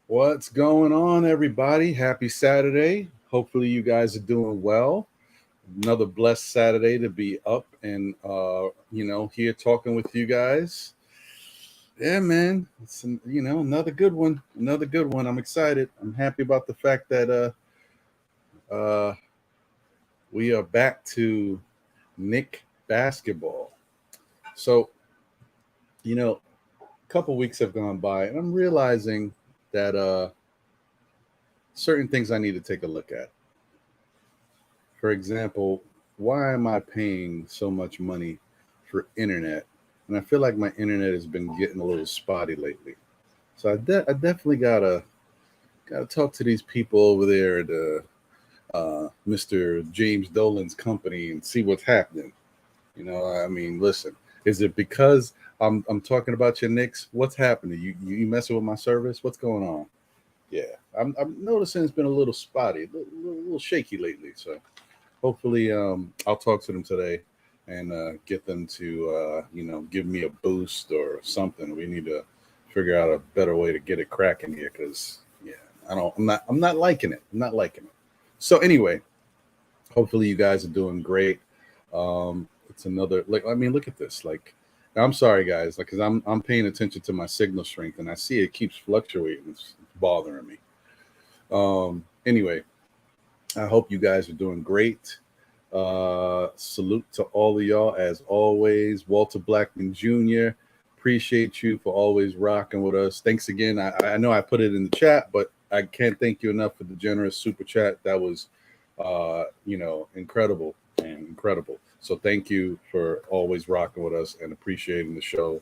What's going on, everybody? Happy Saturday. Hopefully, you guys are doing well. Another blessed Saturday to be up and, here talking with you guys. Yeah, man. Another good one. Another good one. I'm excited. I'm happy about the fact that uh, we are back to Nick basketball. So, a couple weeks have gone by, and I'm realizing that certain things I need to take a look at. For example, why am I paying so much money for internet? And I feel like my internet has been getting a little spotty lately. So I definitely gotta talk to these people over there at Mr. James Dolan's company and see what's happening. Listen, is it because I'm talking about your Knicks? What's happening? You messing with my service? What's going on? Yeah, I'm noticing it's been a little spotty, a little shaky lately. So hopefully, I'll talk to them today and get them to give me a boost or something. We need to figure out a better way to get it cracking here because I'm not liking it. I'm not liking it. So anyway, hopefully you guys are doing great. It's another look at this. I'm sorry guys, because I'm paying attention to my signal strength and I see it keeps fluctuating. It's bothering me. Anyway, I hope you guys are doing great. Salute to all of y'all as always. Walter Blackman Jr., appreciate you for always rocking with us. Thanks again. I know I put it in the chat, but I can't thank you enough for the generous super chat. That was incredible and incredible. So thank you for always rocking with us and appreciating the show.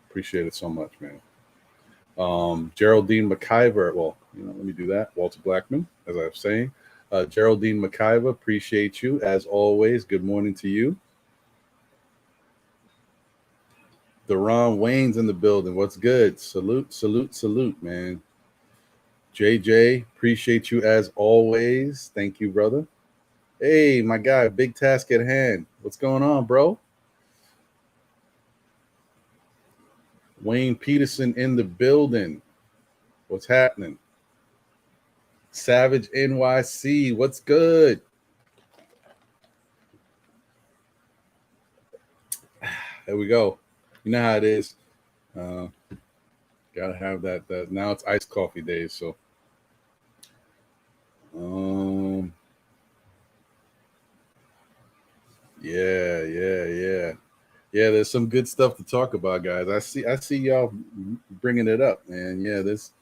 Appreciate it so much, man. Geraldine McIver. Well, let me do that. Walter Blackman, as I was saying. Geraldine McIver, appreciate you as always. Good morning to you. Deron Wayne's in the building. What's good? Salute, salute, salute, man. JJ, appreciate you as always. Thank you, brother. Hey, my guy, big task at hand. What's going on, bro? Wayne Peterson in the building. What's happening? Savage NYC, what's good? There we go. You know how it is. Gotta have that. Now it's iced coffee days, so. Yeah, there's some good stuff to talk about, guys. I see y'all bringing it up, man. Yeah, there's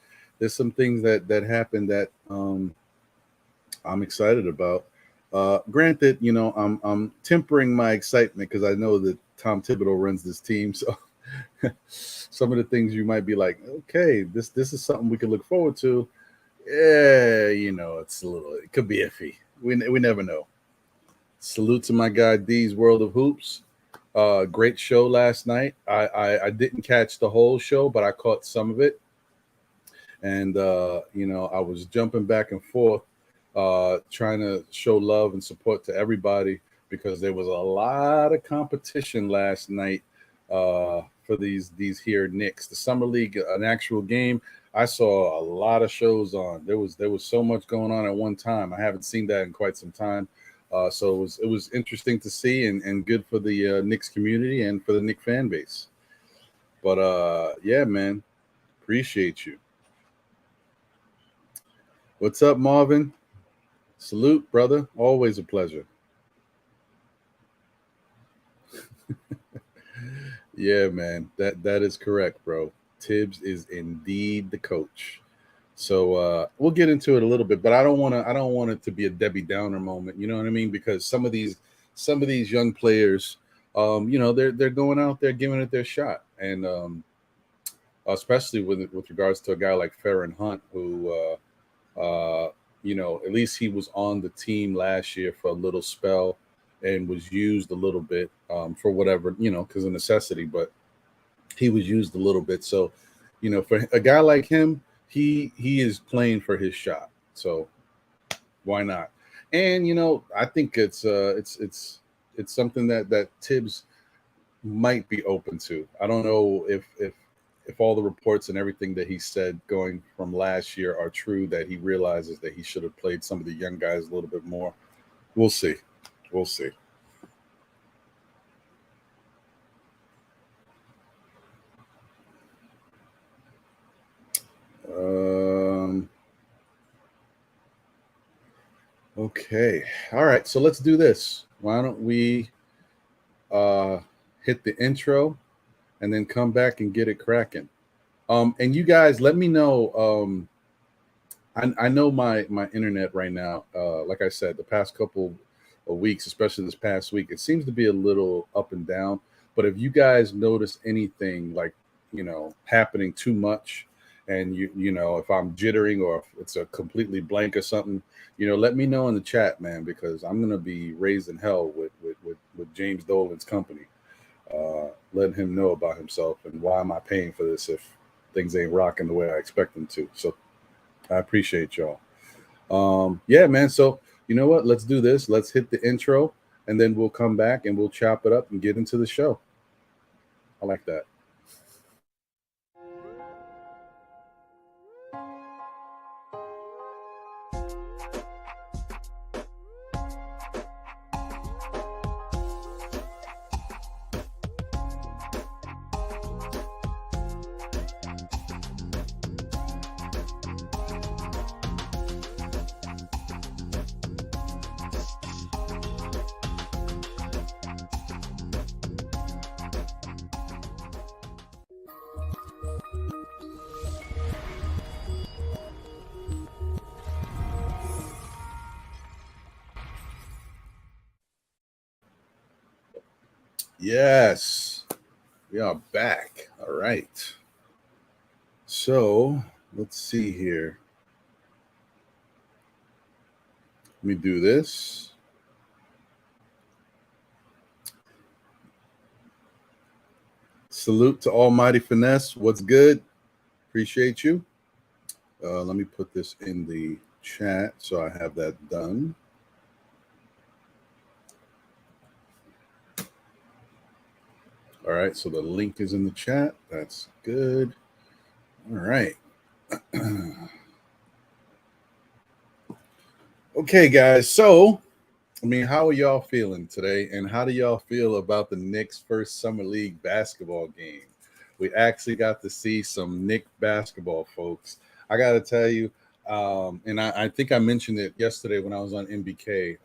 some things that happened that I'm excited about. Granted, I'm tempering my excitement because I know that Tom Thibodeau runs this team, so some of the things you might be like, okay, this is something we could look forward to. Yeah, it could be iffy. We never know. Salute to my guy D's World of Hoops. Great show last night. I didn't catch the whole show, but I caught some of it. And, I was jumping back and forth, trying to show love and support to everybody because there was a lot of competition last night for these here Knicks. The Summer League, an actual game. I saw a lot of shows on. There was so much going on at one time. I haven't seen that in quite some time. So it was interesting to see and good for the Knicks community and for the Knicks fan base. But yeah, man, appreciate you. What's up, Marvin? Salute, brother. Always a pleasure. Yeah, man, that is correct, bro. Tibbs is indeed the coach. So we'll get into it a little bit, but I don't want it to be a Debbie Downer moment. You know what I mean? Because some of these young players, they're going out there giving it their shot, and especially with regards to a guy like Feron Hunt, who at least he was on the team last year for a little spell and was used a little bit for whatever, because of necessity, but he was used a little bit. So, for a guy like him, he is playing for his shot. So why not? And, I think it's something that Tibbs might be open to. I don't know if if all the reports and everything that he said going from last year are true, that he realizes that he should have played some of the young guys a little bit more. We'll see. We'll see. Okay. All right. So let's do this. Why don't we hit the intro and then come back and get it cracking? And you guys, let me know. I know my internet right now, like I said, the past couple of weeks, especially this past week, it seems to be a little up and down. But if you guys notice anything like, happening too much, and you know, if I'm jittering or if it's a completely blank or something, let me know in the chat, man, because I'm gonna be raised in hell with James Dolan's company, letting him know about himself and why am I paying for this if things ain't rocking the way I expect them to. So I appreciate y'all. Yeah, man. So you know what? Let's do this. Let's hit the intro, and then we'll come back and we'll chop it up and get into the show. I like that. Yes, we are back. All right. So let's see here. Let me do this. Salute to Almighty Finesse. What's good? Appreciate you. Let me put this in the chat so I have that done. All right, so the link is in the chat. That's good. All right. Okay, guys. So, how are y'all feeling today? And how do y'all feel about the Knicks' first Summer League basketball game? We actually got to see some Knicks basketball, folks. I got to tell you, and I think I mentioned it yesterday when I was on MBK.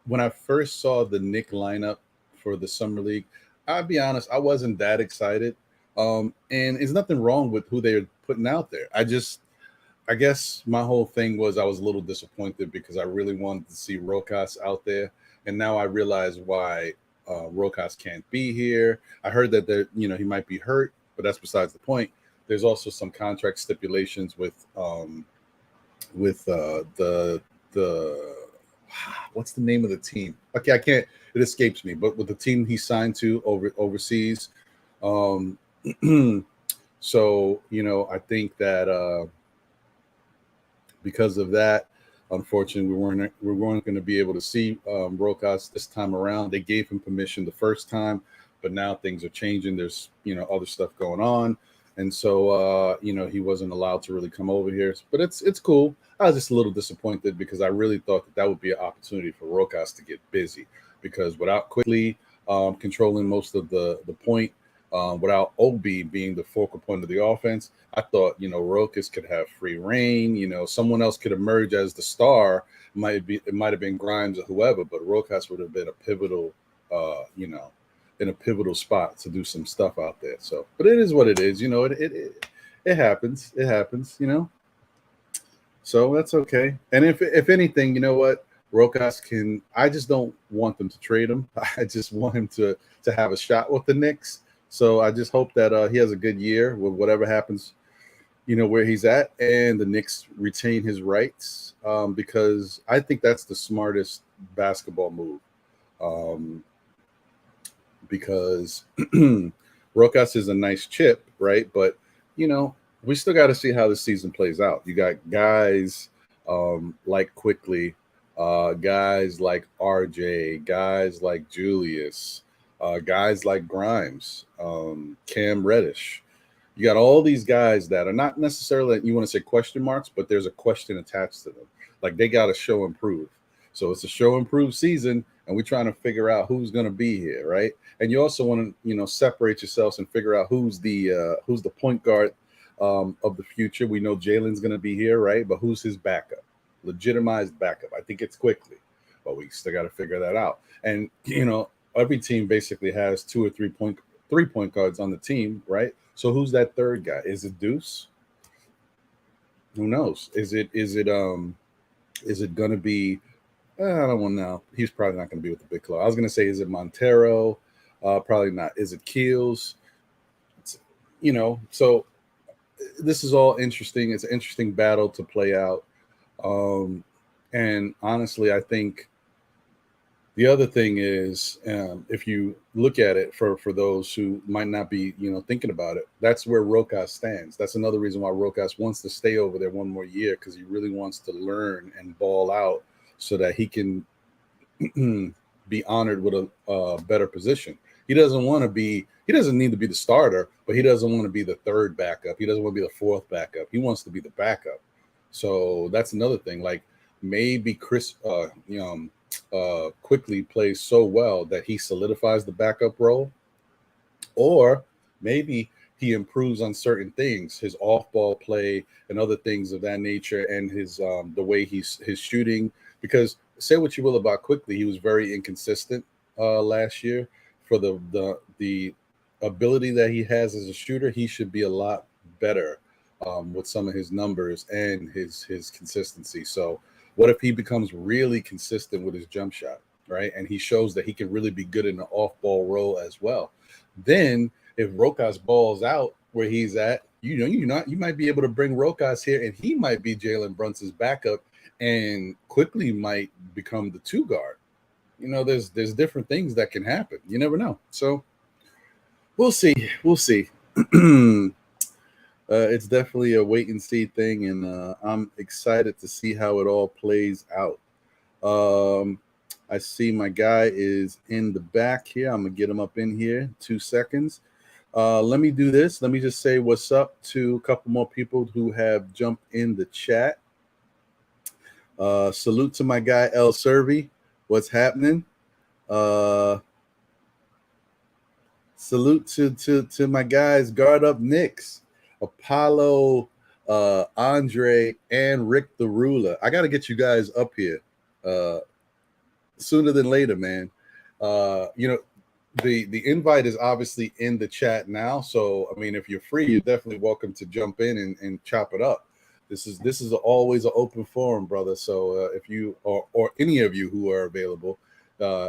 When I first saw the Knicks lineup for the Summer League, I'll be honest, I wasn't that excited. And there's nothing wrong with who they're putting out there. I guess my whole thing was I was a little disappointed because I really wanted to see Rokas out there. And now I realize why Rokas can't be here. I heard that he might be hurt, but that's besides the point. There's also some contract stipulations with the what's the name of the team? Okay, it escapes me, but with the team he signed to overseas. So, I think that because of that, unfortunately, we weren't going to be able to see Rokas this time around. They gave him permission the first time, but now things are changing. There's other stuff going on, and so he wasn't allowed to really come over here. But it's cool. I was just a little disappointed because I really thought that would be an opportunity for Rokas to get busy, because without quickly controlling most of the point, without Obi being the focal point of the offense, I thought, Rokas could have free reign. Someone else could emerge as the star. It might have been Grimes or whoever, but Rokas would have been a pivotal, in a pivotal spot to do some stuff out there. So, but it is what it is. It happens. It happens. So that's okay. And if anything, you know what, Rokas can. I just don't want them to trade him. I just want him to have a shot with the Knicks. So I just hope that he has a good year with whatever happens, where he's at, and the Knicks retain his rights, because I think that's the smartest basketball move. Because Rokas is a nice chip, right? But, we still got to see how the season plays out. You got guys like Quickly, guys like RJ, guys like Julius, Guys like Grimes, Cam Reddish. You got all these guys that are not necessarily, you want to say question marks, but there's a question attached to them. Like they got to show improve. So it's a show improve season, and we're trying to figure out who's going to be here, right? And you also want to, separate yourselves and figure out who's the point guard of the future. We know Jalen's going to be here, right? But who's his backup? Legitimized backup. I think it's quickly, but we still got to figure that out. And every team basically has 2 or 3 point guards on the team, right? So who's that third guy? Is it Deuce? Who knows? Is it going to be? I don't want to know. He's probably not going to be with the big club. I was going to say, is it Montero? Probably not. Is it Kiels? So this is all interesting. It's an interesting battle to play out. And honestly, I think the other thing is, if you look at it for those who might not be, thinking about it, that's where Rokas stands. That's another reason why Rokas wants to stay over there one more year, because he really wants to learn and ball out so that he can be honored with a better position. He doesn't need to be the starter, but he doesn't want to be the third backup. He doesn't want to be the fourth backup. He wants to be the backup. So that's another thing. Like maybe Chris, quickly plays so well that he solidifies the backup role, or maybe he improves on certain things, his off-ball play and other things of that nature, and his the way his shooting. Because say what you will about Quickly, he was very inconsistent last year. For the ability that he has as a shooter, he should be a lot better with some of his numbers and his consistency. So what if he becomes really consistent with his jump shot, right? And he shows that he can really be good in the off-ball role as well. Then if Rokas balls out where he's at, you might be able to bring Rokas here, and he might be Jalen Brunson's backup, and Quickly might become the 2 guard. There's different things that can happen. You never know. So we'll see. It's definitely a wait and see thing, and I'm excited to see how it all plays out. I see my guy is in the back here. I'm gonna get him up in here. 2 seconds. Let me do this. Let me just say what's up to a couple more people who have jumped in the chat. Salute to my guy El Servi. What's happening? Salute to my guys, Guard Up Knicks, Apollo, Andre, and Rick the Ruler. I got to get you guys up here sooner than later, man. The invite is obviously in the chat now. So, I mean, if you're free, you're definitely welcome to jump in and chop it up. This is always an open forum, brother. So if you or any of you who are available,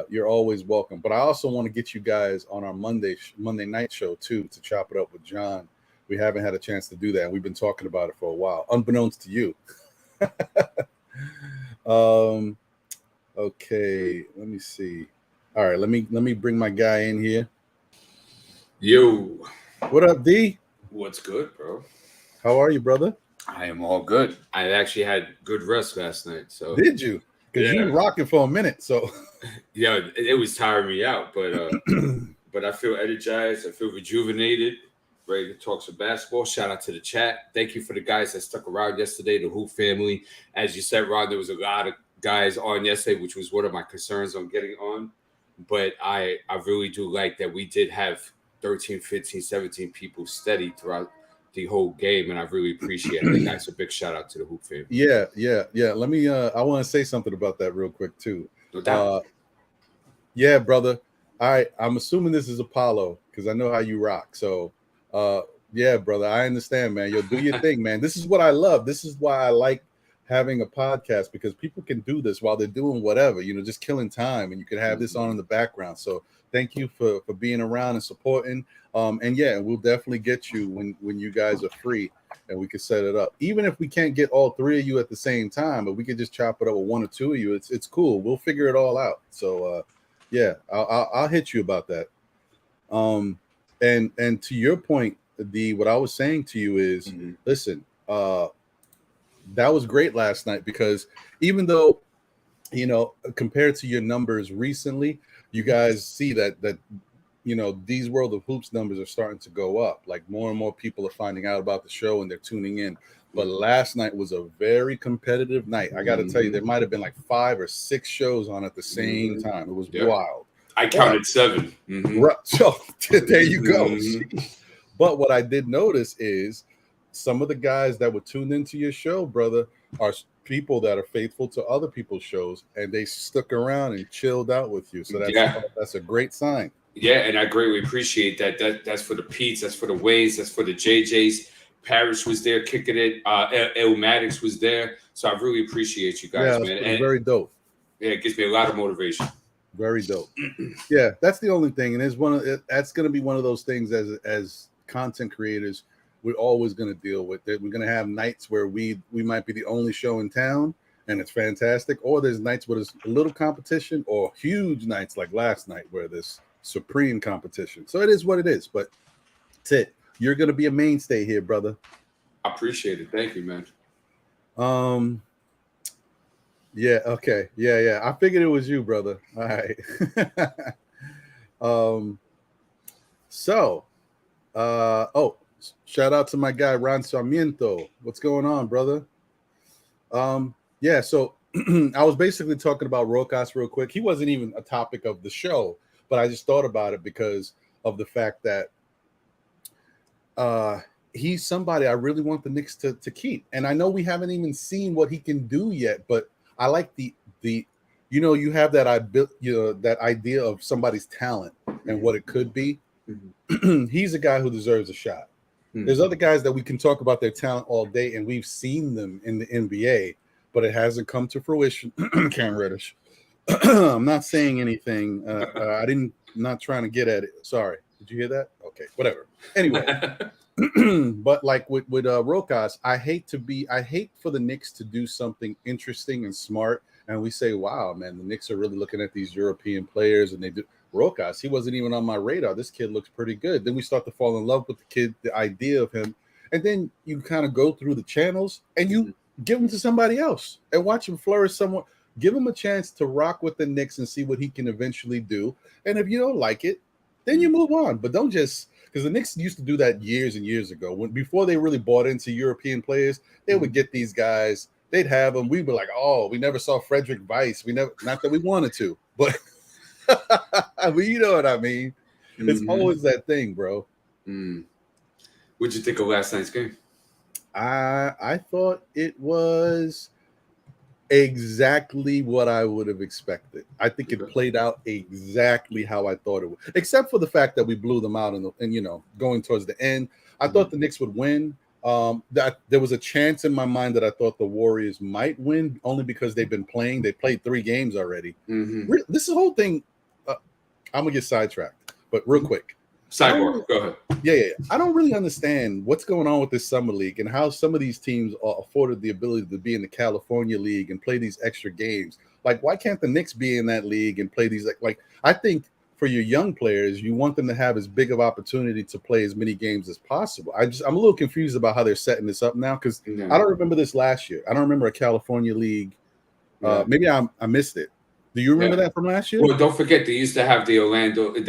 you're always welcome. But I also want to get you guys on our Monday night show too, to chop it up with John. We haven't had a chance to do that. We've been talking about it for a while, unbeknownst to you. Okay, let me see. All right, let me bring my guy in here. Yo, what up, D? What's good, bro? How are you, brother? I am all good. I actually had good rest last night. So did you? Because you were rocking for a minute. So yeah, it was tiring me out, but but I feel energized. I feel rejuvenated, ready to talk some basketball. Shout out to the chat. Thank you for the guys that stuck around yesterday, the Hoop family. As you said, Ron, there was a lot of guys on yesterday, which was one of my concerns on getting on. But I really do like that we did have 13, 15, 17 people steady throughout the whole game, and I really appreciate it, guys. A big shout out to the Hoop family. Yeah. Let me. I want to say something about that real quick too. No doubt. Yeah, brother. All right. I'm assuming this is Apollo because I know how you rock. So, yeah, brother. I understand, man. Yo, do your thing, man. This is what I love. This is why I like having a podcast, because people can do this while they're doing whatever, just killing time, and you can have this on in the background. So thank you for being around and supporting. And yeah, we'll definitely get you when you guys are free and we can set it up. Even if we can't get all 3 of you at the same time, but we could just chop it up with 1 or 2 of you. It's cool. We'll figure it all out. So yeah, I'll hit you about that. And to your point, what I was saying to you is, listen, that was great last night, because even though, compared to your numbers recently, you guys see that you know, these World of Hoops numbers are starting to go up. Like more and more people are finding out about the show and they're tuning in. But last night was a very competitive night. I got to tell you, there might have been like 5 or 6 shows on at the same time. It was wild. I counted 7. Right, so there you go. But what I did notice is some of the guys that were tuned into your show, brother, are people that are faithful to other people's shows, and they stuck around and chilled out with you. So that's a great sign. Yeah, and I greatly appreciate that. That's for the Pete's, that's for the Waves, that's for the JJs. Parrish was there kicking it. Elmatics was there. So I really appreciate you guys, man. And very dope. Yeah, it gives me a lot of motivation. Very dope. Yeah, that's the only thing, and that's going to be one of those things as content creators we're always going to deal with. That we're going to have nights where we might be the only show in town, and it's fantastic, or there's nights where there's a little competition, or huge nights like last night where there's supreme competition. So it is what it is. But that's it. You're going to be a mainstay here, brother. I appreciate it. Thank you, man. Yeah, okay. Yeah. I figured it was you, brother. All right. Shout out to my guy Ron Sarmiento. What's going on, brother? Yeah, so I was basically talking about Rokas real quick. He wasn't even a topic of the show, but I just thought about it because of the fact that he's somebody I really want the Knicks to keep. And I know we haven't even seen what he can do yet, but I like the you know, you have that that idea of somebody's talent and what it could be. He's a guy who deserves a shot. There's other guys that we can talk about their talent all day, and we've seen them in the NBA, but it hasn't come to fruition. Cam Reddish. I'm not saying anything. Not trying to get at it. Sorry. Did you hear that? Okay, whatever. Anyway, but like with Rokas, I hate for the Knicks to do something interesting and smart, and we say, wow, man, the Knicks are really looking at these European players, and they do. Rokas, he wasn't even on my radar. This kid looks pretty good. Then we start to fall in love with the kid, the idea of him, and then you kind of go through the channels and you give him to somebody else and watch him flourish somewhat. Give him a chance to rock with the Knicks and see what he can eventually do. And if you don't like it, then you move on. But don't just, because the Knicks used to do that years and years ago. Before they really bought into European players, they would get these guys. They'd have them. We'd be like, oh, we never saw Frederick Weiss. Not that we wanted to, but well, you know what I mean. It's always that thing, bro. What'd you think of last night's game? I thought it was exactly what I would have expected. I think it played out exactly how I thought it would, except for the fact that we blew them out and you know, going towards the end. I thought the Knicks would win. That there was a chance in my mind that I thought the Warriors might win, only because they've been playing. They played 3 games already. This whole thing, I'm gonna get sidetracked, but real quick. Sidebar, go ahead. Yeah. I don't really understand what's going on with this summer league and how some of these teams are afforded the ability to be in the California league and play these extra games. Like, why can't the Knicks be in that league and play these? Like I think for your young players, you want them to have as big of opportunity to play as many games as possible. I'm a little confused about how they're setting this up now, because I don't remember this last year. I don't remember a California league. Maybe I missed it. Do you remember that from last year? Well, don't forget they used to have the Orlando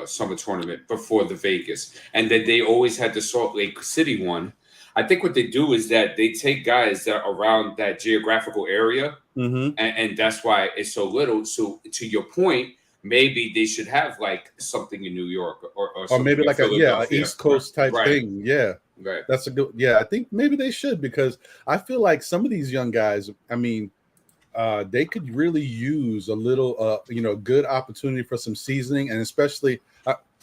summer tournament before the Vegas, and then they always had the Salt Lake City one. I think what they do is that they take guys that are around that geographical area, and that's why it's so little. So to your point, maybe they should have like something in New York or maybe like a East Coast type thing. Yeah. Right. That's a good. Yeah, I think maybe they should, because I feel like some of these young guys, I mean, they could really use a little, good opportunity for some seasoning, and especially,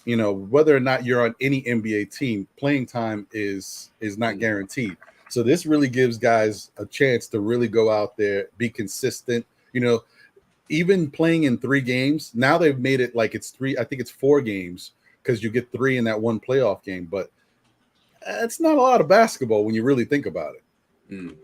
whether or not you're on any NBA team, playing time is not guaranteed. So this really gives guys a chance to really go out there, be consistent. Even playing in 3 games, now they've made it like it's 3. I think it's 4 games, because you get 3 in that one playoff game, but it's not a lot of basketball when you really think about it. And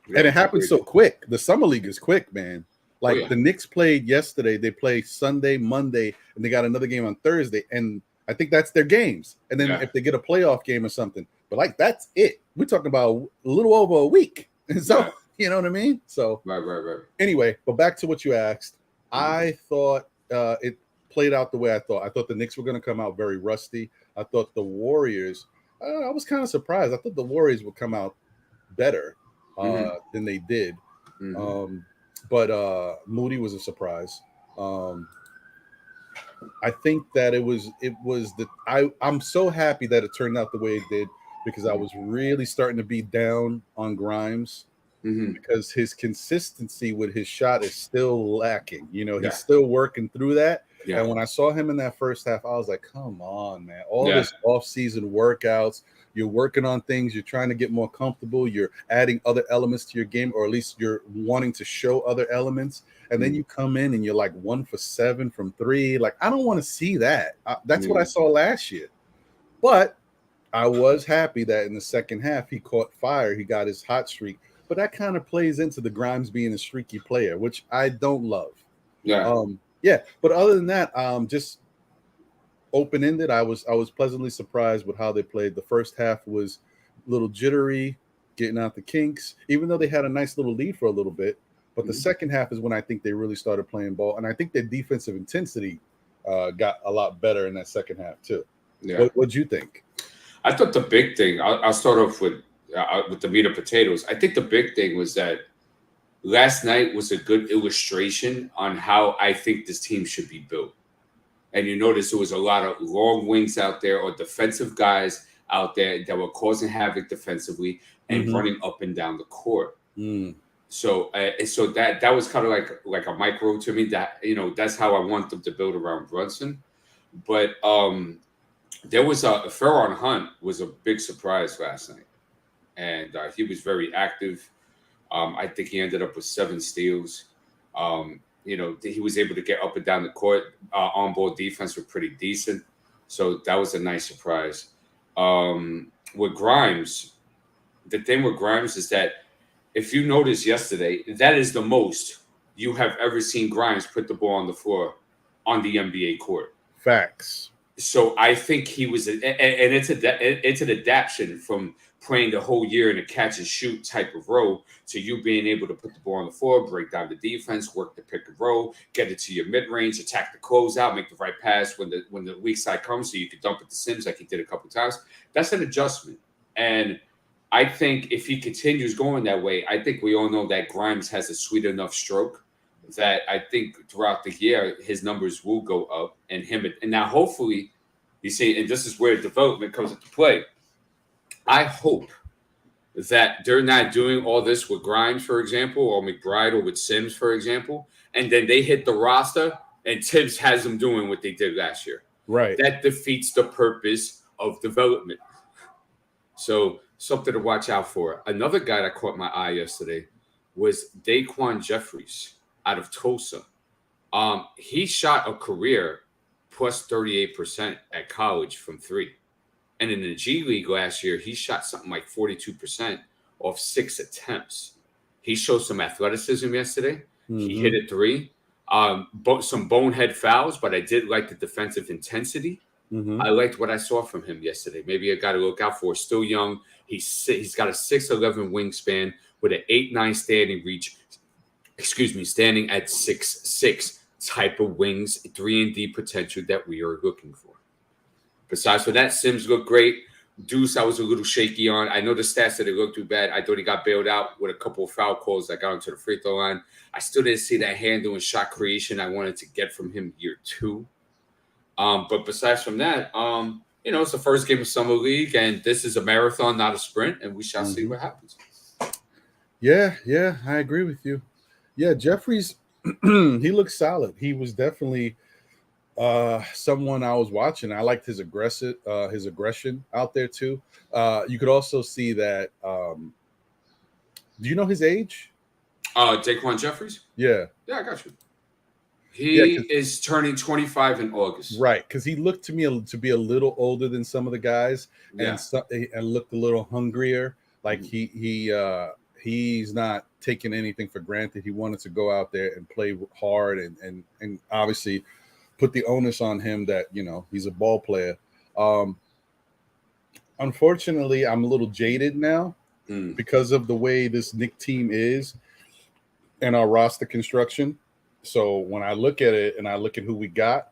it happens so quick. The summer league is quick, man. Like the Knicks played yesterday. They play Sunday, Monday, and they got another game on Thursday. And I think that's their games. And then if they get a playoff game or something, but like that's it. We're talking about a little over a week. And so, you know what I mean? So right. Anyway, but back to what you asked. I thought it played out the way I thought. I thought the Knicks were going to come out very rusty. I thought the Warriors, I was kind of surprised. I thought the Warriors would come out better than they did. But Moody was a surprise. I think that I'm so happy that it turned out the way it did, because I was really starting to be down on Grimes because his consistency with his shot is still lacking. He's still working through that. Yeah. And when I saw him in that first half, I was like, come on, man. All this off-season workouts, you're working on things, you're trying to get more comfortable, you're adding other elements to your game, or at least you're wanting to show other elements. And then you come in and you're like 1 for 7 from 3. Like, I don't want to see that. That's what I saw last year. But I was happy that in the second half he caught fire. He got his hot streak. But that kind of plays into the Grimes being a streaky player, which I don't love. Yeah. But other than that, just open-ended. I was pleasantly surprised with how they played. The first half was a little jittery, getting out the kinks, even though they had a nice little lead for a little bit. But the second half is when I think they really started playing ball. And I think their defensive intensity got a lot better in that second half too. Yeah. What'd you think? I thought the big thing, I'll start off with the meat and potatoes. I think the big thing was that last night was a good illustration on how I think this team should be built. And you notice there was a lot of long wings out there, or defensive guys out there that were causing havoc defensively and running up and down the court. So that was kind of like a micro to me. That that's how I want them to build around Brunson. But there was Feron Hunt was a big surprise last night, and he was very active. I think he ended up with 7 steals. He was able to get up and down the court. On-ball defense were pretty decent, so that was a nice surprise. With Grimes, the thing with Grimes is that if you noticed yesterday, that is the most you have ever seen Grimes put the ball on the floor on the NBA court. Facts. So I think he was, and it's an adaptation from playing the whole year in a catch and shoot type of role to you being able to put the ball on the floor, break down the defense, work the pick and roll, get it to your mid range, attack the closeout, make the right pass when the weak side comes, so you can dump it to Sims like he did a couple times. That's an adjustment, and I think if he continues going that way, I think we all know that Grimes has a sweet enough stroke that I think throughout the year his numbers will go up, and now hopefully, you see, and this is where development comes into play. I hope that they're not doing all this with Grimes, for example, or McBride, or with Sims, for example, and then they hit the roster and Tibbs has them doing what they did last year. Right. That defeats the purpose of development. So something to watch out for. Another guy that caught my eye yesterday was Daquan Jeffries out of Tulsa. He shot a career plus 38% at college from 3. And in the G League last year, he shot something like 42% off 6 attempts. He showed some athleticism yesterday. He hit a 3. Some bonehead fouls, but I did like the defensive intensity. I liked what I saw from him yesterday. Maybe a guy to look out for. Still young. He's got a 6'11" wingspan with an 8'9" standing reach. Standing at 6'6" type of wings, 3-and-D potential that we are looking for. Besides for that, Sims looked great. Deuce, I was a little shaky on. I know the stats that it looked too bad. I thought he got bailed out with a couple of foul calls that got him to the free throw line. I still didn't see that handle and shot creation I wanted to get from him year 2. But besides from that, it's the first game of Summer League, and this is a marathon, not a sprint, and we shall see what happens. Yeah, I agree with you. Yeah, Jeffries, he looks solid. He was definitely someone I was watching. I liked his aggression out there too. You could also see that. Do you know his age? Daquan Jeffries? Yeah, I got you. He is turning 25 in August. Right, because he looked to me to be a little older than some of the guys, and looked a little hungrier. Like he's not taking anything for granted. He wanted to go out there and play hard, and obviously put the onus on him that he's a ball player. Unfortunately, I'm a little jaded now because of the way this Knicks team is and our roster construction. So when I look at it and I look at who we got,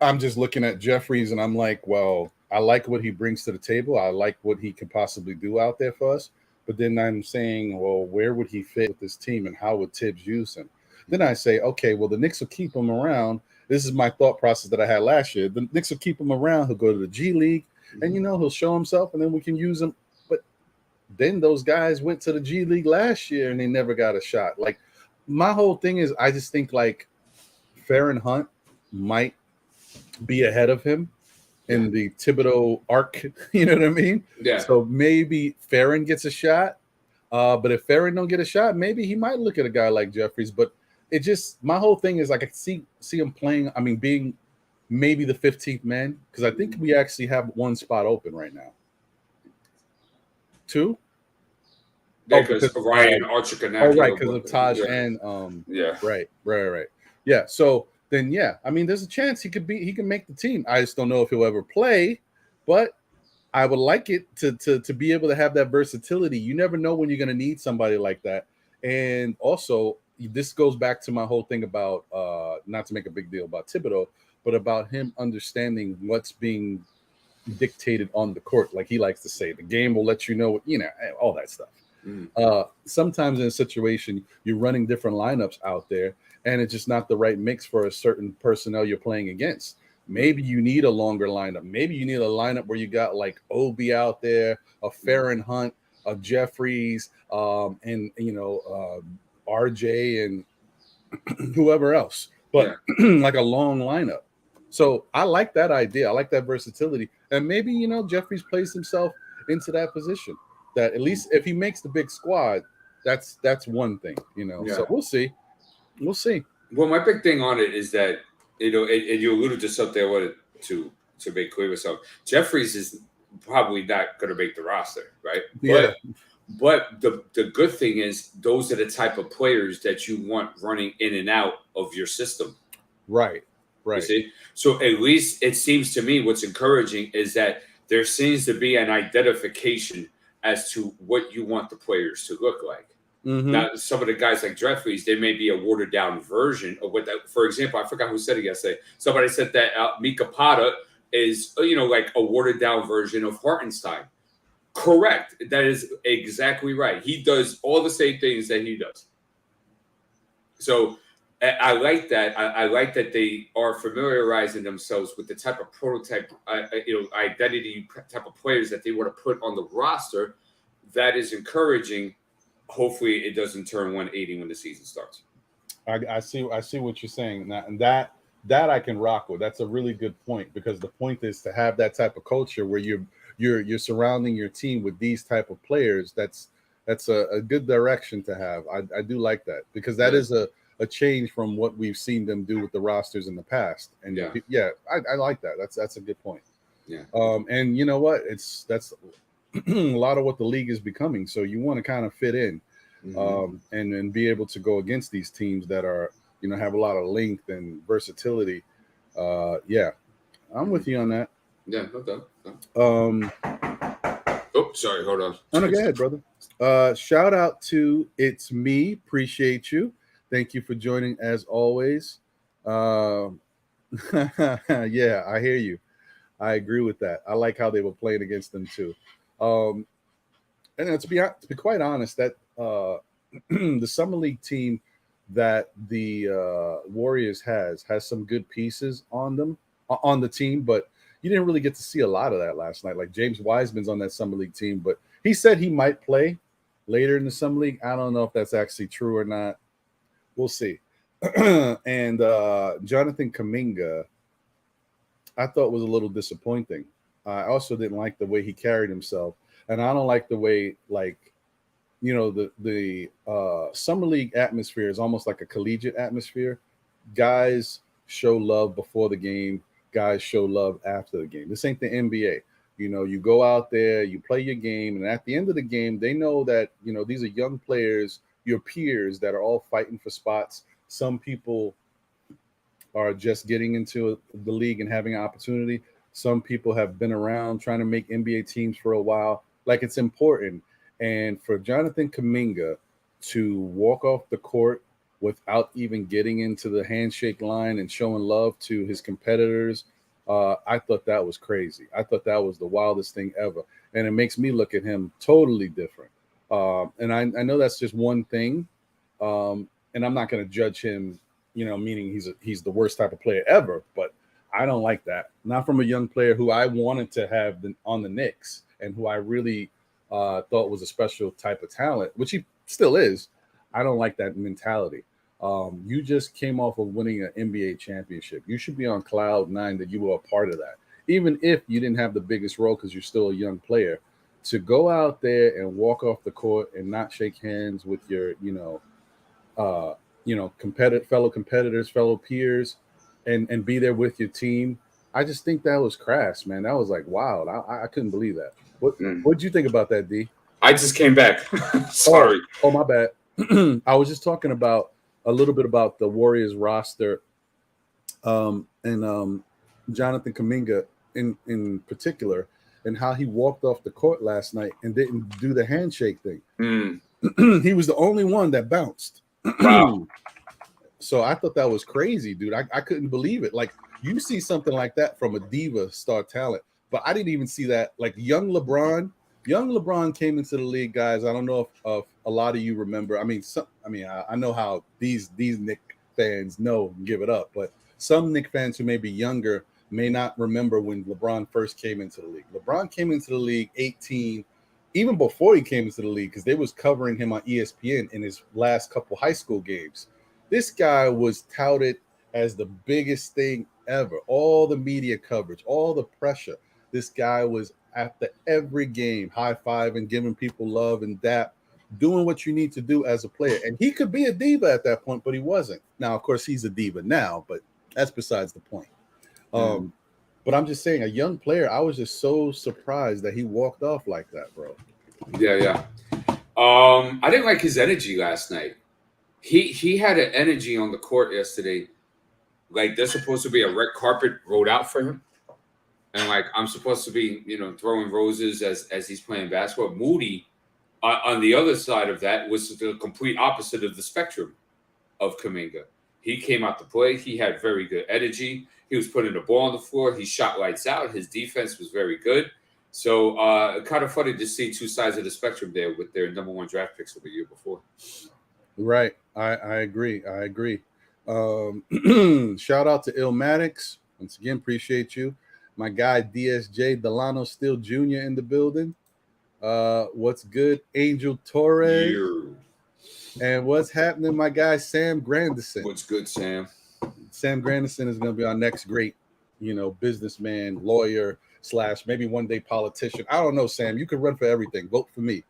I'm just looking at Jeffries and I'm like, well, I like what he brings to the table. I like what he could possibly do out there for us. But then I'm saying, well, where would he fit with this team and how would Tibbs use him? Then I say, okay, well, the Knicks will keep him around. This is my thought process that I had last year. The Knicks will keep him around. He'll go to the G League and, he'll show himself and then we can use him. But then those guys went to the G League last year and they never got a shot. Like, my whole thing is I just think like Feron Hunt might be ahead of him in the Thibodeau arc, you know what I mean? Yeah. So maybe Feron gets a shot, but if Feron don't get a shot, maybe he might look at a guy like Jeffries. But it just, my whole thing is like I see him playing. I mean, being maybe the 15th man, because I think we actually have one spot open right now. 2. Yeah, because Ryan Arcidiacano. Oh, right, because of Taj and right. Yeah, so. Then I mean, there's a chance he can make the team. I just don't know if he'll ever play, but I would like it to be able to have that versatility. You never know when you're going to need somebody like that. And also, this goes back to my whole thing about not to make a big deal about Thibodeau, but about him understanding what's being dictated on the court. Like he likes to say, the game will let you know, all that stuff. Sometimes in a situation, you're running different lineups out there, and it's just not the right mix for a certain personnel you're playing against. Maybe you need a longer lineup. Maybe you need a lineup where you got like Obi out there, a Feron Hunt, a Jeffries, and RJ and whoever else. But like a long lineup. So I like that idea. I like that versatility. And maybe, Jeffries plays himself into that position. That at least if he makes the big squad, that's one thing, So we'll see. Well, my big thing on it is that, and you alluded to something I wanted to make clear with something. Jeffries is probably not going to make the roster, right? Yeah. But the good thing is those are the type of players that you want running in and out of your system. Right. You see? So at least it seems to me what's encouraging is that there seems to be an identification as to what you want the players to look like. Now, some of the guys like Jeffries, they may be a watered down version of what that. For example, I forgot who said it yesterday. Somebody said that Mika Pata is, like a watered down version of Hartenstein. Correct. That is exactly right. He does all the same things that he does. So I like that. I like that they are familiarizing themselves with the type of prototype, identity type of players that they want to put on the roster. That is encouraging. Hopefully, it doesn't turn 180 when the season starts. I see what you're saying now, and that I can rock with. That's a really good point, because the point is to have that type of culture where you're surrounding your team with these type of players. That's a good direction to have. I do like that, because that is a change from what we've seen them do with the rosters in the past. And I like that. That's a good point. Yeah. And you know what? That's a lot of what the league is becoming. So you want to kind of fit in, and be able to go against these teams that are, have a lot of length and versatility. I'm with you on that. Yeah, no doubt. Oh, sorry. Hold on. Oh, no, go ahead, brother. Shout out to It's Me. Appreciate you. Thank you for joining as always. Yeah, I hear you. I agree with that. I like how they were playing against them too. And to be quite honest, that the summer league team that the Warriors has some good pieces on the team, but you didn't really get to see a lot of that last night. Like James Wiseman's on that summer league team, but he said he might play later in the summer league. I don't know if that's actually true or not. We'll see. And Jonathan Kuminga, I thought was a little disappointing. I also didn't like the way he carried himself, and I don't like the way, the summer league atmosphere is almost like a collegiate atmosphere. Guys show love before the game. Guys show love after the game. This ain't the NBA. You go out there, you play your game, and at the end of the game, they know that, these are young players, your peers that are all fighting for spots. Some people are just getting into the league and having an opportunity. Some people have been around trying to make NBA teams for a while. Like, it's important. And for Jonathan Kuminga to walk off the court without even getting into the handshake line and showing love to his competitors. I thought that was crazy. I thought that was the wildest thing ever. And it makes me look at him totally different. And I know that's just one thing. And I'm not going to judge him, meaning he's the worst type of player ever. But I don't like that. Not from a young player who I wanted to have on the Knicks and who I really thought was a special type of talent, which he still is. I don't like that mentality. You just came off of winning an NBA championship. You should be on cloud 9 that you were a part of that. Even if you didn't have the biggest role because you're still a young player, to go out there and walk off the court and not shake hands with your, fellow competitors, fellow peers, and be there with your team. I just think that was crass, man. That was like wild. I couldn't believe that. What'd you think about that, D? I just came back. Sorry. Oh, my bad. I was just talking about a little bit about the Warriors roster, and Jonathan Kuminga in particular, and how he walked off the court last night and didn't do the handshake thing. He was the only one that bounced. Wow. So I thought that was crazy, dude. I couldn't believe it. Like, you see something like that from a diva star talent, but I didn't even see that. Like, young LeBron came into the league, guys. I don't know if a lot of you remember. I know how these Knick fans know and give it up, but some Knick fans who may be younger may not remember when LeBron first came into the league. LeBron came into the league 18, even before he came into the league, because they was covering him on ESPN in his last couple high school games. This guy was touted as the biggest thing ever. All the media coverage, all the pressure. This guy was after every game, high-fiving, giving people love and dap, doing what you need to do as a player. And he could be a diva at that point, but he wasn't. Now, of course, he's a diva now, but that's besides the point. But I'm just saying, a young player, I was just so surprised that he walked off like that, bro. Yeah. I didn't like his energy last night. He had an energy on the court yesterday. Like, there's supposed to be a red carpet rolled out for him. And, like, I'm supposed to be, throwing roses as he's playing basketball. Moody, on the other side of that, was the complete opposite of the spectrum of Kuminga. He came out to play. He had very good energy. He was putting the ball on the floor. He shot lights out. His defense was very good. So, kind of funny to see two sides of the spectrum there with their number 1 draft picks of the year before. Right. I agree. Shout out to Illmatics. Once again, appreciate you. My guy, DSJ Delano Steele Jr. in the building. What's good, Angel Torres? Yeah. And what's happening, my guy, Sam Grandison? What's good, Sam? Sam Grandison is going to be our next great, businessman, lawyer, / maybe one day politician. I don't know, Sam. You can run for everything. Vote for me.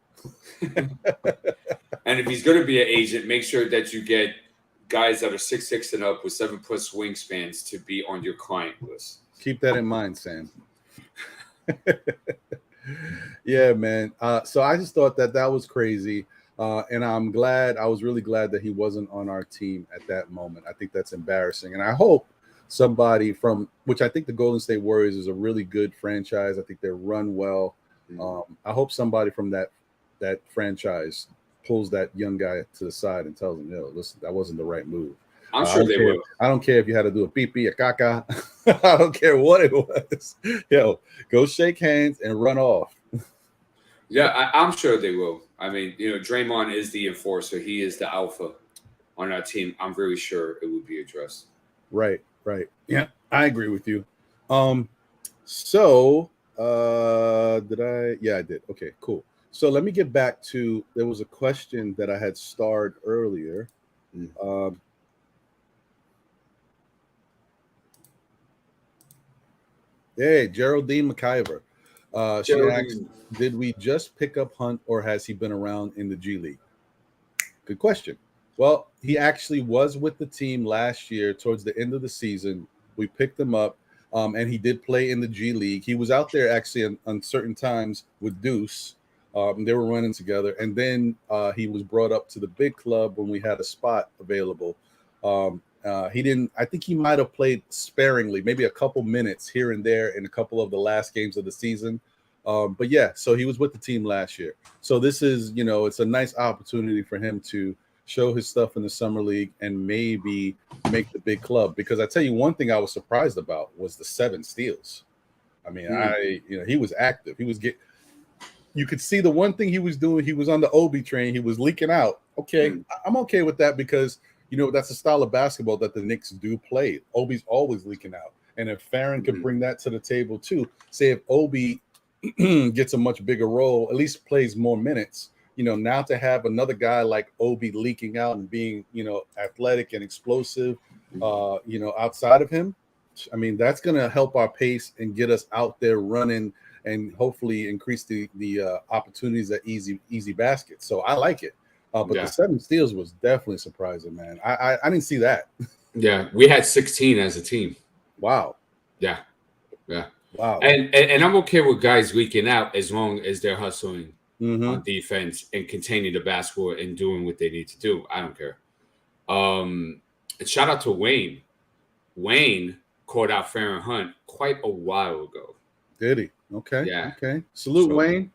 And if he's going to be an agent, make sure that you get guys that are 6'6" and up with 7+ wingspans to be on your client list. Keep that in mind, Sam. Yeah, man. So I just thought that was crazy. And I was really glad that he wasn't on our team at that moment. I think that's embarrassing. And I hope somebody which I think the Golden State Warriors is a really good franchise. I think they're run well. I hope somebody from that franchise pulls that young guy to the side and tells him, listen, that wasn't the right move. I'm sure they will. I don't care if you had to do a pee-pee, a caca. I don't care what it was. Go shake hands and run off. Yeah, I'm sure they will. I mean, Draymond is the enforcer. He is the alpha on our team. I'm very sure it would be addressed. Right. Yeah, I agree with you. So did I? Yeah, I did. Okay, cool. So let me get back to, there was a question that I had starred earlier. Hey, Geraldine McIver. She asked, did we just pick up Hunt or has he been around in the G League? Good question. Well, he actually was with the team last year towards the end of the season. We picked him up, and he did play in the G League. He was out there actually on certain times with Deuce. They were running together. And then he was brought up to the big club when we had a spot available. He didn't, I think he might have played sparingly, maybe a couple minutes here and there in a couple of the last games of the season. But yeah, so he was with the team last year. So this is, it's a nice opportunity for him to show his stuff in the summer league, and maybe make the big club. Because I tell you, one thing I was surprised about was the 7 steals. I mean, he was active. You could see the one thing he was doing. He was on the Obi train. He was leaking out. Okay, I'm okay with that because that's a style of basketball that the Knicks do play. Obi's always leaking out, and if Feron could bring that to the table too, say if Obi gets a much bigger role, at least plays more minutes. Now to have another guy like Obi leaking out and being athletic and explosive, outside of him, I mean that's gonna help our pace and get us out there running. And hopefully increase the opportunities at easy baskets. So I like it. But the 7 steals was definitely surprising, man. I didn't see that. Yeah, we had 16 as a team. Wow. Yeah. Wow. And I'm okay with guys leaking out as long as they're hustling on defense and containing the basketball and doing what they need to do. I don't care. And shout out to Wayne. Wayne called out Feron Hunt quite a while ago. Did he? Okay. Yeah. Okay. Salute, Wayne.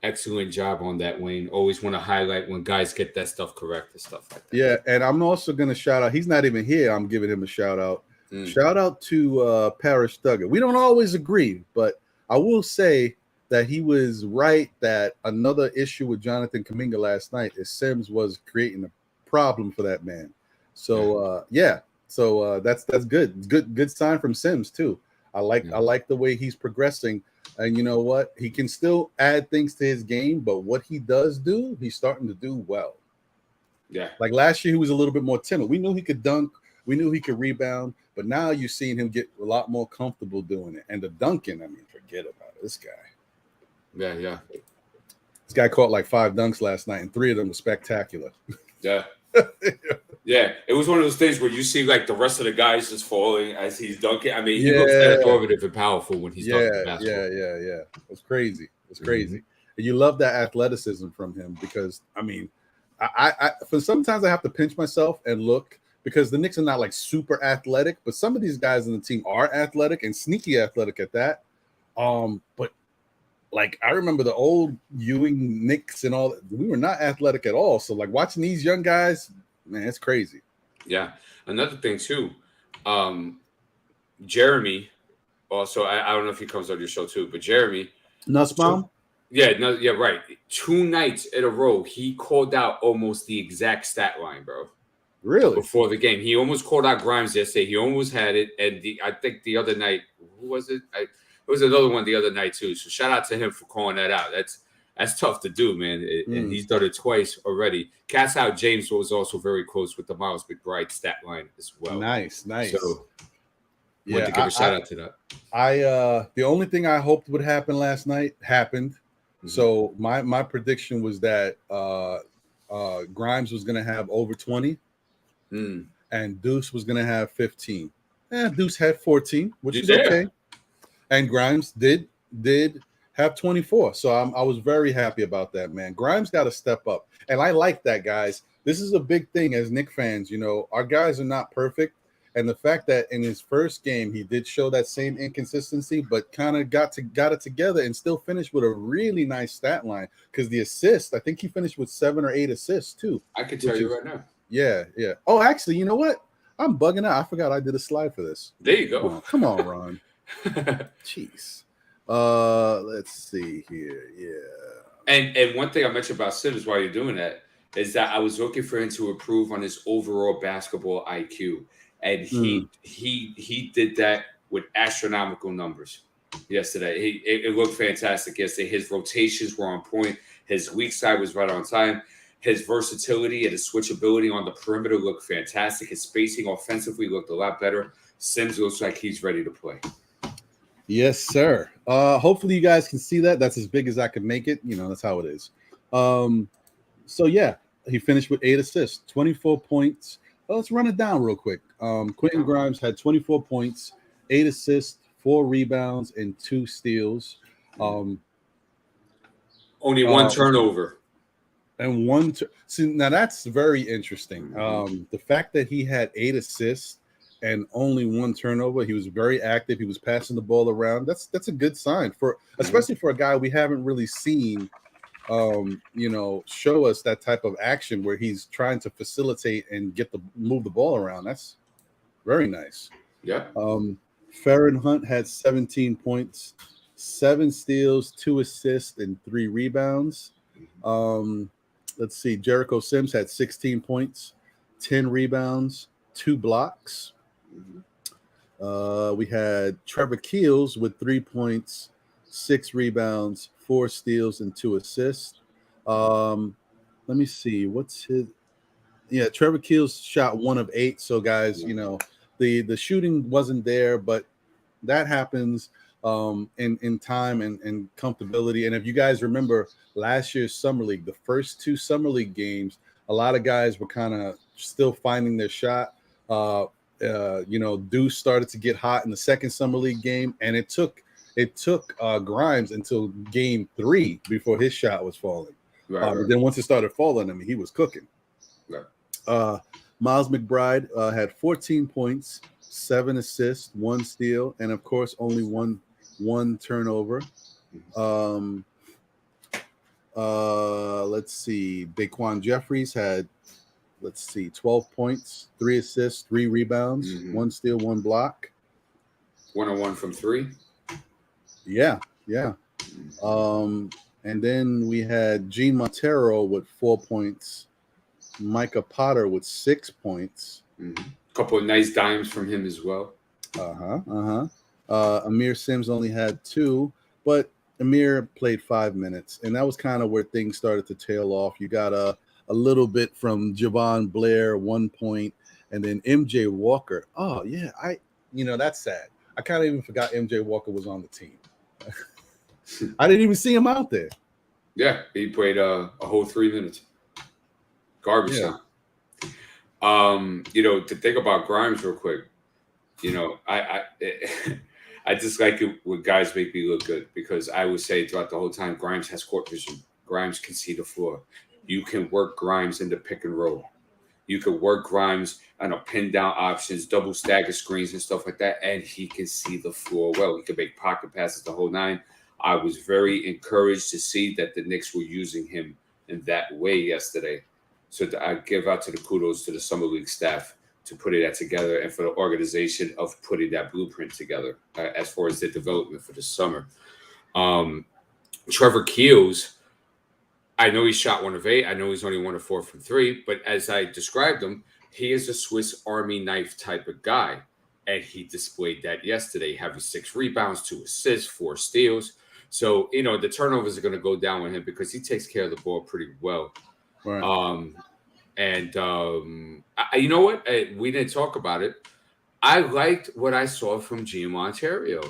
Excellent job on that, Wayne. Always want to highlight when guys get that stuff correct and stuff like that. Yeah, and I'm also going to shout out. He's not even here. I'm giving him a shout out. Shout out to Parrish Duggar. We don't always agree, but I will say that he was right that another issue with Jonathan Kuminga last night is Sims was creating a problem for that man. So that's good. Good sign from Sims too. I like the way he's progressing. And you know what? He can still add things to his game, but what he does do, he's starting to do well. Yeah. Like last year, he was a little bit more timid. We knew he could dunk. We knew he could rebound. But now you're seeing him get a lot more comfortable doing it. And the dunking, I mean, forget about it. This guy. Yeah. This guy caught like 5 dunks last night, and 3 of them were spectacular. Yeah. Yeah, it was one of those things where you see like the rest of the guys just falling as he's dunking. I mean, he looks that authoritative and powerful when he's dunking basketball. Yeah. It's crazy. It's crazy. And you love that athleticism from him because, I mean, I for sometimes I have to pinch myself and look because the Knicks are not like super athletic, but some of these guys in the team are athletic and sneaky athletic at that. But like I remember the old Ewing Knicks and all that, we were not athletic at all. So like watching these young guys, man, it's crazy. Yeah. Another thing too, Jeremy. Also, I don't know if he comes on your show too, but Jeremy Nussbaum. Yeah, right. 2 nights in a row, he called out almost the exact stat line, bro. Really? Before the game, he almost called out Grimes yesterday. He almost had it, and I think the other night, who was it? It was another one the other night too. So shout out to him for calling that out. That's tough to do, man. And he's done it twice already. Cats out James was also very close with the Miles McBride stat line as well. Nice. So wanted to give a shout out to that. The only thing I hoped would happen last night happened. So my prediction was that Grimes was going to have over 20 and Deuce was going to have 15. Deuce had 14, which is okay. And Grimes did have 24. So I was very happy about that, man. Grimes got to step up. And I like that, guys. This is a big thing as Knicks fans. You know, our guys are not perfect. And the fact that in his first game, he did show that same inconsistency, but kind of got it together and still finished with a really nice stat line. Because the assists, I think he finished with 7 or 8 assists too. I can tell you right now. Yeah. Oh, actually, you know what? I'm bugging out. I forgot I did a slide for this. There you go. Come on, Ron. Jeez. Let's see here. Yeah. And one thing I mentioned about Sims while you're doing that is that I was looking for him to improve on his overall basketball IQ. And he did that with astronomical numbers yesterday. It looked fantastic yesterday. His rotations were on point. His weak side was right on time. His versatility and his switchability on the perimeter looked fantastic. His spacing offensively looked a lot better. Sims looks like he's ready to play. Yes, sir. Hopefully you guys can see that. That's as big as I can make it. You know, that's how it is. So, yeah, he finished with 8 assists, 24 points. Well, let's run it down real quick. Quentin Grimes had 24 points, 8 assists, 4 rebounds, and 2 steals. Only 1 turnover. And 1 see, now that's very interesting. The fact that he had 8 assists and only 1 turnover, he was very active. He was passing the ball around. That's a good sign for, especially for a guy we haven't really seen show us that type of action where he's trying to facilitate and move the ball around. That's very nice. Yeah. Feron Hunt had 17 points, 7 steals, 2 assists, and 3 rebounds. Let's see. Jericho Sims had 16 points, 10 rebounds, 2 blocks. We had Trevor Kiels with 3 points, 6 rebounds, 4 steals, and 2 assists. Let me see. What's his? Yeah, Trevor Kiels shot 1 of 8. So, guys, the shooting wasn't there, but that happens in time and comfortability. And if you guys remember last year's Summer League, the first 2 Summer League games, a lot of guys were kind of still finding their shot. Deuce started to get hot in the second Summer League game, and it took Grimes until game 3 before his shot was falling. Right. But then once it started falling, I mean, he was cooking. Right. Miles McBride had 14 points, 7 assists, 1 steal, and of course only one turnover. Let's see. Daquan Jeffries had 12 points, 3 assists, 3 rebounds, 1 steal, 1 block. 1-on-1 from 3. Yeah. And then we had Gene Montero with 4 points, Micah Potter with 6 points. A couple of nice dimes from him as well. Amir Sims only had 2, but Amir played 5 minutes, and that was kind of where things started to tail off. You got a little bit from Javon Blair, 1 point, and then MJ Walker. Oh yeah, that's sad. I kind of even forgot MJ Walker was on the team. I didn't even see him out there. Yeah, he played a whole 3 minutes. Garbage time. To think about Grimes real quick, I just like it when guys make me look good, because I would say throughout the whole time, Grimes has court vision. Grimes can see the floor. You can work Grimes into pick and roll. You can work Grimes on a pin down options, double stagger screens and stuff like that, and he can see the floor well. He can make pocket passes the whole 9. I was very encouraged to see that the Knicks were using him in that way yesterday. So I give out to the kudos to the Summer League staff to putting that together, and for the organization of putting that blueprint together as far as the development for the summer. Trevor Kiels, I know he shot 1 of 8. I know he's only 1 of 4 from 3, but as I described him, he is a Swiss Army knife type of guy, and he displayed that yesterday, having 6 rebounds, 2 assists, 4 steals. So, the turnovers are going to go down with him because he takes care of the ball pretty well. Right. You know what? We didn't talk about it. I liked what I saw from Gene Ontario.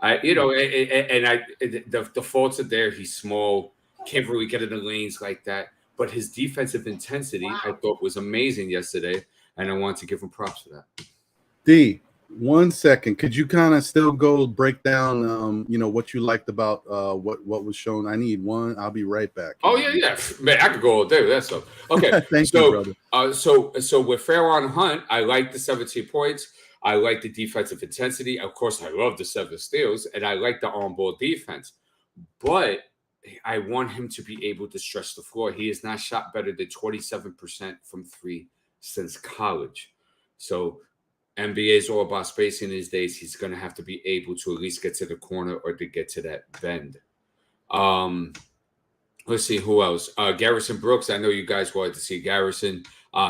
The faults are there. He's small, can't really get in the lanes like that. But his defensive intensity, I thought, was amazing yesterday, and I want to give him props for that. D, 1 second. Could you kind of still go break down, what you liked about what was shown? I need 1. I'll be right back. Oh yeah, man, I could go all day with that stuff. Okay, thank you, brother. So with Feron Hunt, I like the 17 points. I like the defensive intensity. Of course, I love the 7 steals, and I like the on-ball defense. But I want him to be able to stretch the floor. He has not shot better than 27% from 3 since college. So NBA is all about spacing these days. He's going to have to be able to at least get to the corner or to get to that bend. Let's see who else. Garrison Brooks. I know you guys wanted to see Garrison.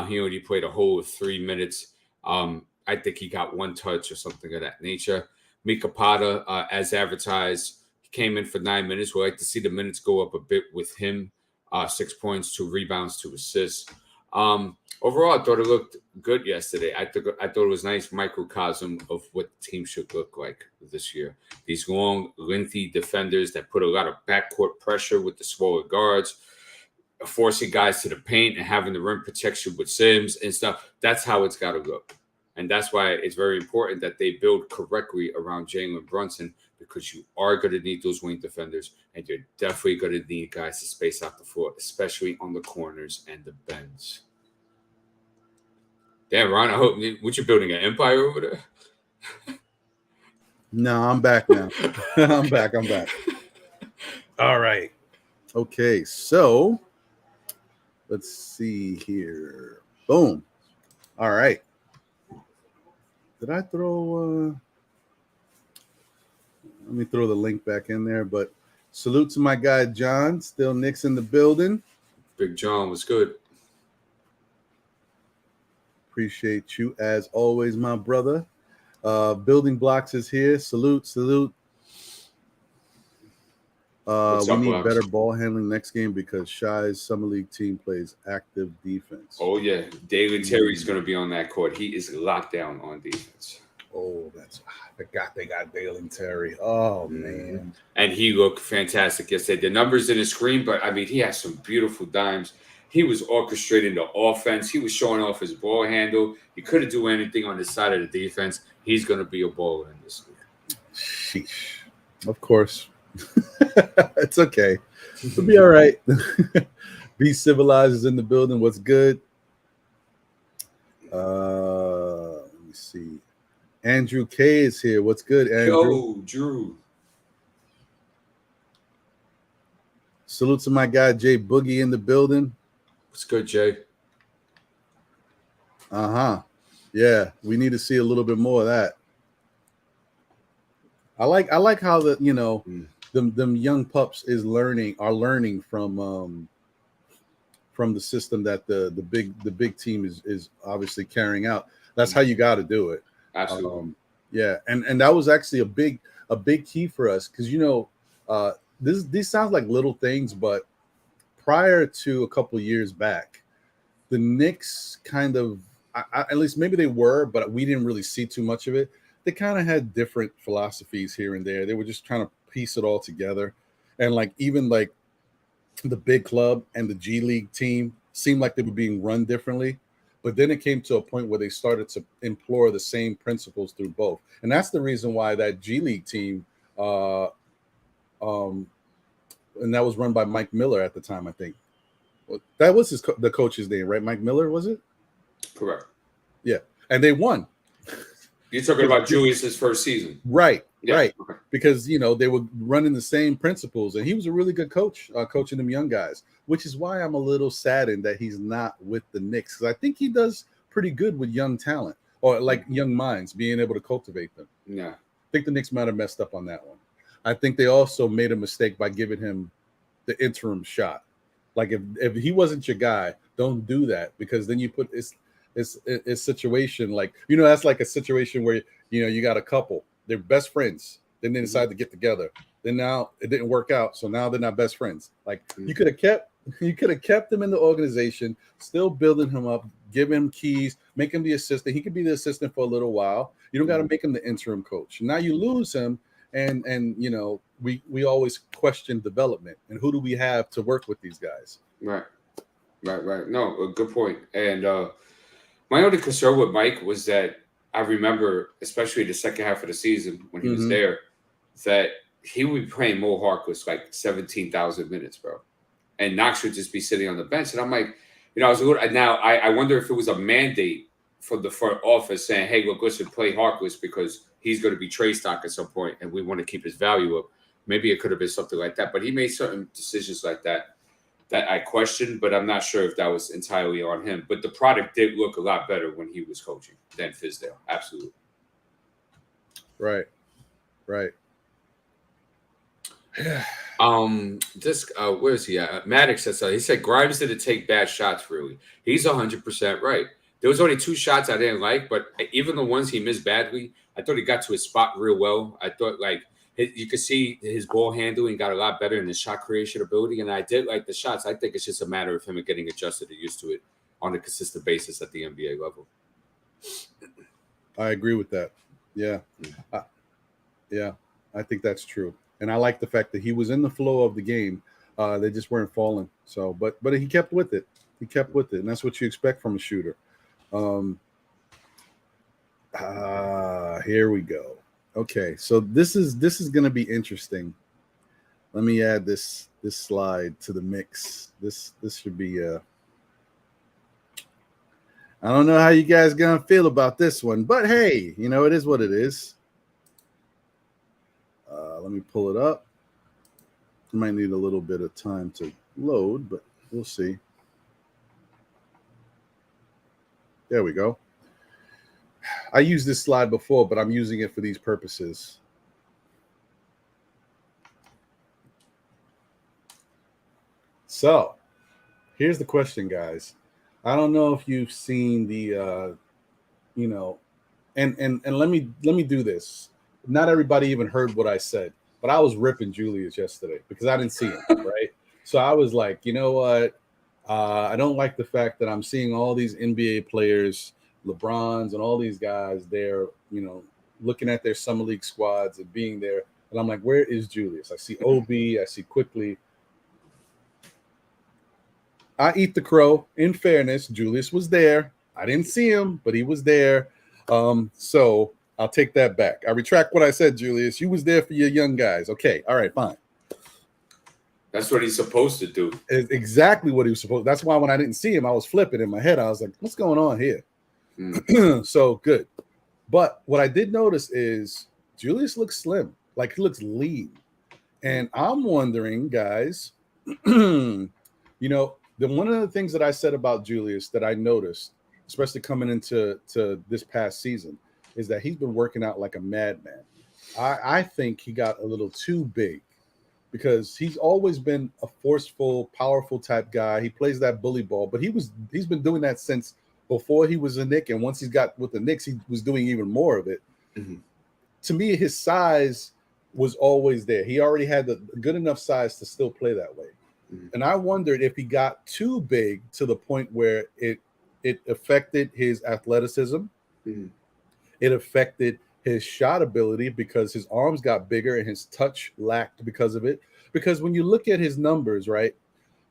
He only played a whole 3 minutes. I think he got 1 touch or something of that nature. Mika Potter, as advertised, he came in for 9 minutes. We'd like to see the minutes go up a bit with him. 6 points, 2 rebounds, 2 assists. Overall, I thought it looked good yesterday. I thought it was a nice microcosm of what the team should look like this year. These long, lengthy defenders that put a lot of backcourt pressure with the smaller guards, forcing guys to the paint and having the rim protection with Sims and stuff. That's how it's got to look. And that's why it's very important that they build correctly around Jalen Brunson, because you are going to need those wing defenders, and you're definitely going to need guys to space out the floor, especially on the corners and the bends. Damn, Ron, I hope what you building an empire over there? No, I'm back now. I'm back. All right. Okay, so let's see here. Boom. All right. Did I throw? Let me throw the link back in there. But salute to my guy John. Still Knicks in the building. Big John was good. Appreciate you as always, my brother. Building Blocks is here. Salute. What's We up, need Blocks? better ball handling next game because Shy's summer league team plays active defense. Oh yeah, Dalen Terry's going to be on that court. He is locked down on defense. Oh, I forgot they got Dalen Terry. Oh man, and he looked fantastic yesterday. The numbers in the screen, but I mean, he has some beautiful dimes. He was orchestrating the offense. He was showing off his ball handle. He couldn't do anything on the side of the defense. He's going to be a baller in this league. Sheesh. Of course. It's okay. It'll be all right. Be Civilized is in the building. What's good? Let me see. Andrew K is here. What's good, Andrew? Yo, Drew. Salute to my guy Jay Boogie in the building. What's good, Jay? Yeah, we need to see a little bit more of that. I like how the them young pups are learning from the system that the big team is obviously carrying out. That's how you got to do it. Absolutely. Yeah, and that was actually a big key for us because these sounds like little things, but prior to a couple years back, the Knicks kind of at least maybe they were, but we didn't really see too much of it. They kind of had different philosophies here and there. They were just trying to piece it all together. And even the big club and the G League team seemed like they were being run differently. But then it came to a point where they started to employ the same principles through both. And that's the reason why that G League team, and that was run by Mike Miller at the time, I think. That was the coach's name, right? Mike Miller, was it? Correct. Yeah. And they won. You're talking about Julius's first season. Right. Yeah. Right. Okay. Because, they were running the same principles. And he was a really good coach, coaching them young guys, which is why I'm a little saddened that he's not with the Knicks. Because I think he does pretty good with young talent or young minds, being able to cultivate them. Yeah. I think the Knicks might have messed up on that one. I think they also made a mistake by giving him the interim shot. Like if he wasn't your guy, don't do that because then you put it's situation that's like a situation where you got a couple, they're best friends, then they decide to get together, then now it didn't work out, so now they're not best friends. You could have kept him in the organization, still building him up, give him keys, make him the assistant. He could be the assistant for a little while. You don't got to make him the interim coach. Now you lose him, and we always question development and who do we have to work with these guys. Right. No, a good point. And my only concern with Mike was that I remember, especially the second half of the season when he was there, that he would be playing Mo Harkless 17,000 minutes, bro. And Knox would just be sitting on the bench. And I'm like, I was a little, now I wonder if it was a mandate from the front office saying, hey, look, listen, play Harkless because he's going to be trade stock at some point and we want to keep his value up. Maybe it could have been something like that. But he made certain decisions like that I questioned, but I'm not sure if that was entirely on him. But the product did look a lot better when he was coaching than Fizdale. Absolutely. Right. Where is he at? Maddox said so. He said Grimes didn't take bad shots, really. He's 100% right. There was only 2 shots I didn't like, but even the ones he missed badly, I thought he got to his spot real well. I thought you could see his ball handling got a lot better in his shot creation ability, and I did like the shots. I think it's just a matter of him getting adjusted and used to it on a consistent basis at the NBA level. I agree with that. Yeah. I think that's true. And I like the fact that he was in the flow of the game. They just weren't falling. So, but he kept with it. And that's what you expect from a shooter. Here we go. Okay, so this is going to be interesting. Let me add this slide to the mix. This should be I don't know how you guys gonna feel about this one, but hey, it is what it is. Let me pull it up. Might need a little bit of time to load, but we'll see. There we go. I used this slide before, but I'm using it for these purposes. So here's the question, guys. I don't know if you've seen the, and let me do this. Not everybody even heard what I said, but I was ripping Julius yesterday because I didn't see him, right? So I was like, you know what? I don't like the fact that I'm seeing all these NBA players, LeBrons and all these guys there, looking at their summer league squads and being there. And I'm like, where is Julius? I see OB, I see Quickly. I eat the crow. In fairness, Julius was there. I didn't see him, but he was there. So I'll take that back. I retract what I said, Julius. You was there for your young guys. Okay. All right, fine. That's what he's supposed to do. It's exactly what he was supposed to. That's why when I didn't see him, I was flipping in my head. I was like, what's going on here? So good. But what I did notice is Julius looks slim. Like he looks lean. And I'm wondering, guys, one of the things that I said about Julius that I noticed, especially coming into this past season, is that he's been working out like a madman. I think he got a little too big because he's always been a forceful, powerful type guy. He plays that bully ball, but he's been doing that since before he was a Knick, and once he's got with the Knicks, he was doing even more of it. Mm-hmm. To me, his size was always there. He already had the good enough size to still play that way. Mm-hmm. And I wondered if he got too big to the point where it affected his athleticism. Mm-hmm. It affected his shot ability because his arms got bigger and his touch lacked because of it. Because when you look at his numbers, right,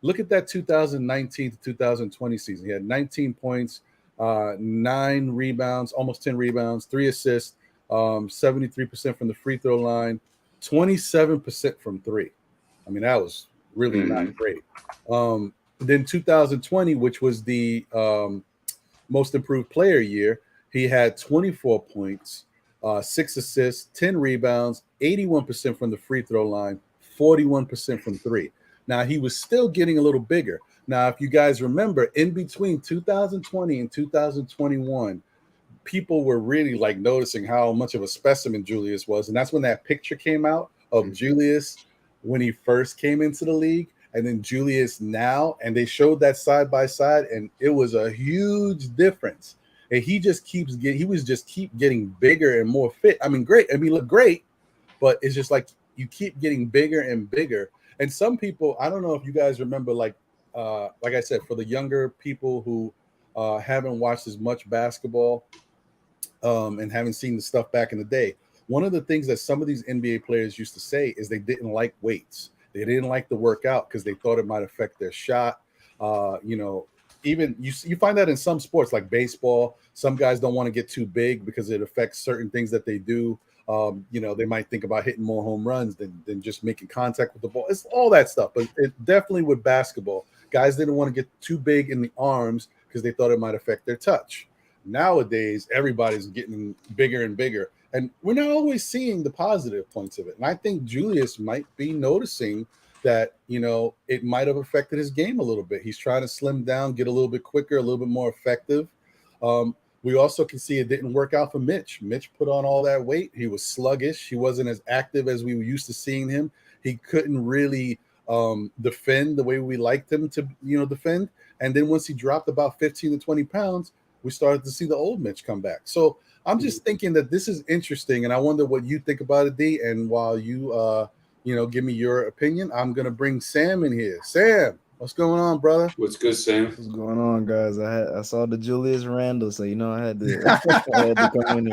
look at that 2019 to 2020 season. He had 19 points, 9 rebounds, almost 10 rebounds, 3 assists, 73% from the free throw line, 27% from 3. I mean, that was really not great. Then 2020, which was the most improved player year, he had 24 points, 6 assists, 10 rebounds, 81% from the free throw line, 41% from 3. Now, he was still getting a little bigger. Now, if you guys remember, in between 2020 and 2021, people were really like noticing how much of a specimen Julius was. And that's when that picture came out of Julius when he first came into the league, and then Julius now. And they showed that side by side, and it was a huge difference. And he just keep getting bigger and more fit. I mean, great. I mean, look great, but it's just like you keep getting bigger and bigger. And some people, I don't know if you guys remember, like I said, for the younger people who haven't watched as much basketball and haven't seen the stuff back in the day, one of the things that some of these NBA players used to say is they didn't like weights. They didn't like to work out because they thought it might affect their shot. Even you find that in some sports like baseball, some guys don't want to get too big because it affects certain things that they do. They might think about hitting more home runs than just making contact with the ball. It's all that stuff. But it definitely with basketball, guys didn't want to get too big in the arms because they thought it might affect their touch. Nowadays, everybody's getting bigger and bigger. And we're not always seeing the positive points of it. And I think Julius might be noticing that, it might have affected his game a little bit. He's trying to slim down, get a little bit quicker, a little bit more effective. We also can see it didn't work out for Mitch. Mitch put on all that weight. He was sluggish. He wasn't as active as we were used to seeing him. He couldn't really defend the way we liked him to, defend. And then once he dropped about 15 to 20 pounds, we started to see the old Mitch come back. So I'm just thinking that this is interesting, and I wonder what you think about it, D. And while you, give me your opinion, I'm going to bring Sam in here. Sam, what's going on, brother? What's good, Sam? What's going on, guys? I saw the Julius Randle, so I had to come in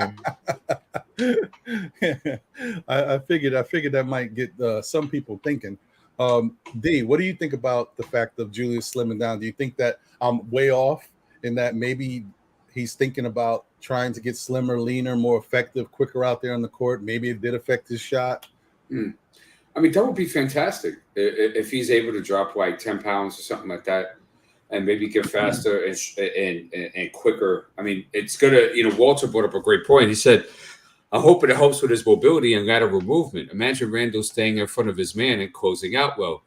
here. I figured that might get some people thinking. D, what do you think about the fact of Julius slimming down? Do you think that I'm way off in that maybe he's thinking about trying to get slimmer, leaner, more effective, quicker out there on the court? Maybe it did affect his shot. I mean, that would be fantastic if he's able to drop like 10 pounds or something like that, and maybe get faster and quicker. I mean, it's gonna. Walter brought up a great point. He said, I hope it helps with his mobility and lateral movement. Imagine Randall staying in front of his man and closing out well.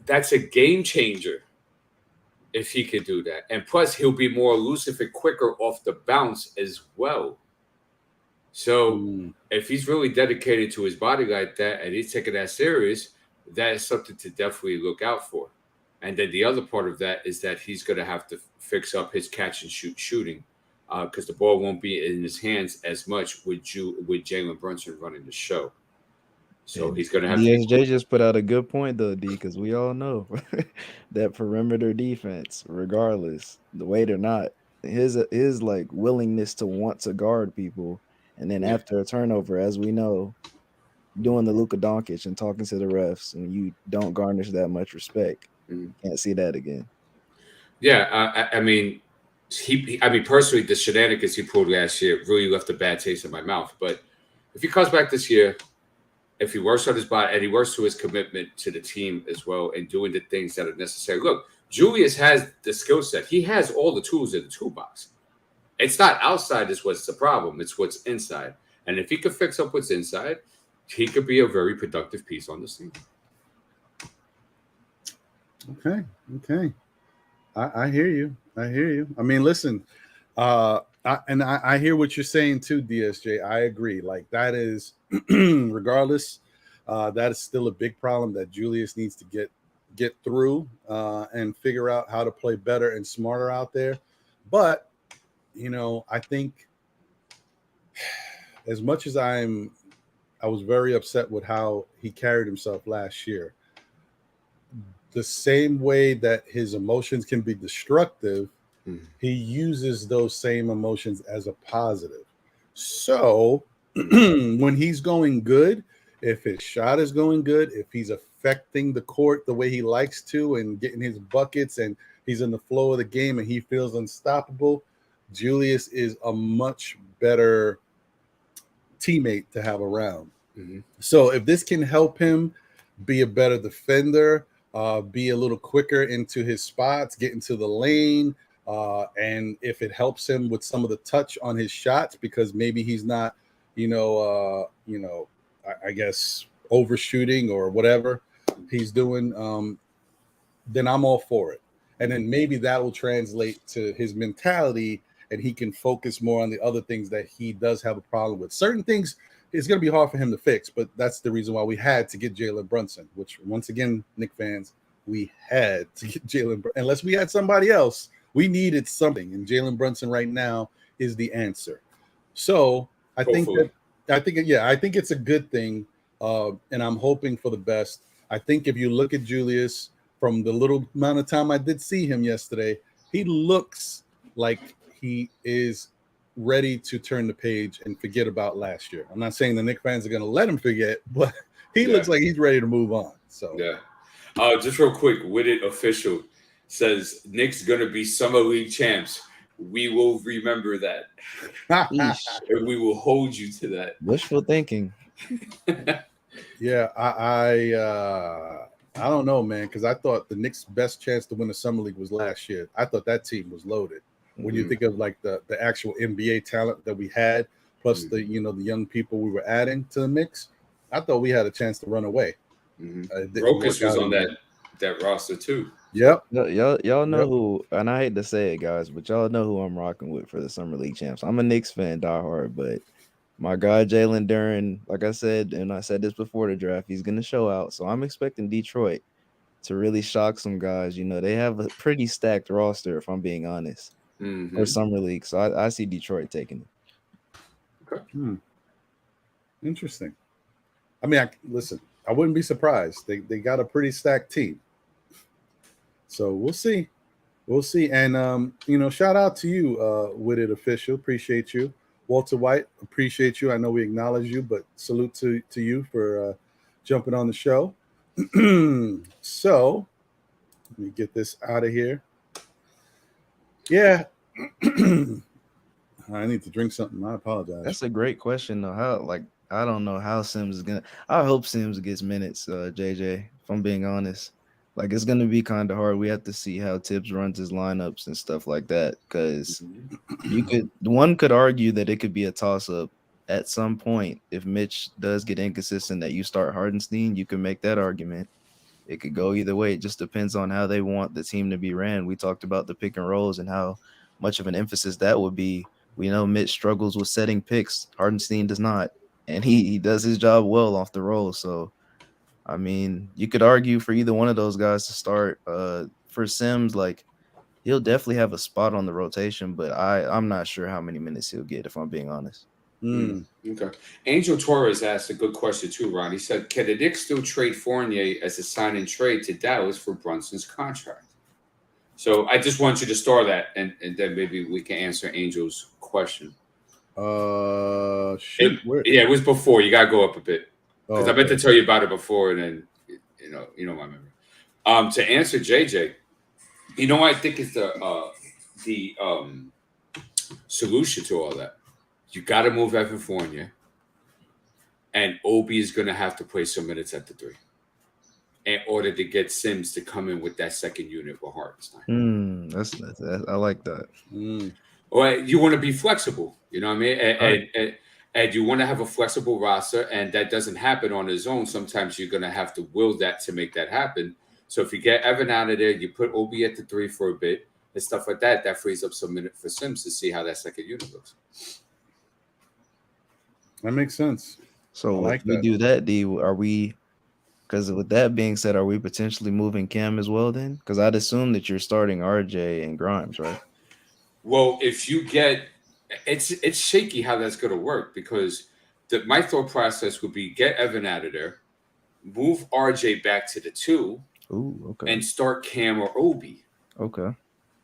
That's a game changer if he could do that. And plus, he'll be more elusive and quicker off the bounce as well. So if he's really dedicated to his body like that and he's taking that serious, that is something to definitely look out for. And then the other part of that is that he's going to have to fix up his catch and shoot shooting because the ball won't be in his hands as much with Jalen Brunson running the show. So he's going to have DSJ just put out a good point, though, D, because we all know that perimeter defense, regardless, the weight or not, his like willingness to want to guard people. And then after a turnover, as we know, doing the Luka Doncic and talking to the refs, and you don't garnish that much respect. Can't see that again. Yeah, I mean, personally, the shenanigans he pulled last year really left a bad taste in my mouth. But if he comes back this year, if he works on his body and he works to his commitment to the team as well and doing the things that are necessary. Look, Julius has the skill set. He has all the tools in the toolbox. It's not outside is what's the problem. It's what's inside. And if he could fix up what's inside, he could be a very productive piece on this team. Okay. I hear you. I mean, listen, I hear what you're saying too, DSJ. I agree. Like that is, regardless, that is still a big problem that Julius needs to get through and figure out how to play better and smarter out there. But I think as much as I was very upset with how he carried himself last year. The same way that his emotions can be destructive, he uses those same emotions as a positive. So when he's going good, if his shot is going good, if he's affecting the court the way he likes to and getting his buckets and he's in the flow of the game and he feels unstoppable, Julius is a much better teammate to have around. So if this can help him be a better defender, be a little quicker into his spots, get into the lane, and if it helps him with some of the touch on his shots, because maybe he's not, I guess overshooting or whatever he's doing, then I'm all for it. And then maybe that will translate to his mentality, and he can focus more on the other things that he does have a problem with. Certain things it's going to be hard for him to fix, but that's the reason why we had to get Jalen Brunson, which once again, Knicks fans, we had to get Jalen. Unless we had somebody else, we needed something, and Jalen Brunson right now is the answer. So I think it's a good thing, and I'm hoping for the best. I think if you look at Julius from the little amount of time I did see him yesterday, he looks like he is ready to turn the page and forget about last year. I'm not saying the Knicks fans are going to let him forget, but he looks like he's ready to move on. So just real quick, Widget official says Knicks going to be summer league champs. We will remember that. And we will hold you to that. Wishful thinking. Yeah, I don't know, man, because I thought the Knicks' best chance to win the summer league was last year. I thought that team was loaded. When you think of like the actual NBA talent that we had, plus the young people we were adding to the mix, I thought we had a chance to run away. Rokas was on that roster too. Yep. Y'all know who, and I hate to say it, guys, but y'all know who I'm rocking with for the summer league champs. I'm a Knicks fan, diehard, but my guy Jalen Duren, like I said, and I said this before the draft, he's gonna show out. So I'm expecting Detroit to really shock some guys. They have a pretty stacked roster, if I'm being honest. For summer league, so I see Detroit taking it. Okay. Interesting. I mean, I wouldn't be surprised. They got a pretty stacked team, so we'll see. And shout out to you, Widget official. Appreciate you, Walter White. Appreciate you. I know we acknowledge you, but salute to you for jumping on the show. So let me get this out of here. Yeah. I need to drink something. I apologize. That's a great question, though. I don't know how Sims is gonna. I hope Sims gets minutes, JJ. If I'm being honest, it's gonna be kind of hard. We have to see how Tibbs runs his lineups and stuff like that. Because one could argue that it could be a toss up at some point, if Mitch does get inconsistent, that you start Hardenstein, you can make that argument. It could go either way. It just depends on how they want the team to be ran. We talked about the pick and rolls and how much of an emphasis that would be. We know Mitch struggles with setting picks. Hardenstein does not. And he does his job well off the roll. So, I mean, you could argue for either one of those guys to start. For Sims, like, he'll definitely have a spot on the rotation, but I'm not sure how many minutes he'll get, if I'm being honest. Okay. Angel Torres asked a good question too, Ron. He said, can the Knicks still trade Fournier as a sign-and trade to Dallas for Brunson's contract? So I just want you to store that, and then maybe we can answer Angel's question. It was before. You got to go up a bit. Because I meant to tell you about it before, and then, you know my memory. To answer JJ, you know what I think is the solution to all that? You got to move Evan Fournier, and Obi is going to have to play some minutes at the 3 in order to get Sims to come in with that second unit with Hartenstein. That's I like that. Well, you want to be flexible, you know what I mean? And you want to have a flexible roster, and that doesn't happen on his own. Sometimes you're going to have to will that to make that happen. So if you get Evan out of there, you put Obi at the 3 for a bit and stuff like that, that frees up some minute for Sims to see how that second unit looks. That makes sense. So if we do that, are we, because with that being said, are we potentially moving Cam as well then? Because I'd assume that you're starting RJ and Grimes, right? Well, if you get, it's shaky how that's going to work, because my thought process would be get Evan out of there, move RJ back to the 2, and start Cam or Obi. Okay.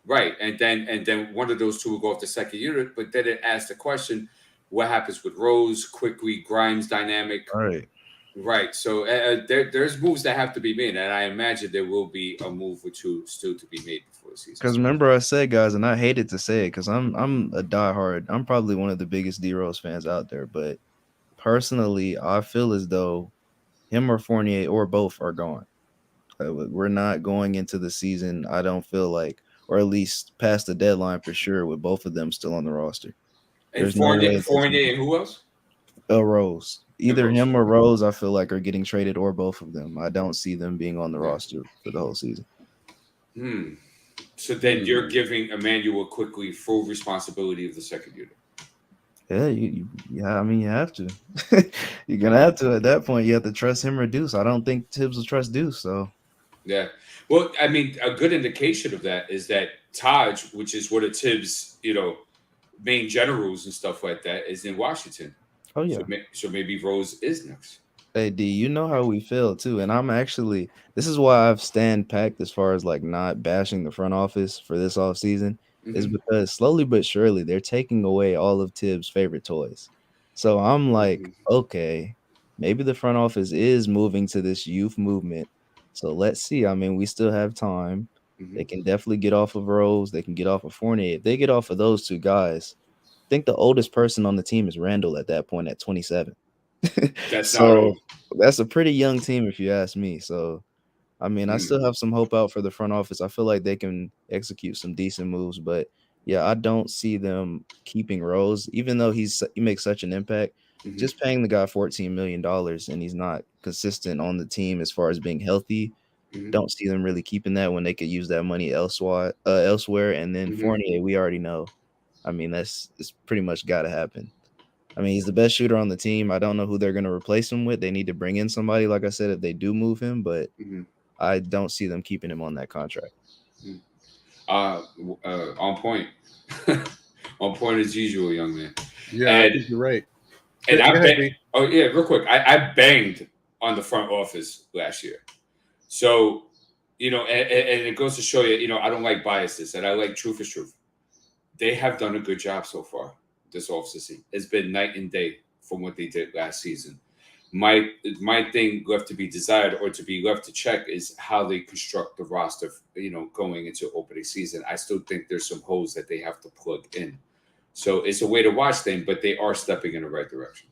Right, and then one of those two will go off the second unit. But then it asks the question, what happens with Rose, quickly, Grimes dynamic? Right. So there's moves that have to be made, and I imagine there will be a move or two still to be made before the season. Because remember I said, guys, and I hated to say it because I'm a diehard. I'm probably one of the biggest D-Rose fans out there, but personally, I feel as though him or Fournier or both are gone. We're not going into the season, I don't feel like, or at least past the deadline for sure, with both of them still on the roster. And Fournier and who else? Rose. Either him or Rose, I feel like, are getting traded, or both of them. I don't see them being on the roster for the whole season. So then you're giving Emmanuel quickly full responsibility of the second unit. Yeah, I mean, you have to. You're gonna have to at that point. You have to trust him or Deuce. I don't think Tibbs will trust Deuce. So yeah, well, I mean, a good indication of that is that Taj, which is one of Tibbs, main generals and stuff like that, is in Washington. Oh yeah. So maybe Rose is next. Hey D, you know how we feel too, and I'm actually. This is why I've stand packed as far as like not bashing the front office for this off season. Is because slowly but surely they're taking away all of Tibbs' favorite toys. So I'm like, okay, maybe the front office is moving to this youth movement. So let's see. I mean, we still have time. They can definitely get off of Rose. They can get off of Fournier. If they get off of those two guys, I think the oldest person on the team is Randall at that point at 27. That's so that's a pretty young team if you ask me. So I mean, I still have some hope out for the front office. I feel like they can execute some decent moves, but yeah, I don't see them keeping Rose, even though he makes such an impact. Just paying the guy $14 million and he's not consistent on the team as far as being healthy. Don't see them really keeping that when they could use that money elsewhere. And then Fournier, we already know. I mean, it's pretty much got to happen. I mean, he's the best shooter on the team. I don't know who they're going to replace him with. They need to bring in somebody, like I said, if they do move him, but I don't see them keeping him on that contract. On point. On point as usual, young man. Yeah, I think you're right. And real quick. I banged on the front office last year. So, and it goes to show you, I don't like biases, and I like truth is truth. They have done a good job so far this offseason. It's been night and day from what they did last season. My thing left to be desired or to be left to check is how they construct the roster, going into opening season. I still think there's some holes that they have to plug in. So it's a way to watch them, but they are stepping in the right direction.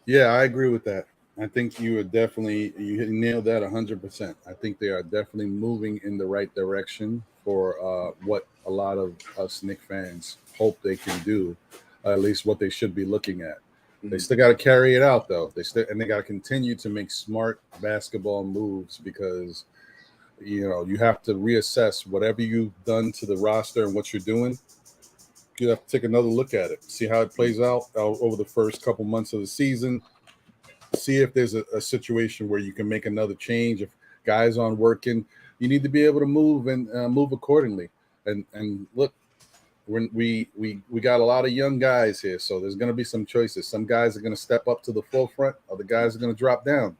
Yeah, I agree with that. I think you nailed that 100%. I think they are definitely moving in the right direction for what a lot of us Knicks fans hope they can do, at least what they should be looking at. They still got to carry it out, though. They got to continue to make smart basketball moves because you have to reassess whatever you've done to the roster and what you're doing. You have to take another look at it, see how it plays out over the first couple months of the season. See if there's a situation where you can make another change. If guys aren't working, you need to be able to move and move accordingly. And look, we got a lot of young guys here, so there's going to be some choices. Some guys are going to step up to the forefront. Other guys are going to drop down.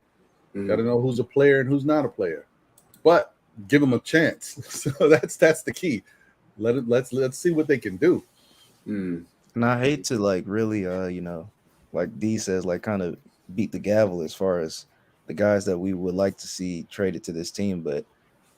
Got to know who's a player and who's not a player, but give them a chance. So that's the key. Let's see what they can do. And I hate to really like D says, kind of beat the gavel as far as the guys that we would like to see traded to this team, but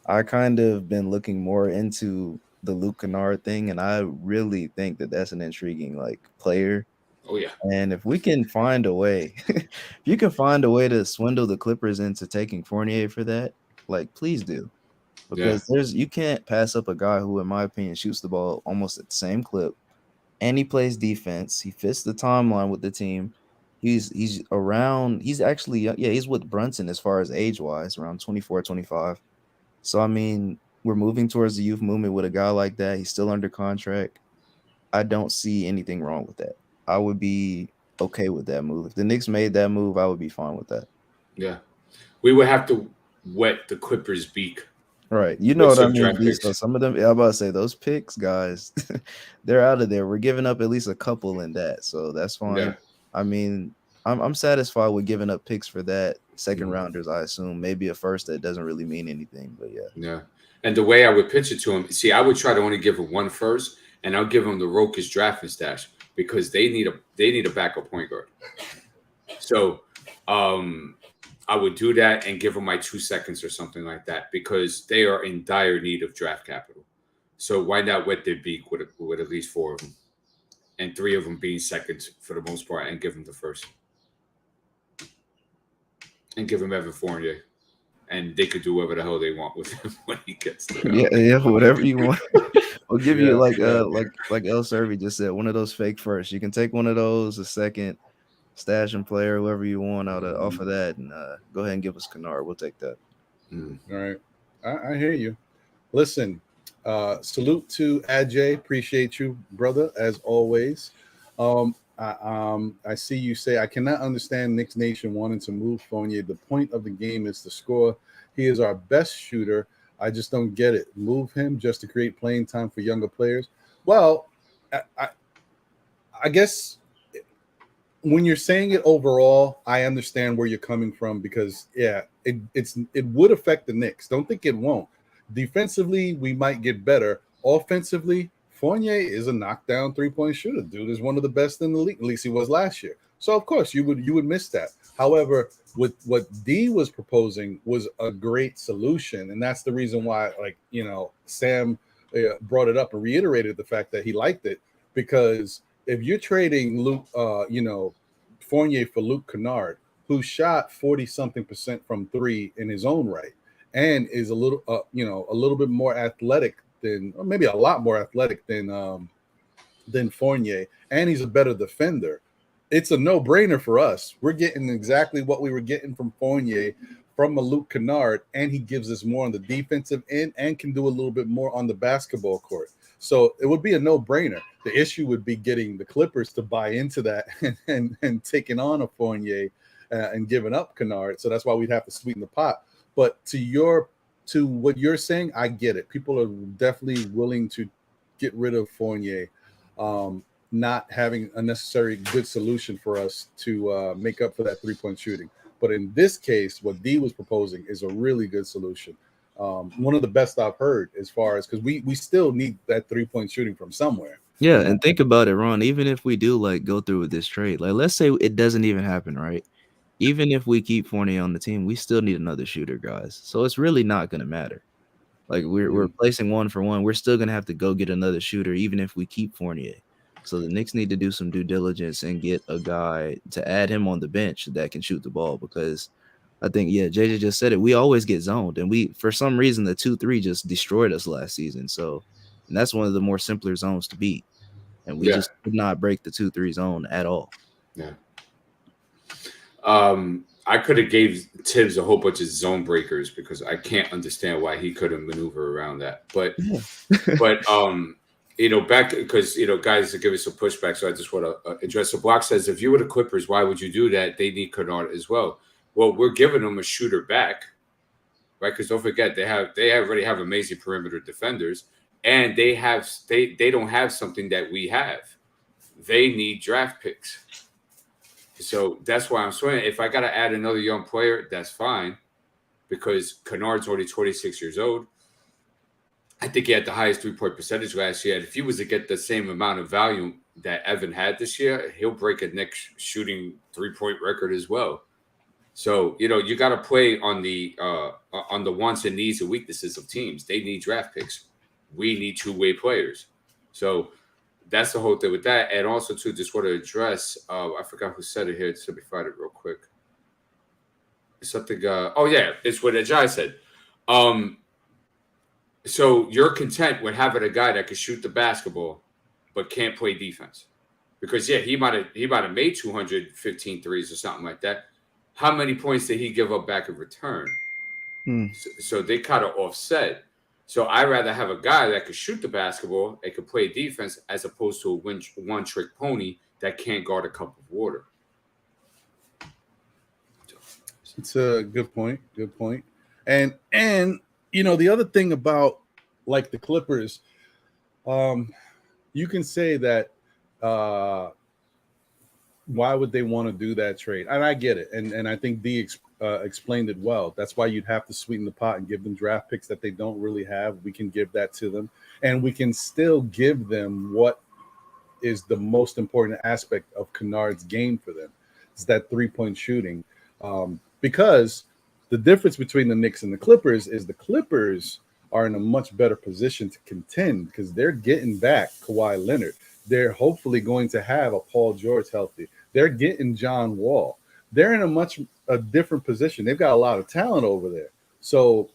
I kind of been looking more into the Luke Kennard thing, and I really think that that's an intriguing player. Oh yeah. And if we can find a way, if you can find a way to swindle the Clippers into taking Fournier for that, please do. Because you can't pass up a guy who, in my opinion, shoots the ball almost at the same clip, and he plays defense. He fits the timeline with the team. He's around. He's actually he's with Brunson as far as age wise, around 24, 25. So I mean, we're moving towards the youth movement with a guy like that. He's still under contract. I don't see anything wrong with that. I would be okay with that move. If the Knicks made that move, I would be fine with that. Yeah, we would have to wet the Clippers' beak. Right. You know what I mean? So some of them, I'm about to say those picks, guys, they're out of there. We're giving up at least a couple in that. So that's fine. Yeah. I mean, I'm satisfied with giving up picks for that. Second rounders, I assume. Maybe a first that doesn't really mean anything. But yeah. Yeah. And the way I would pitch it to him, see, I would try to only give him one first, and I'll give him the Rokas drafting stash because they need a backup point guard. So I would do that and give them my 2 seconds or something like that because they are in dire need of draft capital. So why not wet their beak with at least 4 of them and 3 of them being seconds for the most part and give them the first and give them Evan Fournier and they could do whatever the hell they want with him when he gets there. Yeah, whatever you want. We'll give you like El Servi just said, one of those fake firsts. You can take one of those, a second. Stash and player, whoever you want off of that, and go ahead and give us Kennard. We'll take that. All right. I hear you. Listen, salute to Ajay. Appreciate you, brother, as always. I see you say, I cannot understand Knicks Nation wanting to move Fournier. The point of the game is to score. He is our best shooter. I just don't get it. Move him just to create playing time for younger players. Well, I guess when you're saying it overall, I understand where you're coming from because, it would affect the Knicks. Don't think it won't. Defensively, we might get better. Offensively, Fournier is a knockdown three-point shooter. Dude is one of the best in the league. At least he was last year. So, of course, you would miss that. However, with what D was proposing was a great solution, and that's the reason why, Sam brought it up and reiterated the fact that he liked it because if you're trading Luke, Fournier for Luke Kennard, who shot 40-something% from 3 in his own right, and is a little bit more athletic than, or maybe a lot more athletic than Fournier, and he's a better defender. It's a no-brainer for us. We're getting exactly what we were getting from Fournier from a Luke Kennard, and he gives us more on the defensive end and can do a little bit more on the basketball court. So it would be a no-brainer. The issue would be getting the Clippers to buy into that and taking on a Fournier and giving up Kennard. So that's why we'd have to sweeten the pot. But to what you're saying, I get it. People are definitely willing to get rid of Fournier, not having a necessary good solution for us to make up for that three-point shooting. But in this case, what D was proposing is a really good solution. One of the best I've heard as far as because we still need that three-point shooting from somewhere. Yeah, and think about it, Ron. Even if we do go through with this trade, let's say it doesn't even happen, right? Even if we keep Fournier on the team, we still need another shooter, guys. So it's really not going to matter. We're replacing one for one. We're still going to have to go get another shooter, even if we keep Fournier. So the Knicks need to do some due diligence and get a guy to add him on the bench that can shoot the ball because I think, yeah, JJ just said it. We always get zoned, and we, for some reason, the 2-3 just destroyed us last season. So, and that's one of the more simpler zones to beat, and we just could not break the 2-3 zone at all. Yeah. I could have gave Tibbs a whole bunch of zone breakers because I can't understand why he couldn't maneuver around that. But, back because guys are giving some pushback, so I just want to address. The block says, if you were the Clippers, why would you do that? They need Kennard as well. Well, we're giving them a shooter back, right? Because don't forget they already have amazing perimeter defenders, and they don't have something that we have. They need draft picks. So that's why I'm swinging. If I got to add another young player, that's fine, because Kennard's already 26 years old. I think he had the highest 3-point percentage last year. And if he was to get the same amount of value that Evan had this year, he'll break a Knicks shooting 3-point record as well. So, you got to play on the wants and needs and weaknesses of teams. They need draft picks. We need two-way players. So that's the whole thing with that. And also, too, just want to address, I forgot who said it here. Let me find it real quick. Something, it's what Ajay said. So you're content with having a guy that can shoot the basketball but can't play defense. Because, he might have made 215 threes or something like that. How many points did he give up back in return? So they kind of offset. So I'd rather have a guy that could shoot the basketball and could play defense as opposed to a one-trick pony that can't guard a cup of water. It's a good point. Good point. And the other thing about like the Clippers, you can say that why would they want to do that trade? And I get it. And I think D explained it well. That's why you'd have to sweeten the pot and give them draft picks that they don't really have. We can give that to them. And we can still give them what is the most important aspect of Kennard's game for them. It's that 3-point shooting. Because the difference between the Knicks and the Clippers is the Clippers are in a much better position to contend because they're getting back Kawhi Leonard. They're hopefully going to have a Paul George healthy. They're getting John Wall. They're in a different position. They've got a lot of talent over there. So,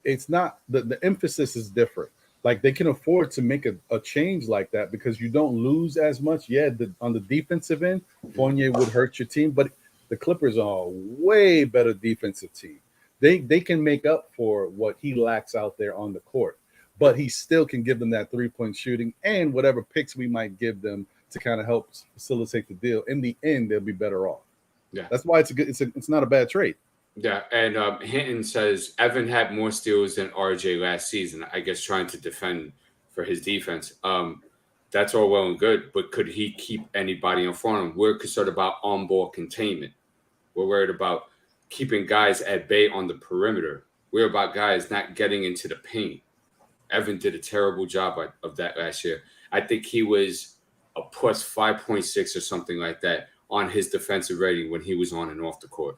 it's not the emphasis is different. Like they can afford to make a change like that because you don't lose as much. Yeah, on the defensive end, Fournier would hurt your team, but the Clippers are a way better defensive team. They can make up for what he lacks out there on the court, but he still can give them that 3-point shooting and whatever picks we might give them to kind of help facilitate the deal. In the end, they'll be better off. Yeah, that's why it's not a bad trade. Yeah, and Hinton says Evan had more steals than RJ last season. I guess trying to defend for his defense. That's all well and good, but could he keep anybody in front of him? We're concerned about on-ball containment. We're worried about keeping guys at bay on the perimeter. We're about guys not getting into the paint. Evan did a terrible job of that last year. I think he was a plus 5.6 or something like that on his defensive rating when he was on and off the court.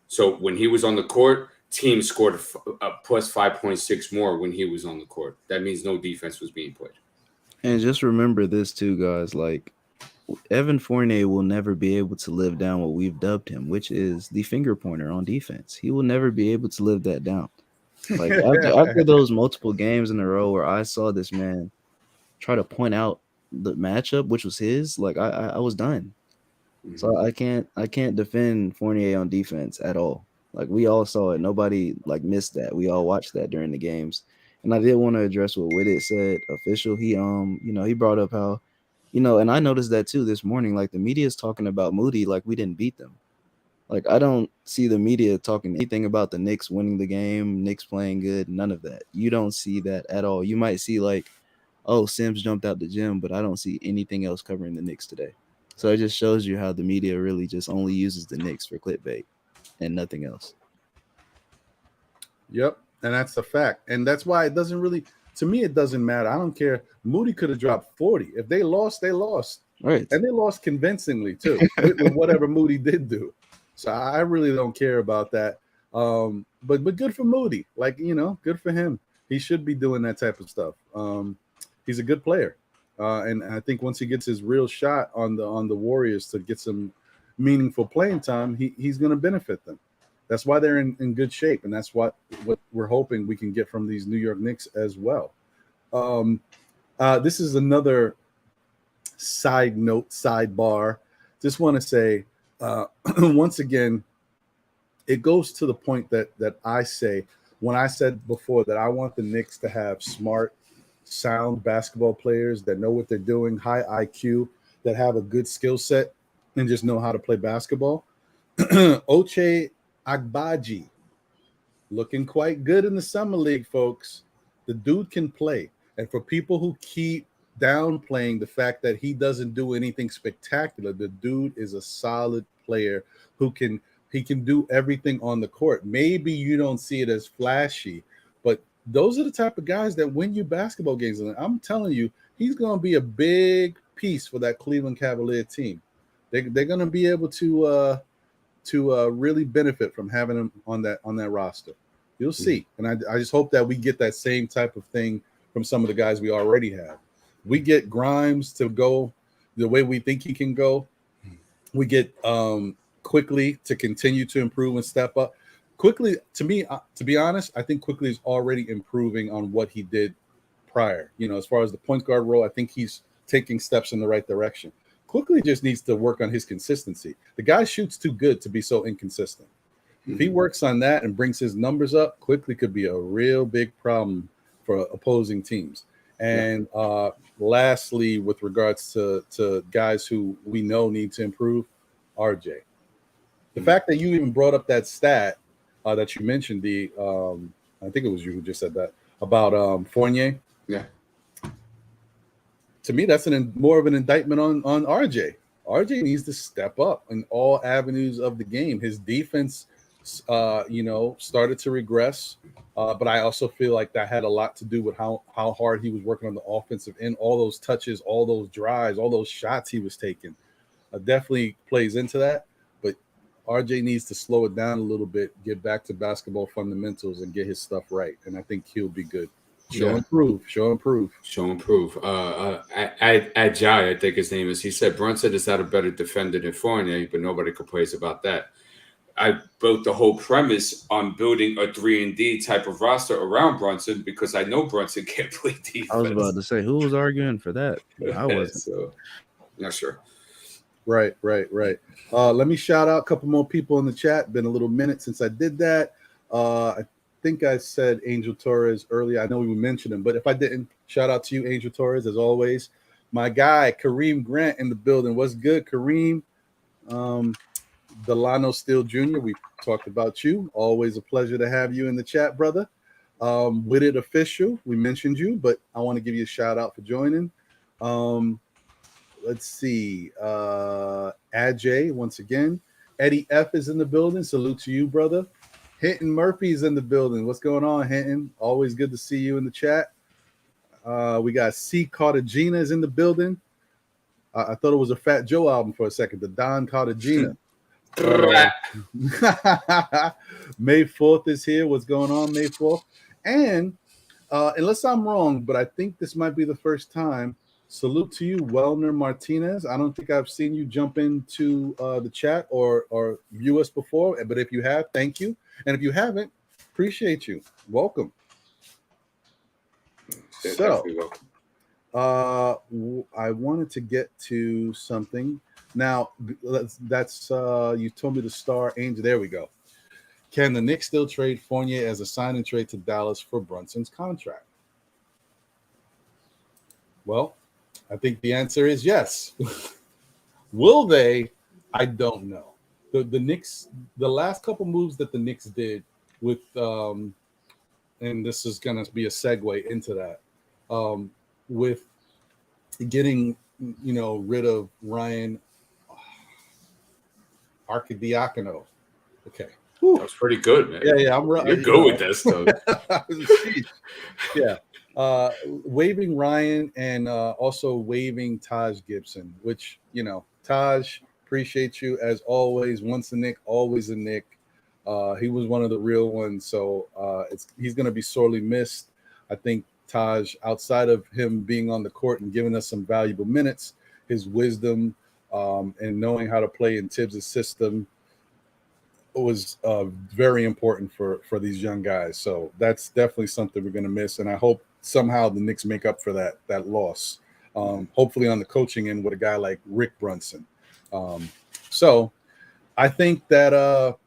So when he was on the court, team scored a plus 5.6 more when he was on the court. That means no defense was being played. And just remember this too, guys. Like Evan Fournier will never be able to live down what we've dubbed him, which is the finger pointer on defense. He will never be able to live that down. Like after those multiple games in a row where I saw this man try to point out the matchup, which was his, like I was done. So I can't defend Fournier on defense at all. Like we all saw it. Nobody like missed that. We all watched that during the games. And I did want to address what Whitted said. Official, he he brought up how, and I noticed that too this morning. Like the media is talking about Moody like we didn't beat them. Like I don't see the media talking anything about the Knicks winning the game, Knicks playing good, none of that. You don't see that at all. You might see like, oh, Sims jumped out the gym, but I don't see anything else covering the Knicks today. So it just shows you how the media really just only uses the Knicks for clickbait and nothing else. Yep, and that's a fact. And that's why it doesn't really, to me, it doesn't matter. I don't care. Moody could have dropped 40. If they lost, they lost. Right. And they lost convincingly, too, with whatever Moody did do. So I really don't care about that. But good for Moody. Like, good for him. He should be doing that type of stuff. He's a good player. And I think once he gets his real shot on the Warriors to get some meaningful playing time, he's going to benefit them. That's why they're in good shape, and that's what we're hoping we can get from these New York Knicks as well. This is another side note, sidebar. Just want to say, once again, it goes to the point that I say when I said before that I want the Knicks to have smart, sound basketball players that know what they're doing, high IQ, that have a good skill set, and just know how to play basketball. Ochai Agbaji looking quite good in the summer league, folks. The dude can play. And for people who keep downplaying the fact that he doesn't do anything spectacular, the dude is a solid player who can do everything on the court. Maybe you don't see it as flashy, but those are the type of guys that win you basketball games. And I'm telling you, he's going to be a big piece for that Cleveland Cavalier team. They're going to be able to really benefit from having him on that roster. You'll see. And I just hope that we get that same type of thing from some of the guys we already have. We get Grimes to go the way we think he can go. We get Quickly to continue to improve and step up. Quickly, to me, to be honest, I think Quickly is already improving on what he did prior. As far as the point guard role, I think he's taking steps in the right direction. Quickly just needs to work on his consistency. The guy shoots too good to be so inconsistent. If he works on that and brings his numbers up, Quickly could be a real big problem for opposing teams. And lastly, with regards to guys who we know need to improve, RJ. The fact that you even brought up that stat that you mentioned, I think it was you who just said that, about Fournier. Yeah. To me, that's more of an indictment on RJ. RJ needs to step up in all avenues of the game. His defense, started to regress, but I also feel like that had a lot to do with how hard he was working on the offensive end. All those touches, all those drives, all those shots he was taking definitely plays into that. But RJ needs to slow it down a little bit, get back to basketball fundamentals, and get his stuff right. And I think he'll be good. Show improve. Ajay, I think his name is. He said Brunson is not a better defender than Fournier, but nobody complains about that. I built the whole premise on building a 3-and-D type of roster around Brunson because I know Brunson can't play defense. I was about to say, who was arguing for that? I wasn't. So, not sure. Right. Let me shout out a couple more people in the chat. Been a little minute since I did that. I think I said Angel Torres earlier. I know we mentioned him, but if I didn't, shout out to you, Angel Torres, as always. My guy, Kareem Grant, in the building. What's good, Kareem? Delano Steele Jr., we talked about you. Always a pleasure to have you in the chat, brother. With it official, we mentioned you, but I want to give you a shout out for joining. Let's see. Ajay, once again. Eddie F is in the building. Salute to you, brother. Hinton Murphy is in the building. What's going on, Hinton? Always good to see you in the chat. We got C. Cartagena is in the building. I thought it was a Fat Joe album for a second. The Don Cartagena. May 4th is here. What's going on, May 4th? And unless I'm wrong, but I think this might be the first time. Salute to you, Wellner Martinez. I don't think I've seen you jump into the chat or view us before, but if you have, thank you. And if you haven't, appreciate you. Welcome. So, I wanted to get to something. Now, that's you told me to star Angel. There we go. Can the Knicks still trade Fournier as a sign and trade to Dallas for Brunson's contract? Well, I think the answer is yes. Will they? I don't know. The Knicks, the last couple moves that the Knicks did with, and this is going to be a segue into that, with getting, rid of Ryan Arcidiacano. Okay. That was pretty good, man. Yeah, I'm right. You're good with that stuff. Yeah. Waiving Ryan and also waiving Taj Gibson, which, Taj, appreciate you as always. Once a Knick, always a Knick. He was one of the real ones, so he's going to be sorely missed. I think Taj, outside of him being on the court and giving us some valuable minutes, his wisdom and knowing how to play in Tibbs' system was very important for these young guys. So that's definitely something we're going to miss. And I hope somehow the Knicks make up for that loss. Hopefully on the coaching end with a guy like Rick Brunson. So I think that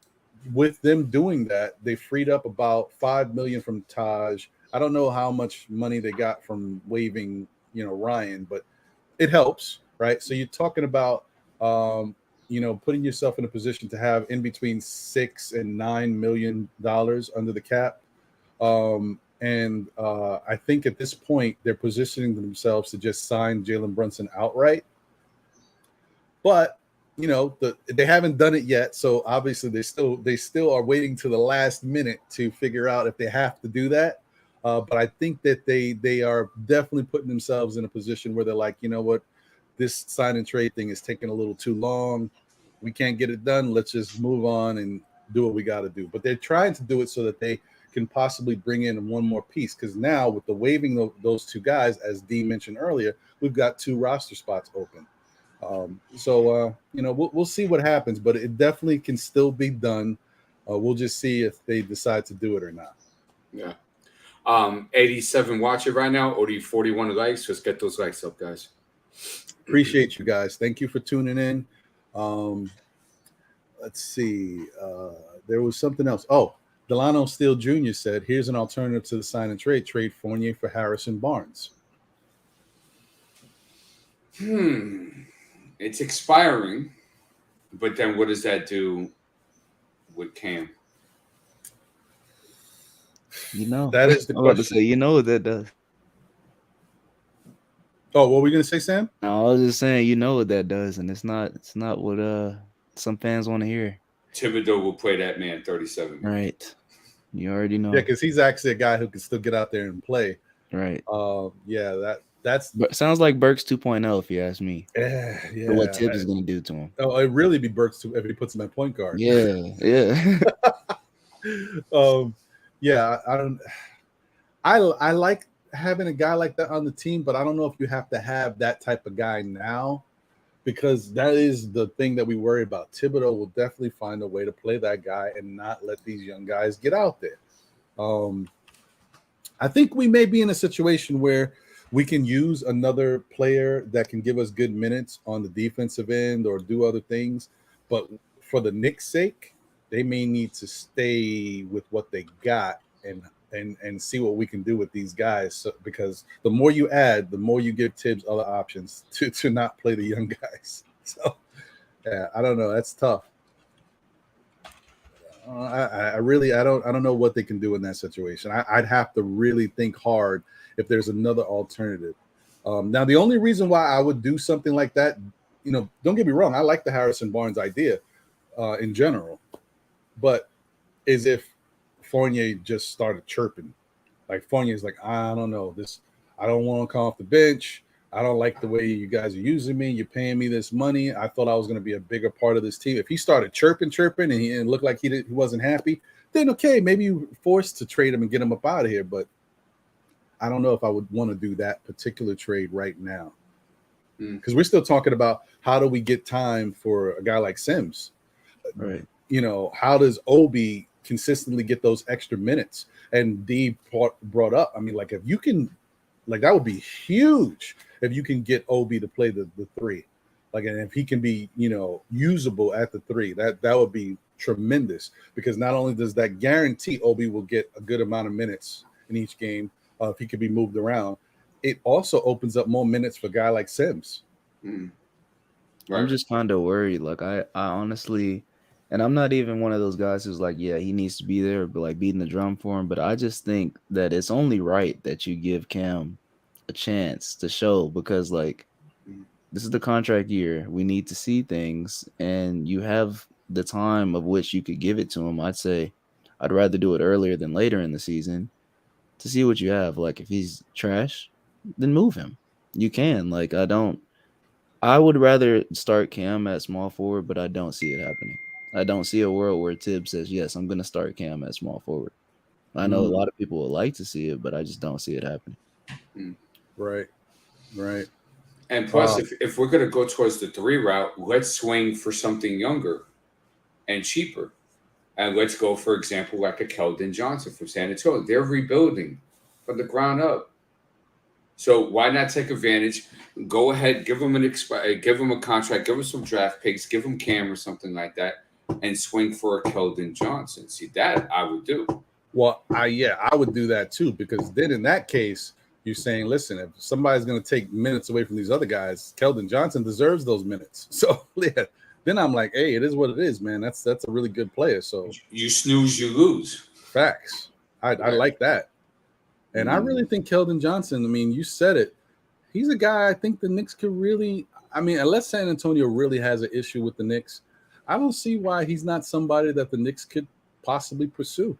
with them doing that, they freed up about $5 million from Taj. I don't know how much money they got from waiving, Ryan, but it helps, right? So you're talking about, putting yourself in a position to have in between $6 and $9 million under the cap. I think at this point they're positioning themselves to just sign Jalen Brunson outright. But they haven't done it yet, so obviously they still are waiting to the last minute to figure out if they have to do that. But I think that they are definitely putting themselves in a position where they're like, you know what, this sign and trade thing is taking a little too long. We can't get it done. Let's just move on and do what we got to do. But they're trying to do it so that they can possibly bring in one more piece, because now with the waiving those two guys, as Dean mentioned earlier, we've got 2 roster spots open. We'll see what happens, but it definitely can still be done. We'll just see if they decide to do it or not. Yeah. 87 watching right now, or 41 likes. Just get those likes up, guys. Appreciate you guys. Thank you for tuning in. Let's see. There was something else. Oh, Delano Steele Jr. said, here's an alternative to the sign and trade. Trade Fournier for Harrison Barnes. It's expiring, but then what does that do with Cam? That is the question. I was about to say, what that does. Oh, what were we gonna say, Sam? No, I was just saying, what that does, and it's not what some fans want to hear. Thibodeau will play that man 37. Right. You already know. Yeah, because he's actually a guy who can still get out there and play. Right. That's sounds like Burks 2.0, if you ask me. Yeah. For what Tibbs is going to do to him. Oh, it'd really be Burks if he puts him at point guard. Yeah. I like having a guy like that on the team, but I don't know if you have to have that type of guy now, because that is the thing that we worry about. Thibodeau will definitely find a way to play that guy and not let these young guys get out there. I think we may be in a situation where we can use another player that can give us good minutes on the defensive end or do other things. But for the Knicks' sake, they may need to stay with what they got and see what we can do with these guys. So, because the more you add, the more you give Tibbs other options to not play the young guys. So, yeah, I don't know. That's tough. I don't know what they can do in that situation. I'd have to really think hard if there's another alternative. Now, the only reason why I would do something like that, don't get me wrong, I like the Harrison Barnes idea in general, but is if Fournier just started chirping. Like Fournier's like, I don't know this. I don't want to come off the bench. I don't like the way you guys are using me. You're paying me this money. I thought I was going to be a bigger part of this team. If he started chirping, and it looked like he wasn't happy, then okay, maybe you're forced to trade him and get him up out of here. But I don't know if I would want to do that particular trade right now, because we're still talking about how do we get time for a guy like Sims. Right. How does Obi consistently get those extra minutes? And D brought up, I mean, like if you can, like that would be huge if you can get Obi to play the 3, like, and if he can be, usable at the 3, that would be tremendous, because not only does that guarantee Obi will get a good amount of minutes in each game, if he could be moved around, it also opens up more minutes for a guy like Sims. Right. I'm just kind of worried. Like I honestly, and I'm not even one of those guys who's like, yeah, he needs to be there, but like beating the drum for him. But I just think that it's only right that you give Cam a chance to show, because like this is the contract year. We need to see things, and you have the time of which you could give it to him. I'd say I'd rather do it earlier than later in the season to see what you have. Like if he's trash, then move him. You can. Like I would rather start Cam at small forward, but I don't see it happening. I don't see a world where Tibbs says, yes, I'm going to start Cam at small forward. I know a lot of people would like to see it, but I just don't see it happening. Right. And plus, if we're going to go towards the 3 route, let's swing for something younger and cheaper. And let's go, for example, like a Keldon Johnson from San Antonio. They're rebuilding from the ground up. So why not take advantage? Go ahead, give them a contract, give them some draft picks, give them Cam or something like that, and swing for a Keldon Johnson. See, that I would do. Well, I would do that too, because then in that case, you're saying, listen, if somebody's going to take minutes away from these other guys, Keldon Johnson deserves those minutes. So yeah, then I'm like, hey, it is what it is, man. That's a really good player. So you snooze, you lose. Facts. I like that. And I really think Keldon Johnson, I mean, you said it. He's a guy I think the Knicks could really, I mean, unless San Antonio really has an issue with the Knicks, I don't see why he's not somebody that the Knicks could possibly pursue.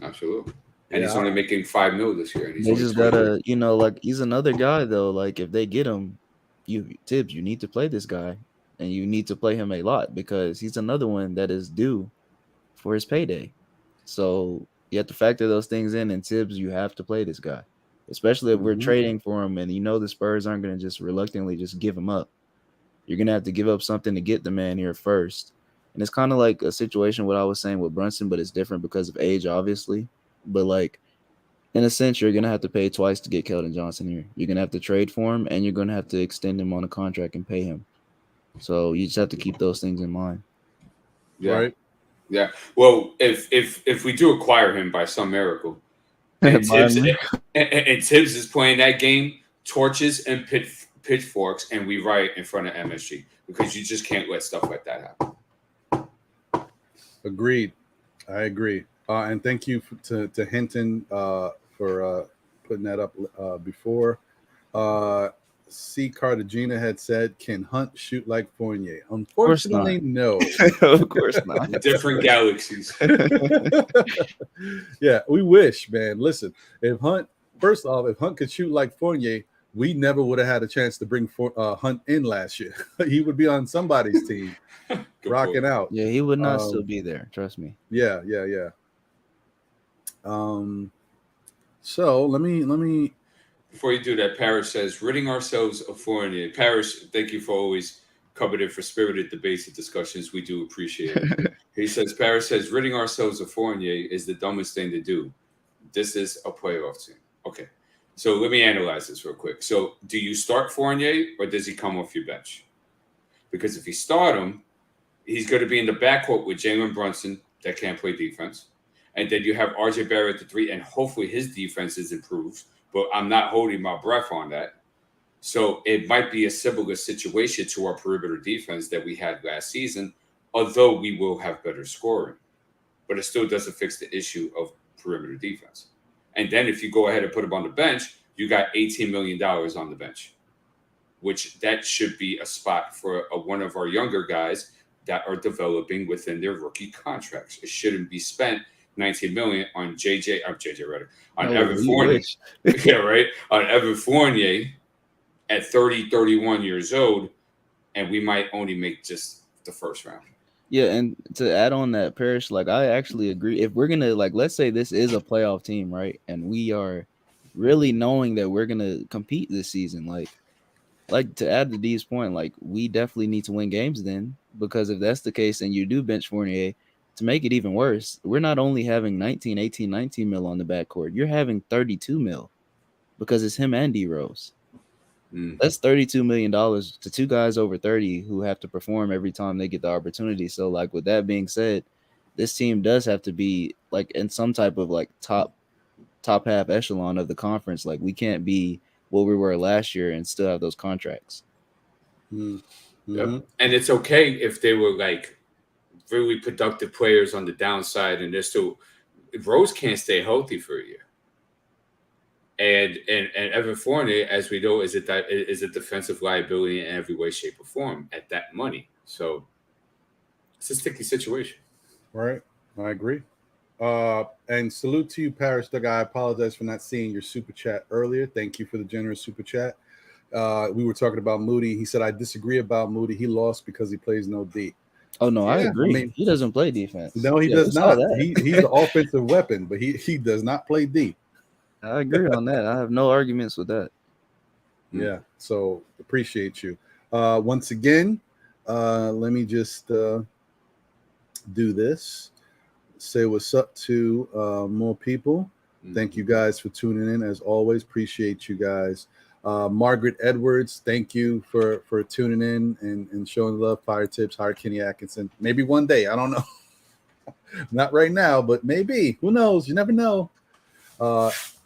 Absolutely. And he's only making $5 million this year. And they just gotta, like he's another guy though. Like if they get him, Tibbs, you need to play this guy, and you need to play him a lot because he's another one that is due for his payday. So you have to factor those things in. And Tibbs, you have to play this guy, especially if we're trading for him. And the Spurs aren't going to just reluctantly just give him up. You're going to have to give up something to get the man here first. And it's kind of like a situation what I was saying with Brunson, but it's different because of age, obviously. But like in a sense, you're going to have to pay twice to get Keldon Johnson here. You're going to have to trade for him, and you're going to have to extend him on a contract and pay him. So you just have to keep those things in mind. Yeah. Right. Yeah. Well, if we do acquire him by some miracle, and Tibbs is playing that game, torches and pitchforks, and we riot in front of MSG because you just can't let stuff like that happen. Agreed. I agree. And thank you to Hinton for putting that up before. C. Cartagena had said, "Can Hunt shoot like Fournier?" Unfortunately, no. Of course not. Different galaxies. Yeah, we wish, man. Listen, if Hunt could shoot like Fournier, we never would have had a chance to bring Hunt in last year. He would be on somebody's team, rocking out. Yeah, he would not still be there. Trust me. Yeah. So let me. Before you do that, Parrish says, ridding ourselves of Fournier. Parrish, thank you for always coming in for spirited debates and discussions. We do appreciate it. He says, Parrish says, ridding ourselves of Fournier is the dumbest thing to do. This is a playoff team. Okay. So let me analyze this real quick. So do you start Fournier or does he come off your bench? Because if you start him, he's going to be in the backcourt with Jalen Brunson that can't play defense. And then you have RJ Barrett at the 3, and hopefully his defense is improved. But I'm not holding my breath on that. So it might be a similar situation to our perimeter defense that we had last season, although we will have better scoring. But it still doesn't fix the issue of perimeter defense. And then if you go ahead and put him on the bench, you got $18 million on the bench, which that should be a spot for one of our younger guys that are developing within their rookie contracts. It shouldn't be spent $19 million on Evan Fournier. Yeah, right. On Evan Fournier at 30, 31 years old, and we might only make just the first round. Yeah, and to add on that, Parrish, like I actually agree. If we're gonna let's say this is a playoff team, right, and we are really knowing that we're gonna compete this season, like to add to D's point, like we definitely need to win games then, because if that's the case and you do bench Fournier, to make it even worse, we're not only having 19 mil on the backcourt, you're having 32 mil because it's him and D Rose. That's $32 million to two guys over 30 who have to perform every time they get the opportunity. So like with that being said, this team does have to be like in some type of like top half echelon of the conference. Like we can't be what we were last year and still have those contracts. Mm-hmm. Yep. And it's okay if they were like really productive players on the downside, and they're still Rose can't stay healthy for a year. And Evan Fournier, as we know, is a defensive liability in every way, shape, or form at that money. So it's a sticky situation. Right. I agree. And salute to you, Parrish Doug. I apologize for not seeing your super chat earlier. Thank you for the generous super chat. We were talking about Moody. He said, I disagree about Moody. He lost because he plays no D. Oh, no, yeah, I agree. I mean, he doesn't play defense. No, he does not. He's the offensive weapon, but he does not play D. I agree on that. I have no arguments with that. Yeah, so appreciate you. Once again, let me just do this. Say what's up to more people. Thank you guys for tuning in. As always, appreciate you guys. Margaret Edwards, thank you for tuning in and showing love. Fire Tips, hire Kenny Atkinson. Maybe one day, I don't know. Not right now, but maybe. Who knows? You never know.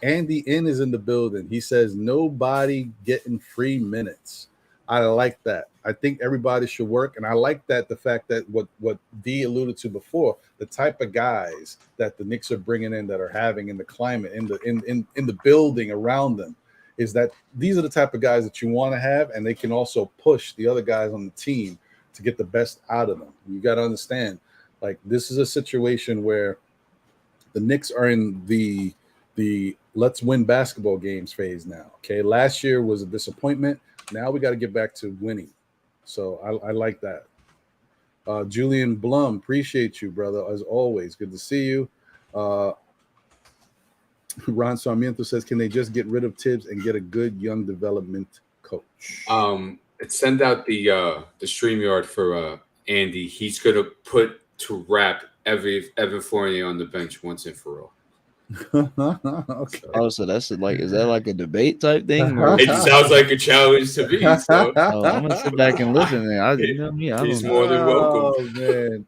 Andy N is in the building. He says nobody getting free minutes. I like that. I think everybody should work, and I like that the fact that what D alluded to before, the type of guys that the Knicks are bringing in, that are having in the climate, in the building around them, is that these are the type of guys that you want to have, and they can also push the other guys on the team to get the best out of them. You got to understand, like, this is a situation where the Knicks are in the let's win basketball games phase now. Okay, last year was a disappointment. Now we got to get back to winning. So I like that. Julian Blum, appreciate you, brother, as always. Good to see you. Ron Sarmiento says, can they just get rid of Tibbs and get a good young development coach? Send out the StreamYard for Andy. He's going to put to wrap Evan Fournier on the bench once and for all. Okay. Oh, so that's like, is that like a debate type thing? Or? It sounds like a challenge to me. So. Oh, I'm gonna sit back and listen. Man. You know me, he's more than welcome. Oh man.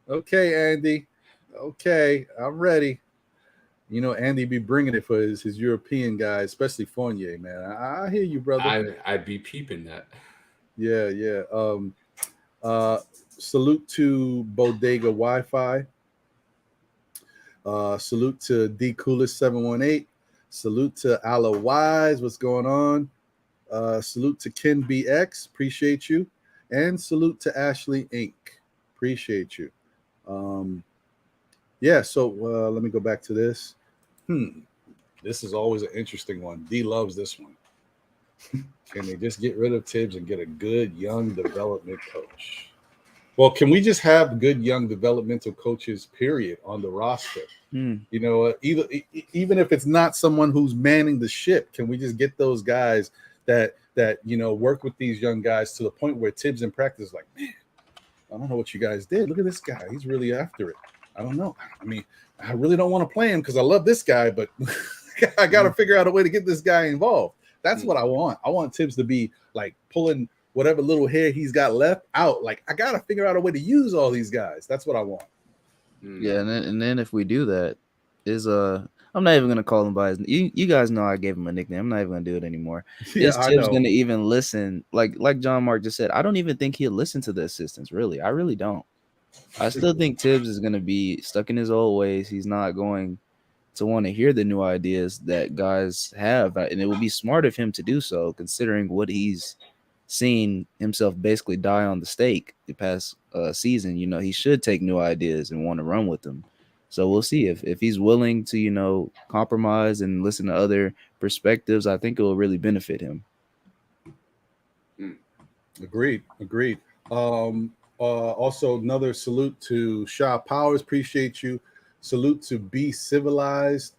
Okay, Andy. Okay, I'm ready. You know, Andy be bringing it for his European guys, especially Fournier, man. I hear you, brother. I'd be peeping that. Yeah. Salute to Bodega Wi-Fi. Salute to D Coolest 718. Salute to Ala Wise. What's going on? Salute to Ken BX. Appreciate you. And salute to Ashley Inc. Appreciate you. Yeah, so let me go back to this. This is always an interesting one. D loves this one. Can they just get rid of Tibbs and get a good young development coach? Well, can we just have good young developmental coaches, period, on the roster? You know, even if it's not someone who's manning the ship, can we just get those guys that you know, work with these young guys to the point where Tibbs in practice is like, man, I don't know what you guys did. Look at this guy. He's really after it. I don't know. I mean, I really don't want to play him because I love this guy, but I got to figure out a way to get this guy involved. That's what I want. I want Tibbs to be like pulling whatever little hair he's got left out. Like, I got to figure out a way to use all these guys. That's what I want. Yeah, and then if we do that, I'm not even gonna call him by his. You guys know I gave him a nickname. I'm not even gonna do it anymore. Yeah, Is Tibbs gonna even listen? Like John Mark just said, I don't even think he'll listen to the assistants. Really, I really don't. I still think Tibbs is gonna be stuck in his old ways. He's not going to want to hear the new ideas that guys have, and it would be smart of him to do so, considering what he's seen himself basically die on the stake the past season. You know, he should take new ideas and want to run with them. So we'll see if he's willing to, you know, compromise and listen to other perspectives. I think it will really benefit him. Agreed. Also, another salute to Shaw Powers. Appreciate you. Salute to Be Civilized.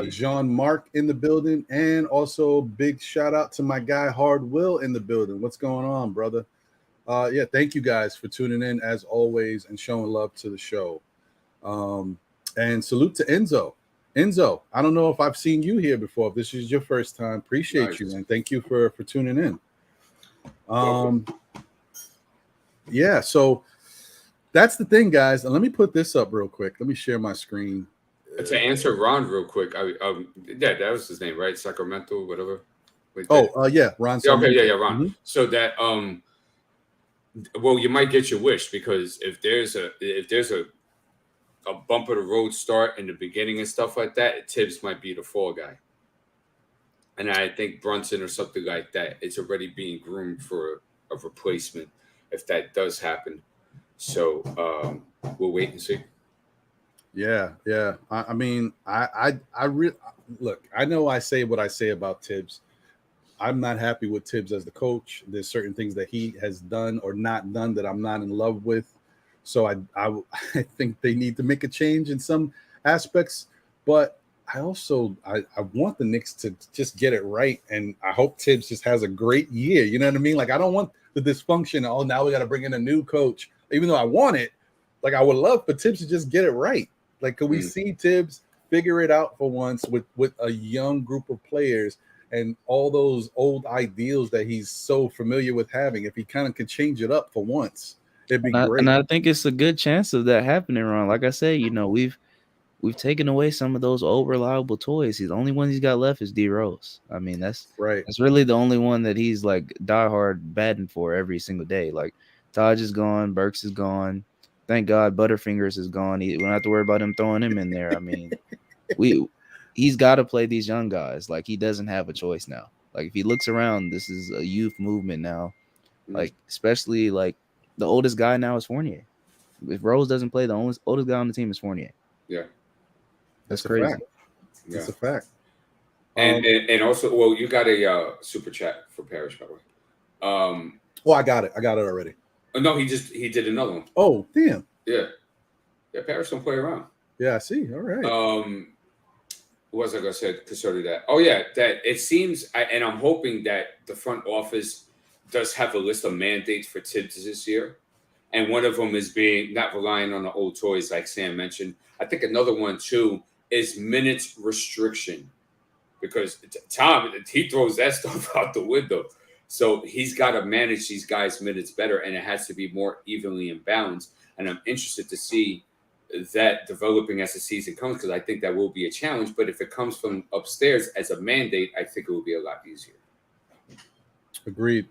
Jean-Marc in the building, and also big shout out to my guy Hard Will in the building. What's going on, brother? Yeah, thank you guys for tuning in as always and showing love to the show. And salute to Enzo. I don't know if I've seen you here before. If this is your first time, appreciate you, man. Thank you for tuning in. Yeah, so that's the thing, guys. And let me put this up real quick. Let me share my screen. To answer Ron real quick, yeah, that was his name, right? Sacramento, whatever. Wait, yeah, Ron. Yeah, okay, yeah, Ron. Mm-hmm. So that, well, you might get your wish, because if there's a bump of the road start in the beginning and stuff like that, Tibbs might be the fall guy, and I think Brunson or something like that. It's already being groomed for a replacement if that does happen. So we'll wait and see. Yeah. I mean, I really look. I know I say what I say about Tibbs. I'm not happy with Tibbs as the coach. There's certain things that he has done or not done that I'm not in love with. So I think they need to make a change in some aspects. But I also I want the Knicks to just get it right, and I hope Tibbs just has a great year. You know what I mean? Like, I don't want the dysfunction. Oh, now we got to bring in a new coach, even though I want it. Like, I would love for Tibbs to just get it right. Like, could we see Tibbs figure it out for once with a young group of players and all those old ideals that he's so familiar with having? If he kind of could change it up for once, it'd be great. And I think it's a good chance of that happening, Ron. Like I said, you know, we've taken away some of those old reliable toys. The only one he's got left is D Rose. I mean, that's right. That's really the only one that he's like diehard batting for every single day. Like Taj is gone, Burks is gone. Thank God Butterfingers is gone. We don't have to worry about him throwing him in there. I mean, he's got to play these young guys. Like, he doesn't have a choice now. Like, if he looks around, this is a youth movement now. Like, especially like the oldest guy now is Fournier. If Rose doesn't play, the oldest guy on the team is Fournier. Yeah. That's crazy. Fact. That's a fact. And also, well, you got a super chat for Parrish, by the way. Well, I got it already. No, he did another one. Oh, damn. Yeah. Parrish don't play around. Yeah, I see. All right. What was I gonna say concerning that? Oh yeah, that it seems, and I'm hoping that the front office does have a list of mandates for Tibbs this year, and one of them is being not relying on the old toys like Sam mentioned. I think another one too is minutes restriction, because Tom, he throws that stuff out the window. So he's got to manage these guys' minutes better, and it has to be more evenly in balance. And I'm interested to see that developing as the season comes, because I think that will be a challenge. But if it comes from upstairs as a mandate, I think it will be a lot easier. Agreed.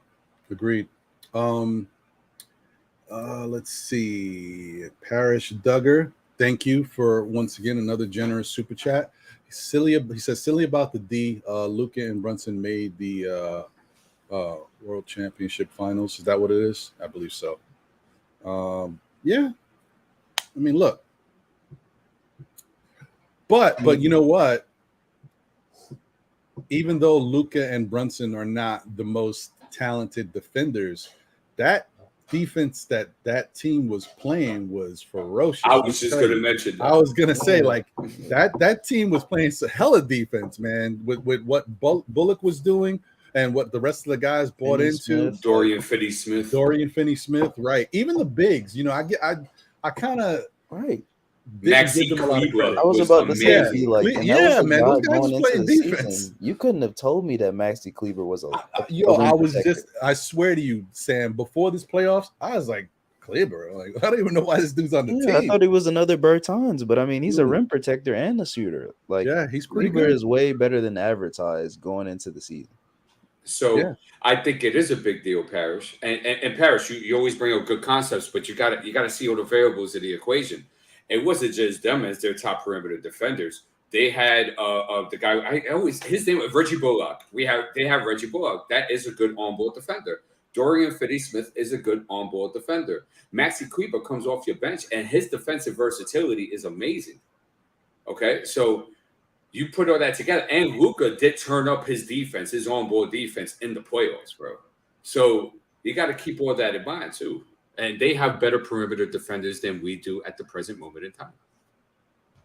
Let's see. Parrish Duggar, thank you for once again another generous super chat. He says silly about the D. Luka and Brunson made the World Championship Finals. Is that what it is? I believe so. Yeah. I mean, look. But you know what? Even though Luka and Brunson are not the most talented defenders, that defense that team was playing was ferocious. I was just going to mention that. I was going to say, like, that team was playing some hella defense, man, with what Bullock was doing and what the rest of the guys bought into. Dorian Finney-Smith, right. Even the bigs, you know, I kind of right. Maxi Kleber. I was about to say, man, those guys was playing defense. Season. You couldn't have told me that Maxi Kleber was I swear to you, Sam, before this playoffs, I was like, Kleber, like, I don't even know why this dude's on the team. I thought he was another Bertans, but I mean, he's a rim protector and a shooter. Like, yeah, he's pretty Kleber good. Is way better than advertised going into the season. So I think it is a big deal, Parrish. And Parrish, you always bring up good concepts, but you got to see all the variables of the equation. It wasn't just them as their top perimeter defenders. They had the guy. His name was Reggie Bullock. They have Reggie Bullock. That is a good on-ball defender. Dorian Finney-Smith is a good on-ball defender. Maxi Kleber comes off your bench, and his defensive versatility is amazing. Okay, so you put all that together, and Luka did turn up his defense, his on-ball defense in the playoffs, bro. So you got to keep all that in mind too. And they have better perimeter defenders than we do at the present moment in time.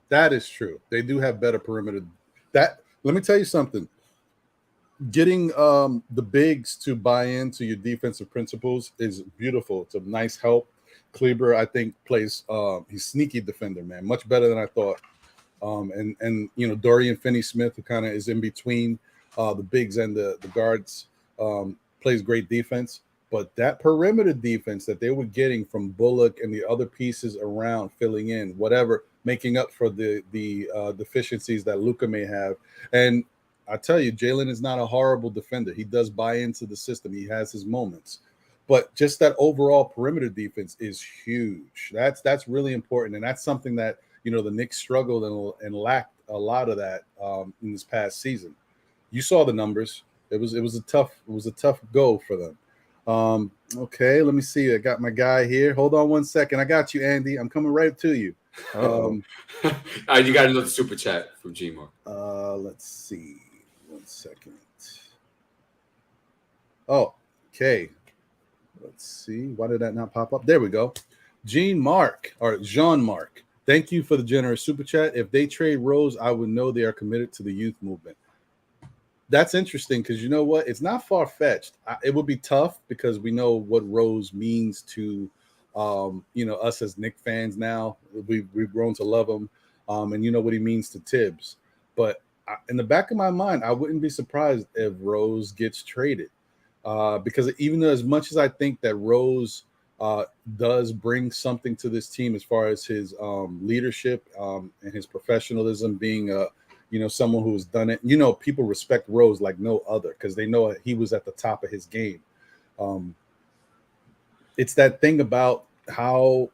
That is true. They do have better perimeter. Let me tell you something. Getting the bigs to buy into your defensive principles is beautiful. It's a nice help. Kleber, I think, plays he's sneaky defender, man. Much better than I thought. And you know, Dorian Finney-Smith, who kind of is in between the bigs and the guards, plays great defense. But that perimeter defense that they were getting from Bullock and the other pieces around filling in, whatever, making up for the deficiencies that Luka may have. And I tell you, Jalen is not a horrible defender. He does buy into the system. He has his moments. But just that overall perimeter defense is huge. That's really important. And that's something that, you know, the Knicks struggled and lacked a lot of that in this past season. You saw the numbers. It was a tough go for them. Okay, let me see. I got my guy here. Hold on one second. I got you, Andy. I'm coming right to you. You got another super chat from G-Mark. Let's see. 1 second. Oh, okay. Let's see. Why did that not pop up? There we go. Jean-Marc. Thank you for the generous super chat. If they trade Rose, I would know they are committed to the youth movement. That's interesting because you know what? It's not far-fetched. It would be tough because we know what Rose means to Us as Knicks fans now, we've grown to love him, and you know what he means to Tibbs. But in the back of my mind, I wouldn't be surprised if Rose gets traded, because even though as much as I think that Rose does bring something to this team as far as his leadership and his professionalism, being someone who has done it. People respect Rose like no other because they know he was at the top of his game. It's that thing about how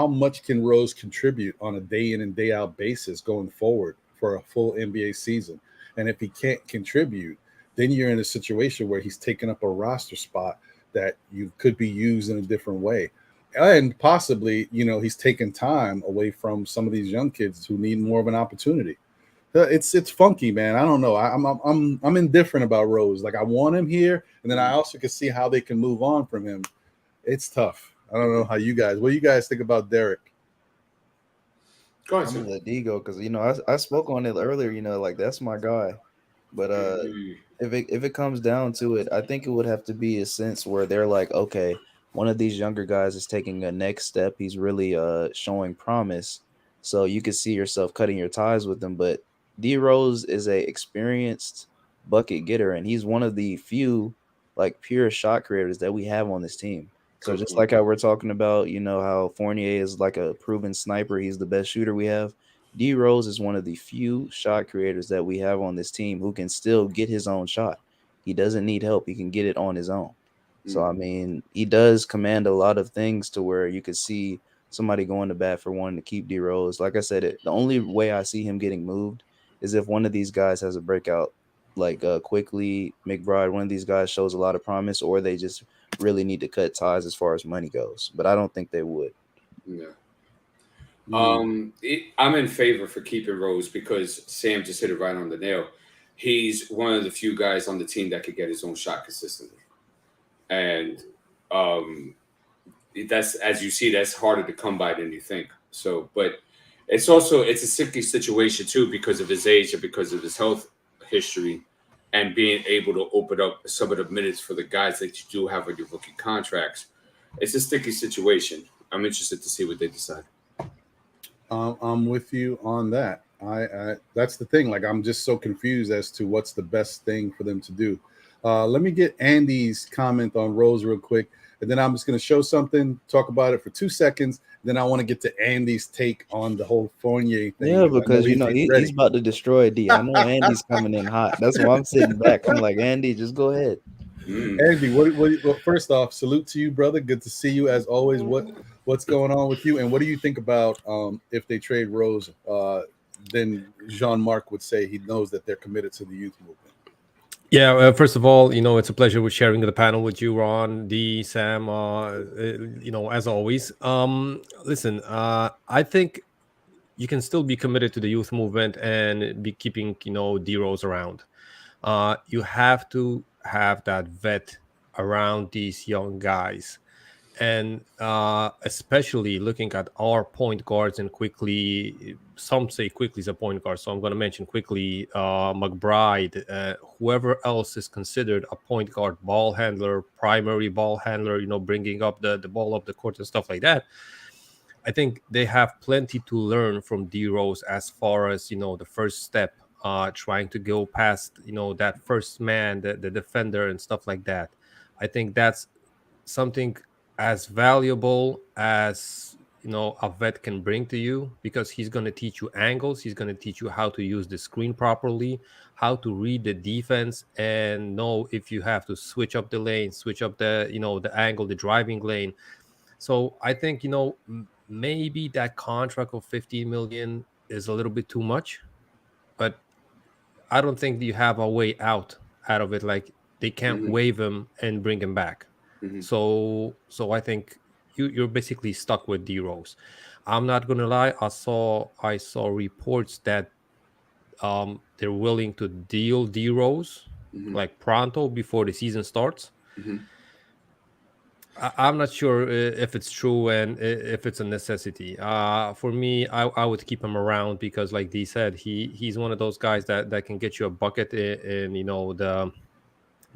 much can Rose contribute on a day in and day out basis going forward for a full NBA season. And if he can't contribute, then you're in a situation where he's taking up a roster spot that you could be used in a different way. And possibly, he's taking time away from some of these young kids who need more of an opportunity. It's funky, man. I don't know. I'm indifferent about Rose. Like, I want him here, and then I also can see how they can move on from him. It's tough. I don't know what do you guys think about Derek? Go ahead, I'm gonna let D go because I spoke on it earlier. Like, that's my guy. But if it comes down to it, I think it would have to be a sense where they're like, okay, one of these younger guys is taking a next step. He's really showing promise. So you could see yourself cutting your ties with him. But D Rose is a experienced bucket getter, and he's one of the few like pure shot creators that we have on this team. So just like how we're talking about, how Fournier is like a proven sniper, he's the best shooter we have. D Rose is one of the few shot creators that we have on this team who can still get his own shot. He doesn't need help. He can get it on his own. So, I mean, he does command a lot of things to where you could see somebody going to bat for wanting to keep D Rose. Like I said, the only way I see him getting moved is if one of these guys has a breakout, like quickly McBride, one of these guys shows a lot of promise, or they just really need to cut ties as far as money goes. But I don't think they would. Yeah. I'm in favor for keeping Rose because Sam just hit it right on the nail. He's one of the few guys on the team that could get his own shot consistently. And that's, as you see, that's harder to come by than you think. So, but it's a sticky situation too because of his age and because of his health history and being able to open up some of the minutes for the guys that you do have on your rookie contracts. It's a sticky situation. I'm interested to see what they decide. I'm with you on that. I that's the thing. Like, I'm just so confused as to what's the best thing for them to do. Let me get Andy's comment on Rose real quick, and then I'm just going to show something, talk about it for 2 seconds. Then I want to get to Andy's take on the whole Fournier thing. Yeah, because he's about to destroy D. I know Andy's coming in hot. That's why I'm sitting back. I'm like, Andy, just go ahead. Andy, what first off, salute to you, brother. Good to see you as always. What's going on with you, and what do you think about if they trade Rose? Then Jean-Marc would say he knows that they're committed to the youth movement. Yeah, first of all, it's a pleasure with sharing the panel with you, Ron, D, Sam, as always. Listen, I think you can still be committed to the youth movement and be keeping, D Rose around. You have to have that vet around these young guys. And especially looking at our point guards and quickly, some say quickly is a point guard. So I'm going to mention quickly McBride, whoever else is considered a point guard, ball handler, primary ball handler, bringing up the ball up the court and stuff like that. I think they have plenty to learn from D Rose as far as, the first step, trying to go past, that first man, the defender and stuff like that. I think that's something as valuable as a vet can bring to you, because he's going to teach you angles, he's going to teach you how to use the screen properly, how to read the defense, and know if you have to switch up the lane, switch up the the angle, the driving lane. So I think maybe that contract of 15 million is a little bit too much, but I don't think you have a way out of it. Like, they can't waive him and bring him back. So I think you're basically stuck with D Rose. I'm not gonna lie. I saw reports that they're willing to deal D Rose like pronto before the season starts. I'm not sure if it's true and if it's a necessity. For me, I would keep him around because, like Dee said, he's one of those guys that can get you a bucket in the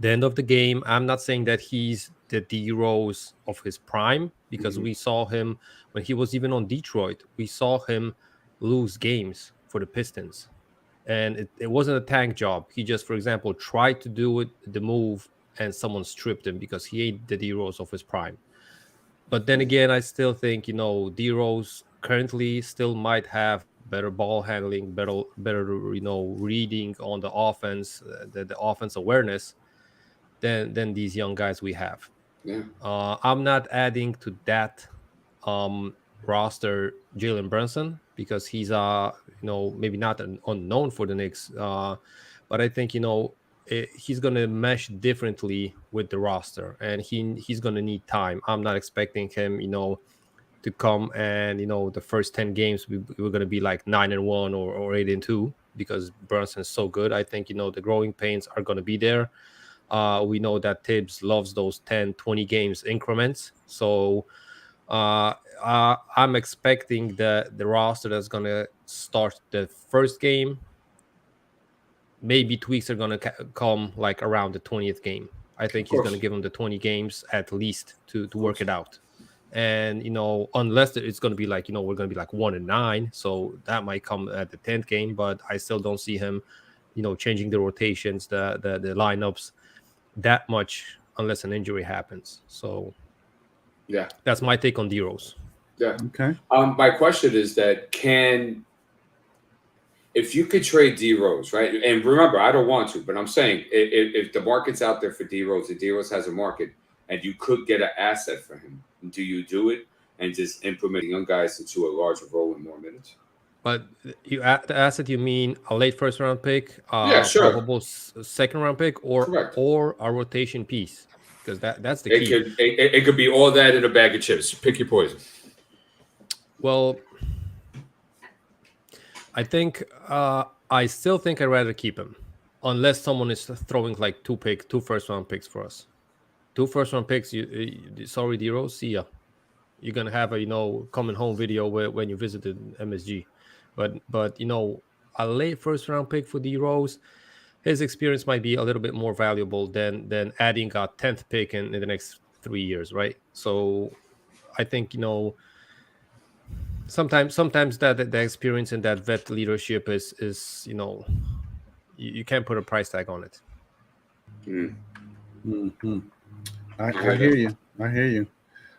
the end of the game. I'm not saying that he's the D Rose of his prime, because we saw him when he was even on Detroit. We saw him lose games for the Pistons, and it wasn't a tank job. He just, for example, tried to do the move, and someone stripped him because he ain't the D Rose of his prime. But then again, I still think, D Rose currently still might have better ball handling, better reading on the offense, the offense awareness than these young guys we have. Yeah. I'm not adding to that roster Jalen Brunson, because he's maybe not an unknown for the Knicks, but I think he's gonna mesh differently with the roster, and he's gonna need time. I'm not expecting him to come and the first 10 games we're gonna be like 9-1 or 8-2, because Brunson's so good. I think the growing pains are gonna be there. We know that Tibbs loves those 10-20 games increments, so I'm expecting the roster that's gonna start the first game. Maybe tweaks are gonna come like around the 20th game. I think he's gonna give him the 20 games at least to work it out. And unless it's gonna be like we're gonna be like 1-9, so that might come at the 10th game. But I still don't see him changing the rotations, the lineups that much unless an injury happens. So yeah, that's my take on D Rose. Yeah. Okay. My question is that if you could trade D Rose, right? And remember, I don't want to, but I'm saying if the market's out there for D Rose, if D Rose has a market, and you could get an asset for him, do you do it and just implement young guys into a larger role in more minutes? But the asset, you mean a late first round pick, yeah, sure. probable second round pick, or Correct. or a rotation piece? Because that's the key. It could be all that in a bag of chips. Pick your poison. Well, I think I still think I'd rather keep him, unless someone is throwing like two first round picks for us. 2 first round picks. Sorry, D Rose, see ya. You're gonna have a coming home video when you visited MSG, but a late first round pick for D Rose, his experience might be a little bit more valuable than adding a 10th pick in the next 3 years, right? So I think sometimes that the experience and that vet leadership is you can't put a price tag on it. Mm-hmm. I hear you. I hear you.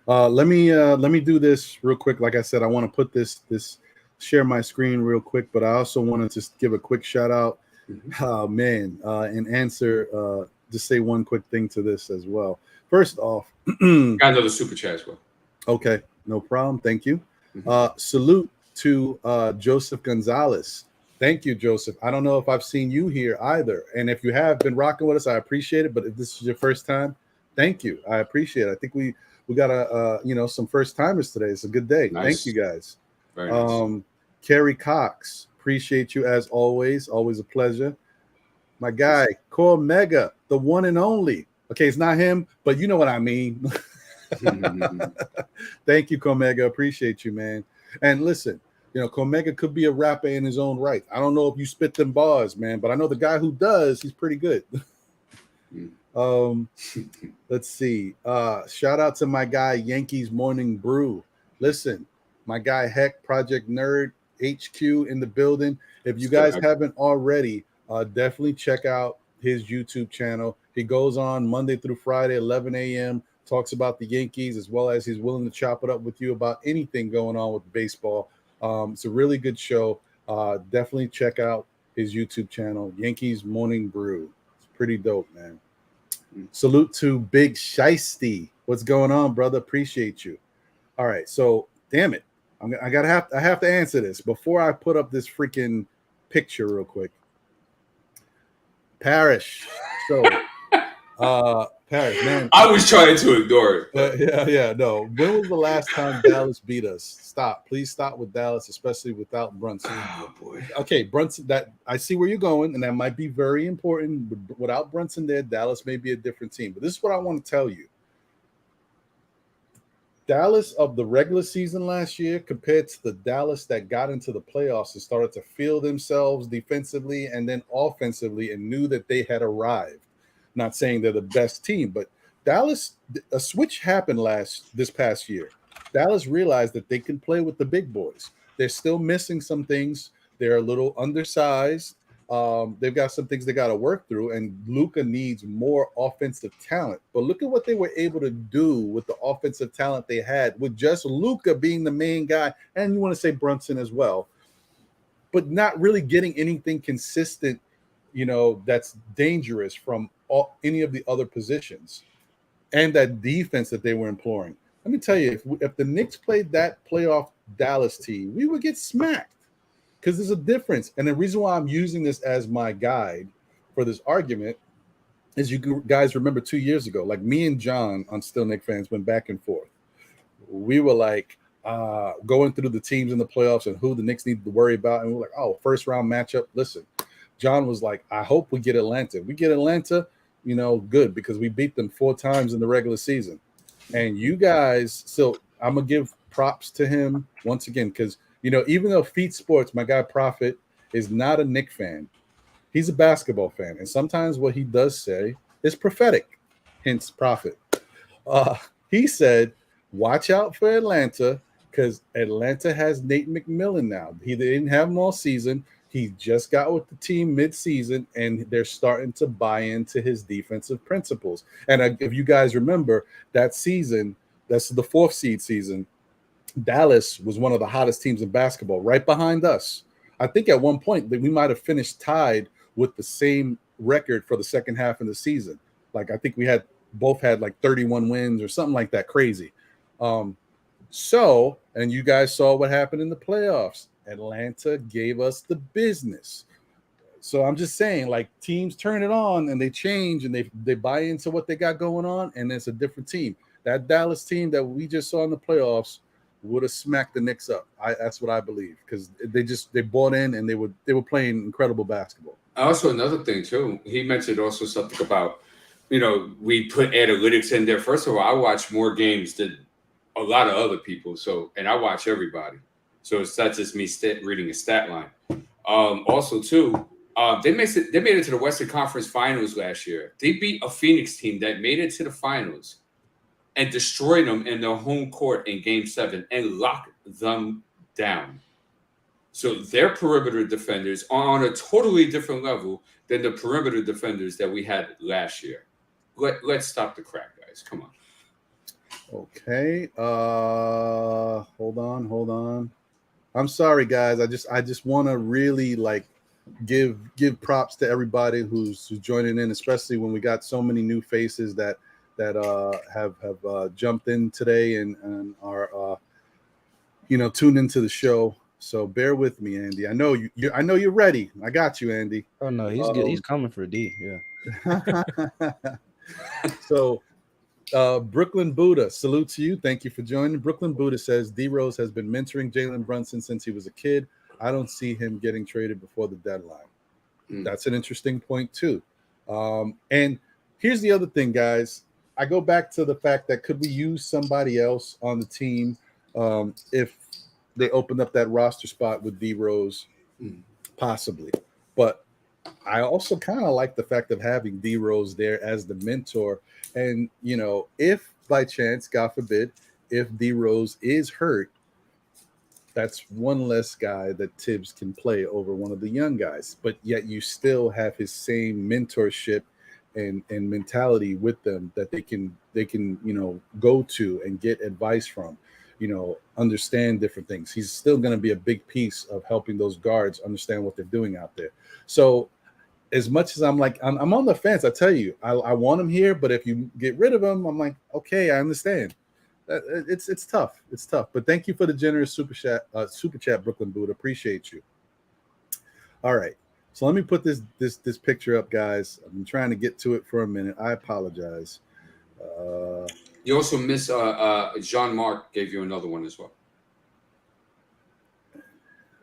Let me do this real quick. Like I said, I want to put this share my screen real quick, but I also want to just give a quick shout out. And answer. Just say one quick thing to this as well. First off, got another super chat as well. Okay, no problem. Thank you. Salute to Joseph Gonzalez. Thank you, Joseph. I don't know if I've seen you here either, and if you have been rocking with us, I appreciate it. But if this is your first time, thank you. I appreciate it. I think we got some first timers today. It's a good day. Nice. Thank you guys. Very nice. Kerry Cox, appreciate you as always. Always a pleasure. My guy, Core Mega, the one and only. Okay, it's not him, but you know what I mean. Thank you, Comega. Appreciate you, man. And listen, Comega could be a rapper in his own right. I don't know if you spit them bars, man, but I know the guy who does, he's pretty good. Let's see. Shout out to my guy, Yankees Morning Brew. Listen, my guy, Heck Project Nerd HQ in the building. If you guys haven't already, definitely check out his YouTube channel. He goes on Monday through Friday, 11 a.m., talks about the Yankees, as well as he's willing to chop it up with you about anything going on with baseball. It's a really good show. Definitely check out his YouTube channel, Yankees Morning Brew. It's pretty dope, man. Salute to Big Shiesty. What's going on, brother? Appreciate you. All right, so damn it, I have to answer this before I put up this freaking picture real quick. Parrish. So, Parrish, man. I was trying to ignore it. Yeah, no. When was the last time Dallas beat us? Stop. Please stop with Dallas, especially without Brunson. Oh, boy. Okay, Brunson, that I see where you're going, and that might be very important. But without Brunson there, Dallas may be a different team. But this is what I want to tell you. Dallas of the regular season last year compared to the Dallas that got into the playoffs and started to feel themselves defensively and then offensively and knew that they had arrived. Not saying they're the best team, but Dallas, a switch happened this past year. Dallas realized that they can play with the big boys. They're still missing some things. They're a little undersized. They've got some things they got to work through, and Luka needs more offensive talent. But look at what they were able to do with the offensive talent they had, with just Luka being the main guy, and you want to say Brunson as well, but not really getting anything consistent, that's dangerous from any of the other positions, and that defense that they were employing. Let me tell you, if the Knicks played that playoff Dallas team, we would get smacked, because there's a difference. And the reason why I'm using this as my guide for this argument is, you guys remember 2 years ago, like me and John on Still Knicks Fans went back and forth. We were like going through the teams in the playoffs and who the Knicks needed to worry about. And we were like, oh, first round matchup. Listen, John was like, I hope we get Atlanta. We get Atlanta, good, because we beat them 4 times in the regular season. And you guys, so I'm going to give props to him once again, because, even though Feet Sports, my guy Prophet, is not a Knicks fan, he's a basketball fan. And sometimes what he does say is prophetic, hence Prophet. He said, watch out for Atlanta, because Atlanta has Nate McMillan now. They didn't have him all season. He just got with the team mid-season, and they're starting to buy into his defensive principles. And if you guys remember that season, that's the 4th seed season, Dallas was one of the hottest teams in basketball, right behind us. I think at one point that we might have finished tied with the same record for the second half of the season. Like, I think we both had like 31 wins or something like that, crazy. And you guys saw what happened in the playoffs. Atlanta gave us the business. So I'm just saying, like, teams turn it on and they change and they buy into what they got going on, and it's a different team. That Dallas team that we just saw in the playoffs would have smacked the Knicks up. That's what I believe, because they bought in and they were playing incredible basketball. Also, another thing too, he mentioned also something about, we put analytics in there. First of all, I watch more games than a lot of other people, and I watch everybody. So it's not just me reading a stat line. Also, too, they made it to the Western Conference Finals last year. They beat a Phoenix team that made it to the finals and destroyed them in their home court in Game 7 and locked them down. So their perimeter defenders are on a totally different level than the perimeter defenders that we had last year. Let's stop the crap, guys. Come on. Okay. Hold on. I'm sorry, guys. I just want to really give props to everybody who's joining in, especially when we got so many new faces that have jumped in today and are tuned into the show. So bear with me, Andy. I know you're ready. I got you, Andy. Oh no, he's good. He's coming for D. Yeah. So Brooklyn Buddha, salute to you. Thank you for joining. Brooklyn Buddha says D Rose has been mentoring Jalen Brunson since he was a kid. I don't see him getting traded before the deadline. That's an interesting point too. And here's the other thing, guys. I go back to the fact that could we use somebody else on the team if they opened up that roster spot with D Rose? Possibly. But I also kind of like the fact of having D Rose there as the mentor. And, if by chance, God forbid, if D Rose is hurt, that's one less guy that Tibbs can play over one of the young guys. But yet you still have his same mentorship and mentality with them that they can go to and get advice from, understand different things. He's still going to be a big piece of helping those guards understand what they're doing out there. So as much as I'm on the fence, I tell you, I want him here, but if you get rid of him, I'm like, okay, I understand. It's tough. It's tough. But thank you for the generous super chat, Brooklyn Buddha. Appreciate you. All right. So let me put this picture up, guys. I've been trying to get to it for a minute. I apologize. You also miss Jean-Marc gave you another one as well.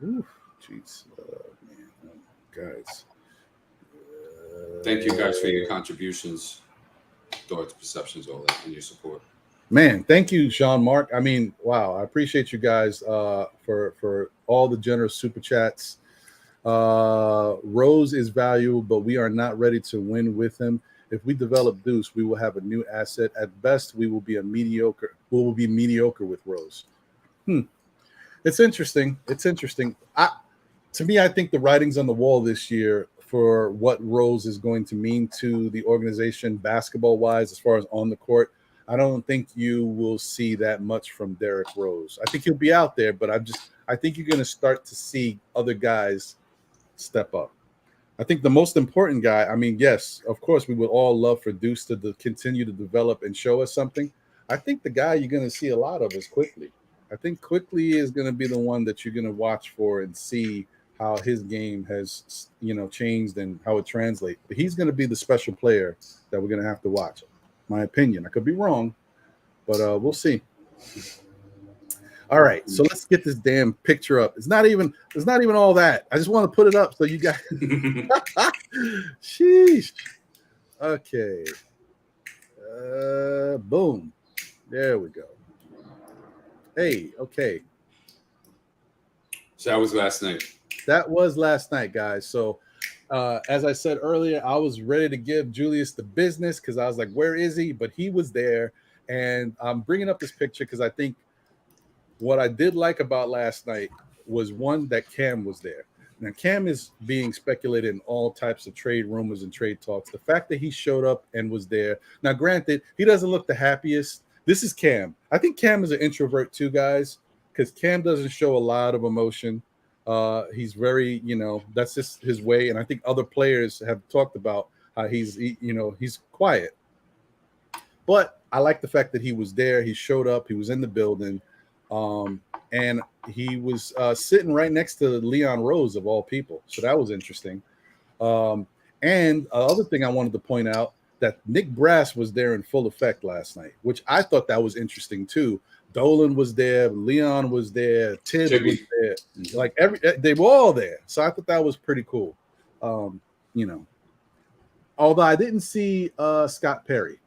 Jeez, man, guys. Thank you guys for your contributions, thoughts, perceptions, all that, and your support. Man, thank you, Jean-Marc. I mean, wow, I appreciate you guys for all the generous super chats. Rose is valuable, but we are not ready to win with him. If we develop Deuce, we will have a new asset. At best, we will be mediocre with Rose. It's interesting. To me, I think the writing's on the wall this year for what Rose is going to mean to the organization basketball-wise, as far as on the court. I don't think you will see that much from Derrick Rose. I think he'll be out there, but I think you're going to start to see other guys step up. I think the most important guy, I mean, yes, of course, we would all love for Deuce to continue to develop and show us something. I think the guy you're going to see a lot of is Quickly. I think Quickly is going to be the one that you're going to watch for and see how his game has, changed and how it translates. But he's going to be the special player that we're going to have to watch. My opinion. I could be wrong, but we'll see. All right, so let's get this damn picture up. It's not even all that. I just want to put it up so you guys. Sheesh. Okay. Boom. There we go. Hey, okay. So that was last night. That was last night, guys. So as I said earlier, I was ready to give Julius the business because I was like, where is he? But he was there. And I'm bringing up this picture because I think what I did like about last night was, one, that Cam was there. Now, Cam is being speculated in all types of trade rumors and trade talks. The fact that he showed up and was there. Now, granted, he doesn't look the happiest. This is Cam. I think Cam is an introvert too, guys, because Cam doesn't show a lot of emotion. He's very, that's just his way. And I think other players have talked about how he's quiet. But I like the fact that he was there. He showed up. He was in the building. And he was sitting right next to Leon Rose, of all people. So that was interesting. And other thing I wanted to point out, that Nick Brass was there in full effect last night, which I thought that was interesting too. Dolan was there, Leon was there, Tibbs was there, like they were all there. So I thought that was pretty cool. Although I didn't see Scott Perry,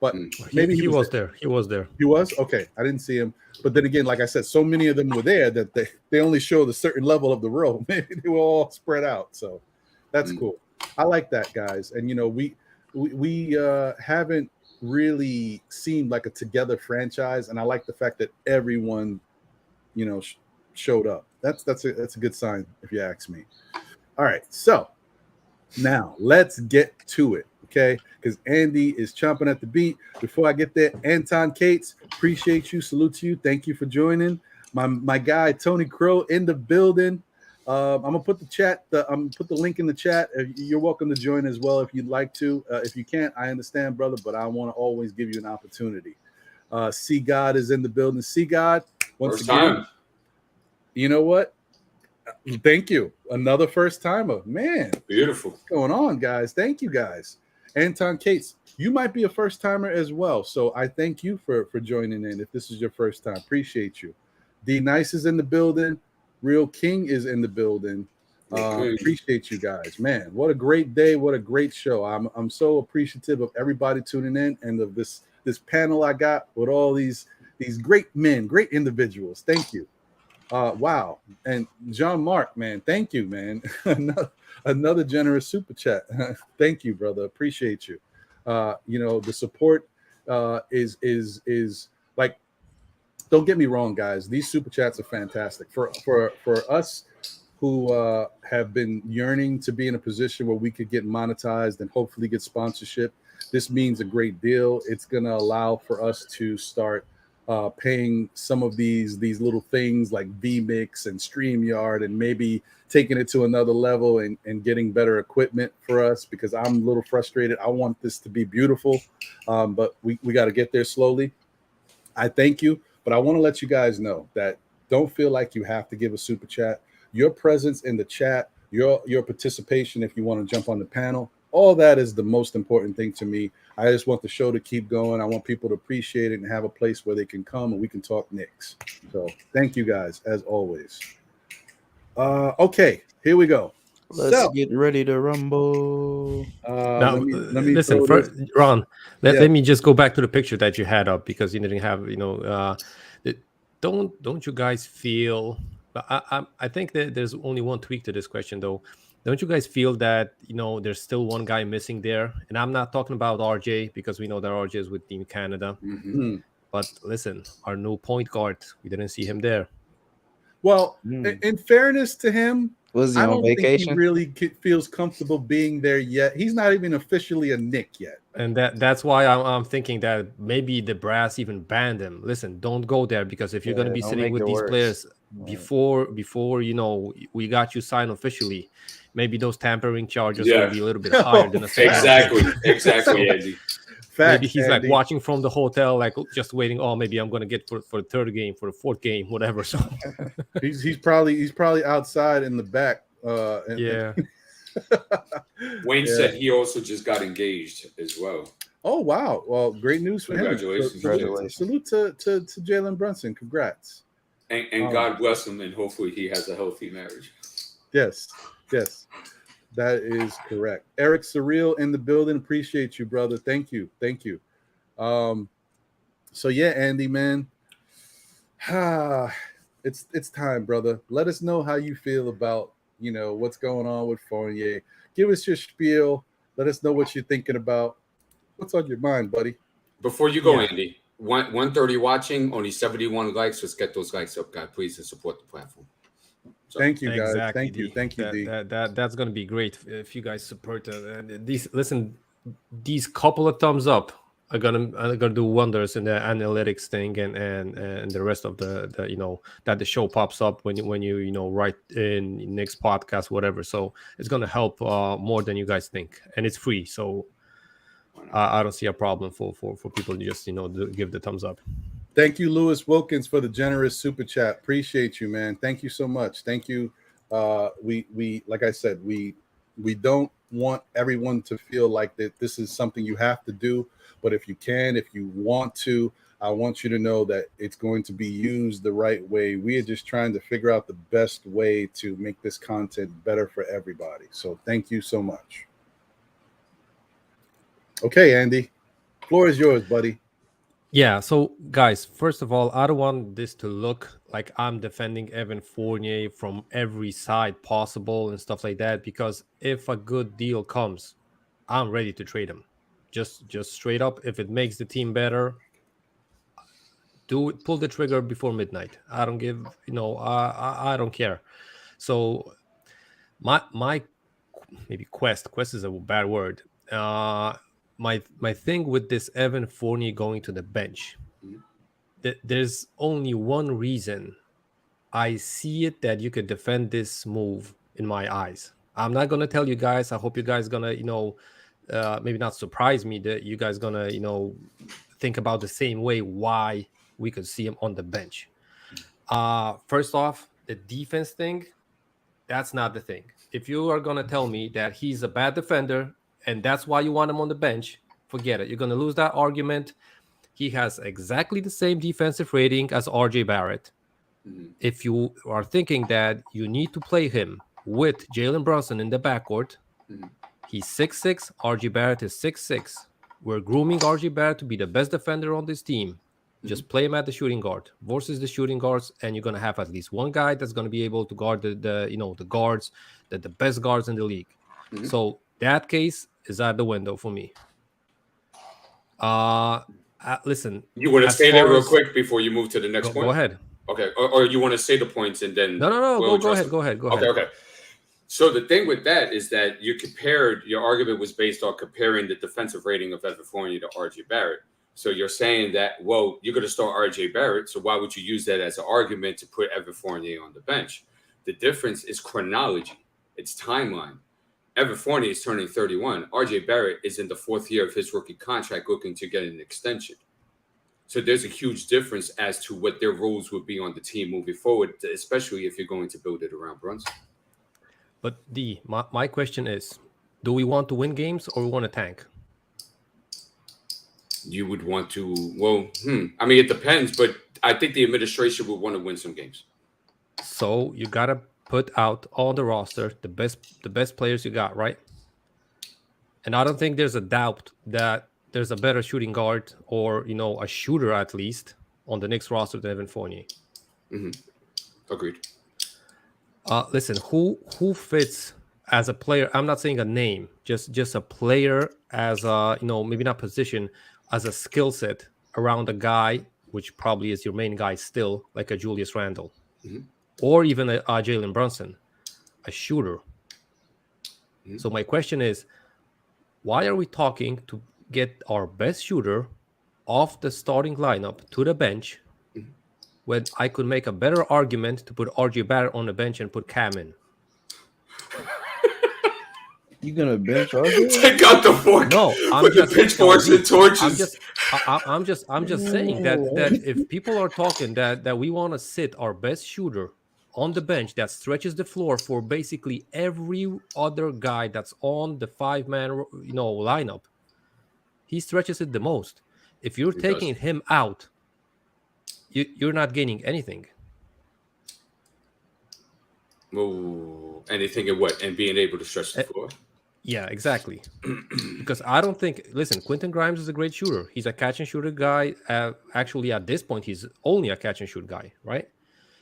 but maybe he was there. He was there. He was? Okay. I didn't see him. But then again, like I said, so many of them were there that they only showed a certain level of the row. Maybe they were all spread out. So that's cool. I like that, guys. And, we haven't really seemed like a together franchise. And I like the fact that everyone, showed up. That's a good sign, if you ask me. All right. So now let's get to it. Okay, because Andy is chomping at the beat. Before I get there, Anton Cates, appreciate you. Salute to you. Thank you for joining. My guy Tony Crow in the building. I'm gonna put put the link in the chat. You're welcome to join as well if you'd like to. If you can't, I understand, brother, but I want to always give you an opportunity. C God is in the building. C God, once First again. time. You know what? Thank you. Another first timer. Man. Beautiful. What's going on, guys? Thank you, guys. Anton Cates, you might be a first timer as well. So I thank you for joining in if this is your first time. Appreciate you. D Nice is in the building. Real King is in the building. Appreciate you guys. Man, what a great day. What a great show. I'm so appreciative of everybody tuning in and of this panel I got with all these great men, great individuals. Thank you. Wow. And John Mark, man, thank you, man. Another generous super chat. Thank you, brother. Appreciate you. The support is like, don't get me wrong, guys. These super chats are fantastic for us who have been yearning to be in a position where we could get monetized and hopefully get sponsorship. This means a great deal. It's going to allow for us to start paying some of these little things like vMix and StreamYard, and maybe taking it to another level and getting better equipment for us, because I'm a little frustrated. I want this to be beautiful, but we got to get there slowly. I thank you, but I want to let you guys know that don't feel like you have to give a super chat. Your presence in the chat, your participation, if you want to jump on the panel, all that is the most important thing to me. I just want the show to keep going. I want people to appreciate it and have a place where they can come and we can talk Knicks. So thank you guys, as always. Okay, here we go. Let's get ready to rumble. Now, let me listen, first, Ron, let me just go back to the picture that you had up, because you didn't have, don't you guys feel, I think that there's only one tweak to this question, though. don't you guys feel that, there's still one guy missing there? And I'm not talking about RJ, because we know that RJ is with Team Canada. Mm-hmm. But listen, our new point guard, we didn't see him there. Well, in fairness to him, Was he I on don't think he vacation? really feels comfortable being there yet. He's not even officially a Knick yet. And that's why I'm thinking that maybe the brass even banned him. Listen, don't go there, because if you're going to be don't sitting make with it these worse. players Right. before we got you signed officially, maybe those tampering charges will be a little bit higher than a exactly, Andy. Facts, maybe he's Andy. like watching from the hotel, like just waiting. Oh, maybe I'm going to get for the third game, for the fourth game, whatever. So he's probably outside in the back. Yeah. Wayne said he also just got engaged as well. Oh wow! Well, great news for him. Congratulations. Salute to Jalen Brunson. Congrats. And God bless him, and hopefully he has a healthy marriage. Yes, that is correct. Eric Surreal in the building. Appreciate you, brother. Thank you. So yeah, Andy, man, it's time, brother. Let us know how you feel about what's going on with Fournier. Give us your spiel. Let us know what you're thinking about. What's on your mind, buddy? Before you go, Andy, 130 watching, only 71 likes. Let's get those likes up, guys, please, and support the platform. So, thank you, guys. Exactly, Thank you, D. That's going to be great if you guys support these couple of thumbs up are gonna do wonders in the analytics thing and the rest of the that the show pops up when you write in Knicks podcast, whatever. So it's gonna help more than you guys think, and it's free. So I don't see a problem for people to just give the thumbs up. Thank you, Lewis Wilkins, for the generous super chat. Appreciate you, man. Thank you so much. Thank you. We like I said, we don't want everyone to feel like that this is something you have to do, but if you want to, I want you to know that it's going to be used the right way. We are just trying to figure out the best way to make this content better for everybody. So thank you so much. Okay, Andy, floor is yours, buddy. Yeah, so guys, first of all, I don't want this to look like I'm defending Evan Fournier from every side possible and stuff like that, because if a good deal comes, I'm ready to trade him. Just straight up, if it makes the team better, do it, pull the trigger before midnight. I don't give, I don't care. So my maybe quest is a bad word. My thing with this Evan Fournier going to the bench, there's only one reason I see it that you could defend this move in my eyes. I'm not gonna tell you guys. I hope you guys gonna maybe not surprise me, that you guys gonna think about the same way why we could see him on the bench. First off, the defense thing, that's not the thing. If you are gonna tell me that he's a bad defender and that's why you want him on the bench, forget it. You're going to lose that argument. He has exactly the same defensive rating as RJ Barrett. Mm-hmm. If you are thinking that you need to play him with Jalen Brunson in the backcourt, he's 6'6", RJ Barrett is 6'6". We're grooming RJ Barrett to be the best defender on this team. Just play him at the shooting guard versus the shooting guards, and you're going to have at least one guy that's going to be able to guard the guards, the best guards in the league. So that case is out the window for me. Listen. You want to stay there real quick before you move to the next point? Go ahead. Okay. Or you want to say the points and then... No. Go ahead. Okay. So the thing with that is that your argument was based on comparing the defensive rating of Evan Fournier to RJ Barrett. So you're saying that, well, you're going to start RJ Barrett, so why would you use that as an argument to put Evan Fournier on the bench? The difference is chronology. It's timeline. Evan Fournier is turning 31. RJ Barrett is in the fourth year of his rookie contract looking to get an extension. So there's a huge difference as to what their roles would be on the team moving forward, especially if you're going to build it around Brunson. But my question is, do we want to win games or we want to tank? You would want to, I mean, it depends, but I think the administration would want to win some games. So you got to put out on the roster the best players you got, right? And I don't think there's a doubt that there's a better shooting guard or a shooter at least on the Knicks roster than Evan Fournier. Agreed. Listen, who fits as a player, I'm not saying a name, just a player as a, maybe not position, as a skill set around a guy, which probably is your main guy still, like a Julius Randle, or even a Jalen Brunson, a shooter. So my question is, why are we talking to get our best shooter off the starting lineup to the bench when I could make a better argument to put RJ Barrett on the bench and put Cam in? You gonna bench RJ? Take out the fork. No, I'm just pitchforks and torches. I'm just saying that if people are talking that we want to sit our best shooter on the bench that stretches the floor for basically every other guy that's on the 5-man lineup, he stretches it the most. If you're taking him out, you're not gaining anything. Oh, anything in what? And being able to stretch the floor? Yeah, exactly. Because I don't think, listen, Quentin Grimes is a great shooter. He's a catch and shooter guy. Actually, at this point, he's only a catch and shoot guy, right?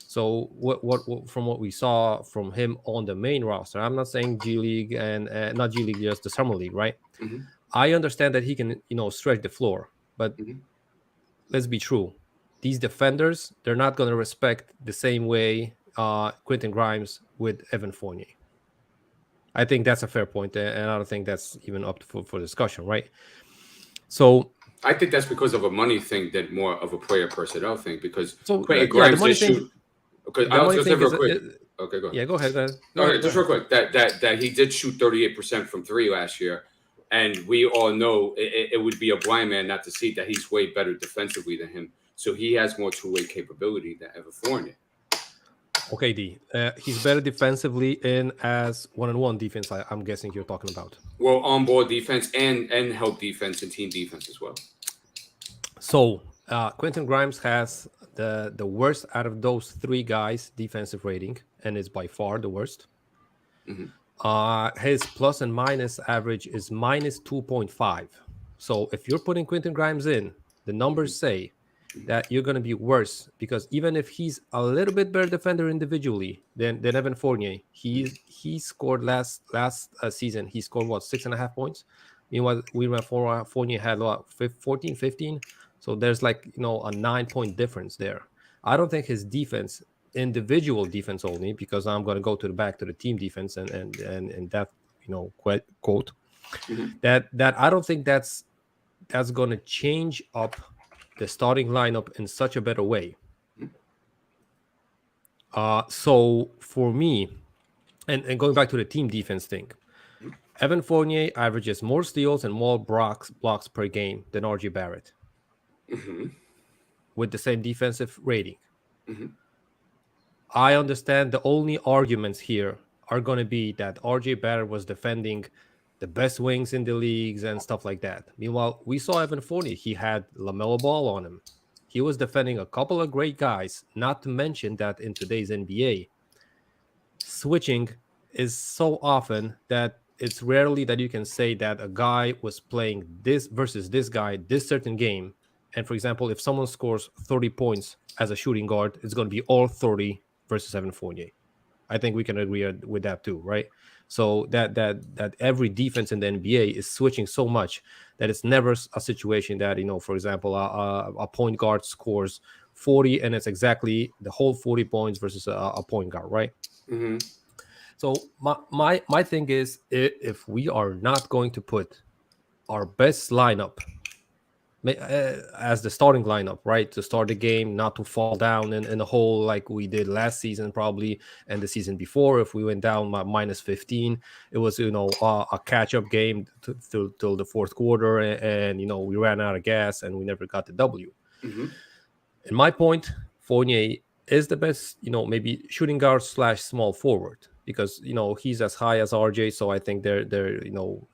So what from what we saw from him on the main roster, I'm not saying G League and not G League, just the Summer League, right? I understand that he can, stretch the floor, but let's be true. These defenders, they're not going to respect the same way Quentin Grimes with Evan Fournier. I think that's a fair point, and I don't think that's even up for discussion, right? So I think that's because of a money thing than more of a player personnel thing. Because Quentin Grimes did shoot. Okay, I'll just say real quick. Okay, go ahead. Yeah, go ahead. Okay, just real quick. That he did shoot 38% from 3 last year, and we all know it would be a blind man not to see that he's way better defensively than him. So he has more two-way capability than Evan Fournier. Okay, D. He's better defensively in as one-on-one defense. I'm guessing you're talking about. Well, on-ball defense and help defense and team defense as well. So Quentin Grimes has the worst out of those 3 guys defensive rating, and is by far the worst. His plus and minus average is minus 2.5. So if you're putting Quentin Grimes in, the numbers say that you're going to be worse, because even if he's a little bit better defender individually than Evan Fournier, he scored last season. He scored 6.5 points. Meanwhile, Fournier had 14, 15. So there's a 9-point difference there. I don't think his defense, individual defense only, because I'm going to go back to the team defense and that quote that I don't think that's going to change up the starting lineup in such a better way. So for me, and going back to the team defense thing, Evan Fournier averages more steals and more blocks per game than RJ Barrett, with the same defensive rating. I understand the only arguments here are going to be that RJ Barrett was defending the best wings in the leagues and stuff like that. Meanwhile, we saw Evan Fournier. He had LaMelo Ball on him. He was defending a couple of great guys, not to mention that in today's NBA, switching is so often that it's rarely that you can say that a guy was playing this versus this guy, this certain game. And for example, if someone scores 30 points as a shooting guard, it's going to be all 30 versus Evan Fournier. I think we can agree with that too, right? So that every defense in the NBA is switching so much that it's never a situation that, for example, a point guard scores 40 and it's exactly the whole 40 points versus a point guard, right? So my thing is, if we are not going to put our best lineup as the starting lineup, right, to start the game, not to fall down in a hole like we did last season probably, and the season before, if we went down minus 15, it was a catch-up game till the fourth quarter, and we ran out of gas and we never got the W. And my point, Fournier is the best, maybe shooting guard / small forward, because he's as high as RJ, so I think they're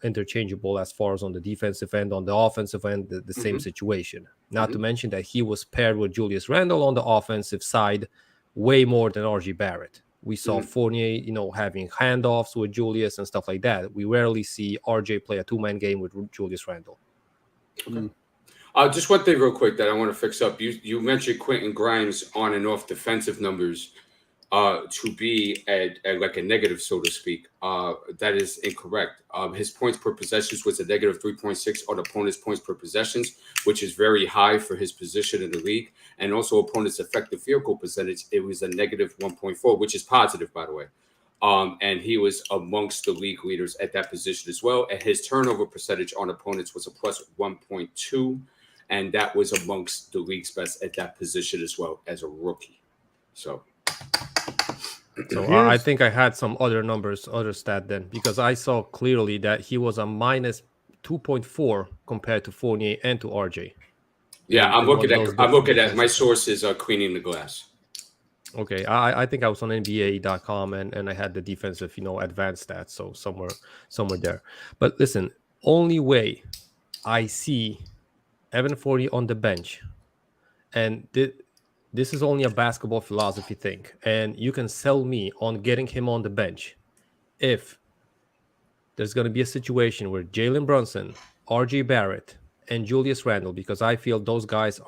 interchangeable as far as on the defensive end. On the offensive end, the same situation. Not to mention that he was paired with Julius Randle on the offensive side way more than RJ Barrett. We saw Fournier, having handoffs with Julius and stuff like that. We rarely see RJ play a 2-man game with Julius Randle. Just one thing real quick that I want to fix up. You mentioned Quentin Grimes on and off defensive numbers. to be at like a negative, so to speak. That is incorrect. His points per possessions was a negative 3.6 on opponent's points per possessions, which is very high for his position in the league. And also opponent's effective field goal percentage, it was a negative 1.4, which is positive, by the way. And he was amongst the league leaders at that position as well. And his turnover percentage on opponents was a plus 1.2. And that was amongst the league's best at that position as well as a rookie. So I think I had some other numbers, other stat then, because I saw clearly that he was a minus 2.4 compared to Fournier and to RJ. Yeah, I'm looking at my sources are cleaning the glass. Okay, I think I was on NBA.com and I had the defensive, advanced stats, so somewhere there. But listen, only way I see Evan Fournier on the bench, and this is only a basketball philosophy thing, and you can sell me on getting him on the bench if there's going to be a situation where Jalen Brunson, RJ Barrett, and Julius Randle, because I feel those guys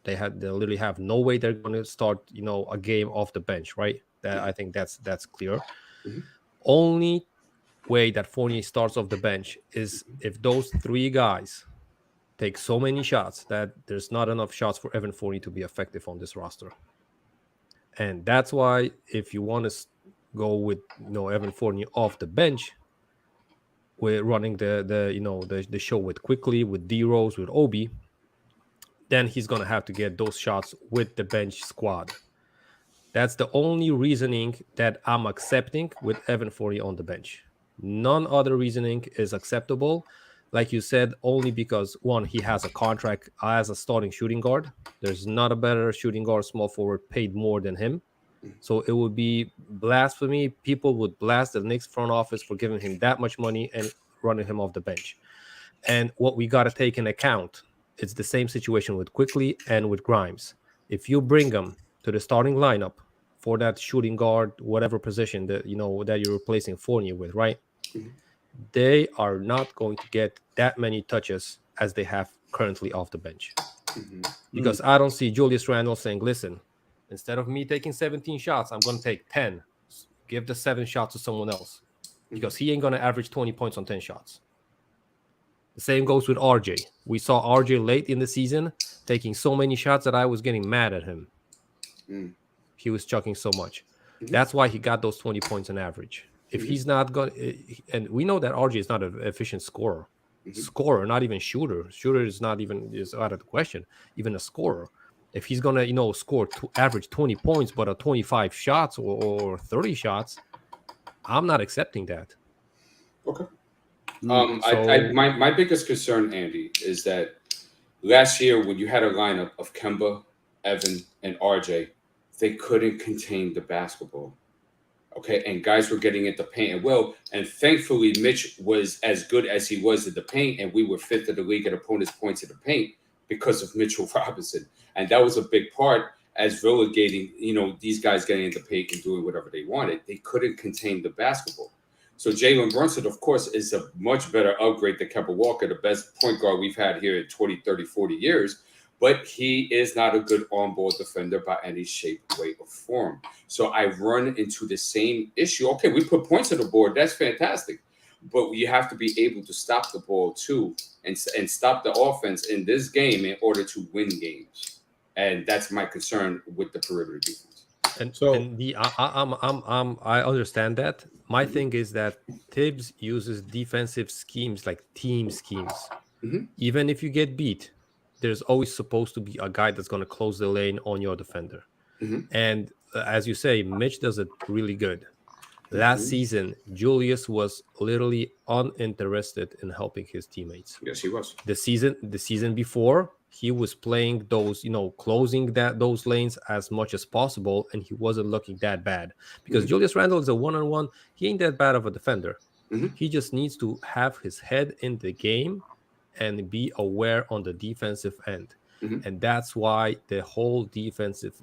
they literally have no way they're going to start, a game off the bench, right? I think that's clear. Mm-hmm. Only way that Fournier starts off the bench is if those three guys take so many shots that there's not enough shots for Evan Fournier to be effective on this roster. And that's why if you want to go with Evan Fournier off the bench, we're running the show with Quickly, with D-Rose, with Obi, then he's going to have to get those shots with the bench squad. That's the only reasoning that I'm accepting with Evan Fournier on the bench. None other reasoning is acceptable. Like you said, only because, one, he has a contract as a starting shooting guard. There's not a better shooting guard, small forward, paid more than him. So it would be blasphemy. People would blast the Knicks front office for giving him that much money and running him off the bench. And what we got to take into account, it's the same situation with Quickly and with Grimes. If you bring them to the starting lineup for that shooting guard, whatever position that that you're replacing Fournier with, right? Mm-hmm. They are not going to get that many touches as they have currently off the bench. Mm-hmm. Because I don't see Julius Randle saying, listen, instead of me taking 17 shots, I'm going to take 10. Give the 7 shots to someone else. Because he ain't going to average 20 points on 10 shots. The same goes with RJ. We saw RJ late in the season taking so many shots that I was getting mad at him. He was chucking so much. That's why he got those 20 points on average. If he's not going to, and we know that RJ is not an efficient scorer. Scorer, not even shooter. Shooter is not even is out of the question. Even a scorer. If he's going to, score average 20 points, but 25 shots or 30 shots, I'm not accepting that. Okay. My biggest concern, Andy, is that last year when you had a lineup of Kemba, Evan, and RJ, they couldn't contain the basketball. Okay, and guys were getting into paint and thankfully Mitch was as good as he was in the paint, and we were 5th in the league at opponents' points in the paint because of Mitchell Robinson, and that was a big part as relegating, these guys getting into paint and doing whatever they wanted. They couldn't contain the basketball. So Jalen Brunson, of course, is a much better upgrade than Kemba Walker, the best point guard we've had here in 20, 30, 40 years. But he is not a good on-ball defender by any shape, way, or form. So I run into the same issue. Okay, we put points on the board. That's fantastic. But you have to be able to stop the ball, too, and stop the offense in this game in order to win games. And that's my concern with the perimeter defense. I understand that. My thing is that Tibbs uses defensive schemes like team schemes. Even if you get beat, there's always supposed to be a guy that's going to close the lane on your defender. And as you say, Mitch does it really good. Last season, Julius was literally uninterested in helping his teammates. Yes, he was. The season before, he was playing those, closing those lanes as much as possible, and he wasn't looking that bad. Because Julius Randle is a one-on-one. He ain't that bad of a defender. He just needs to have his head in the game and be aware on the defensive end. And that's why the whole defensive,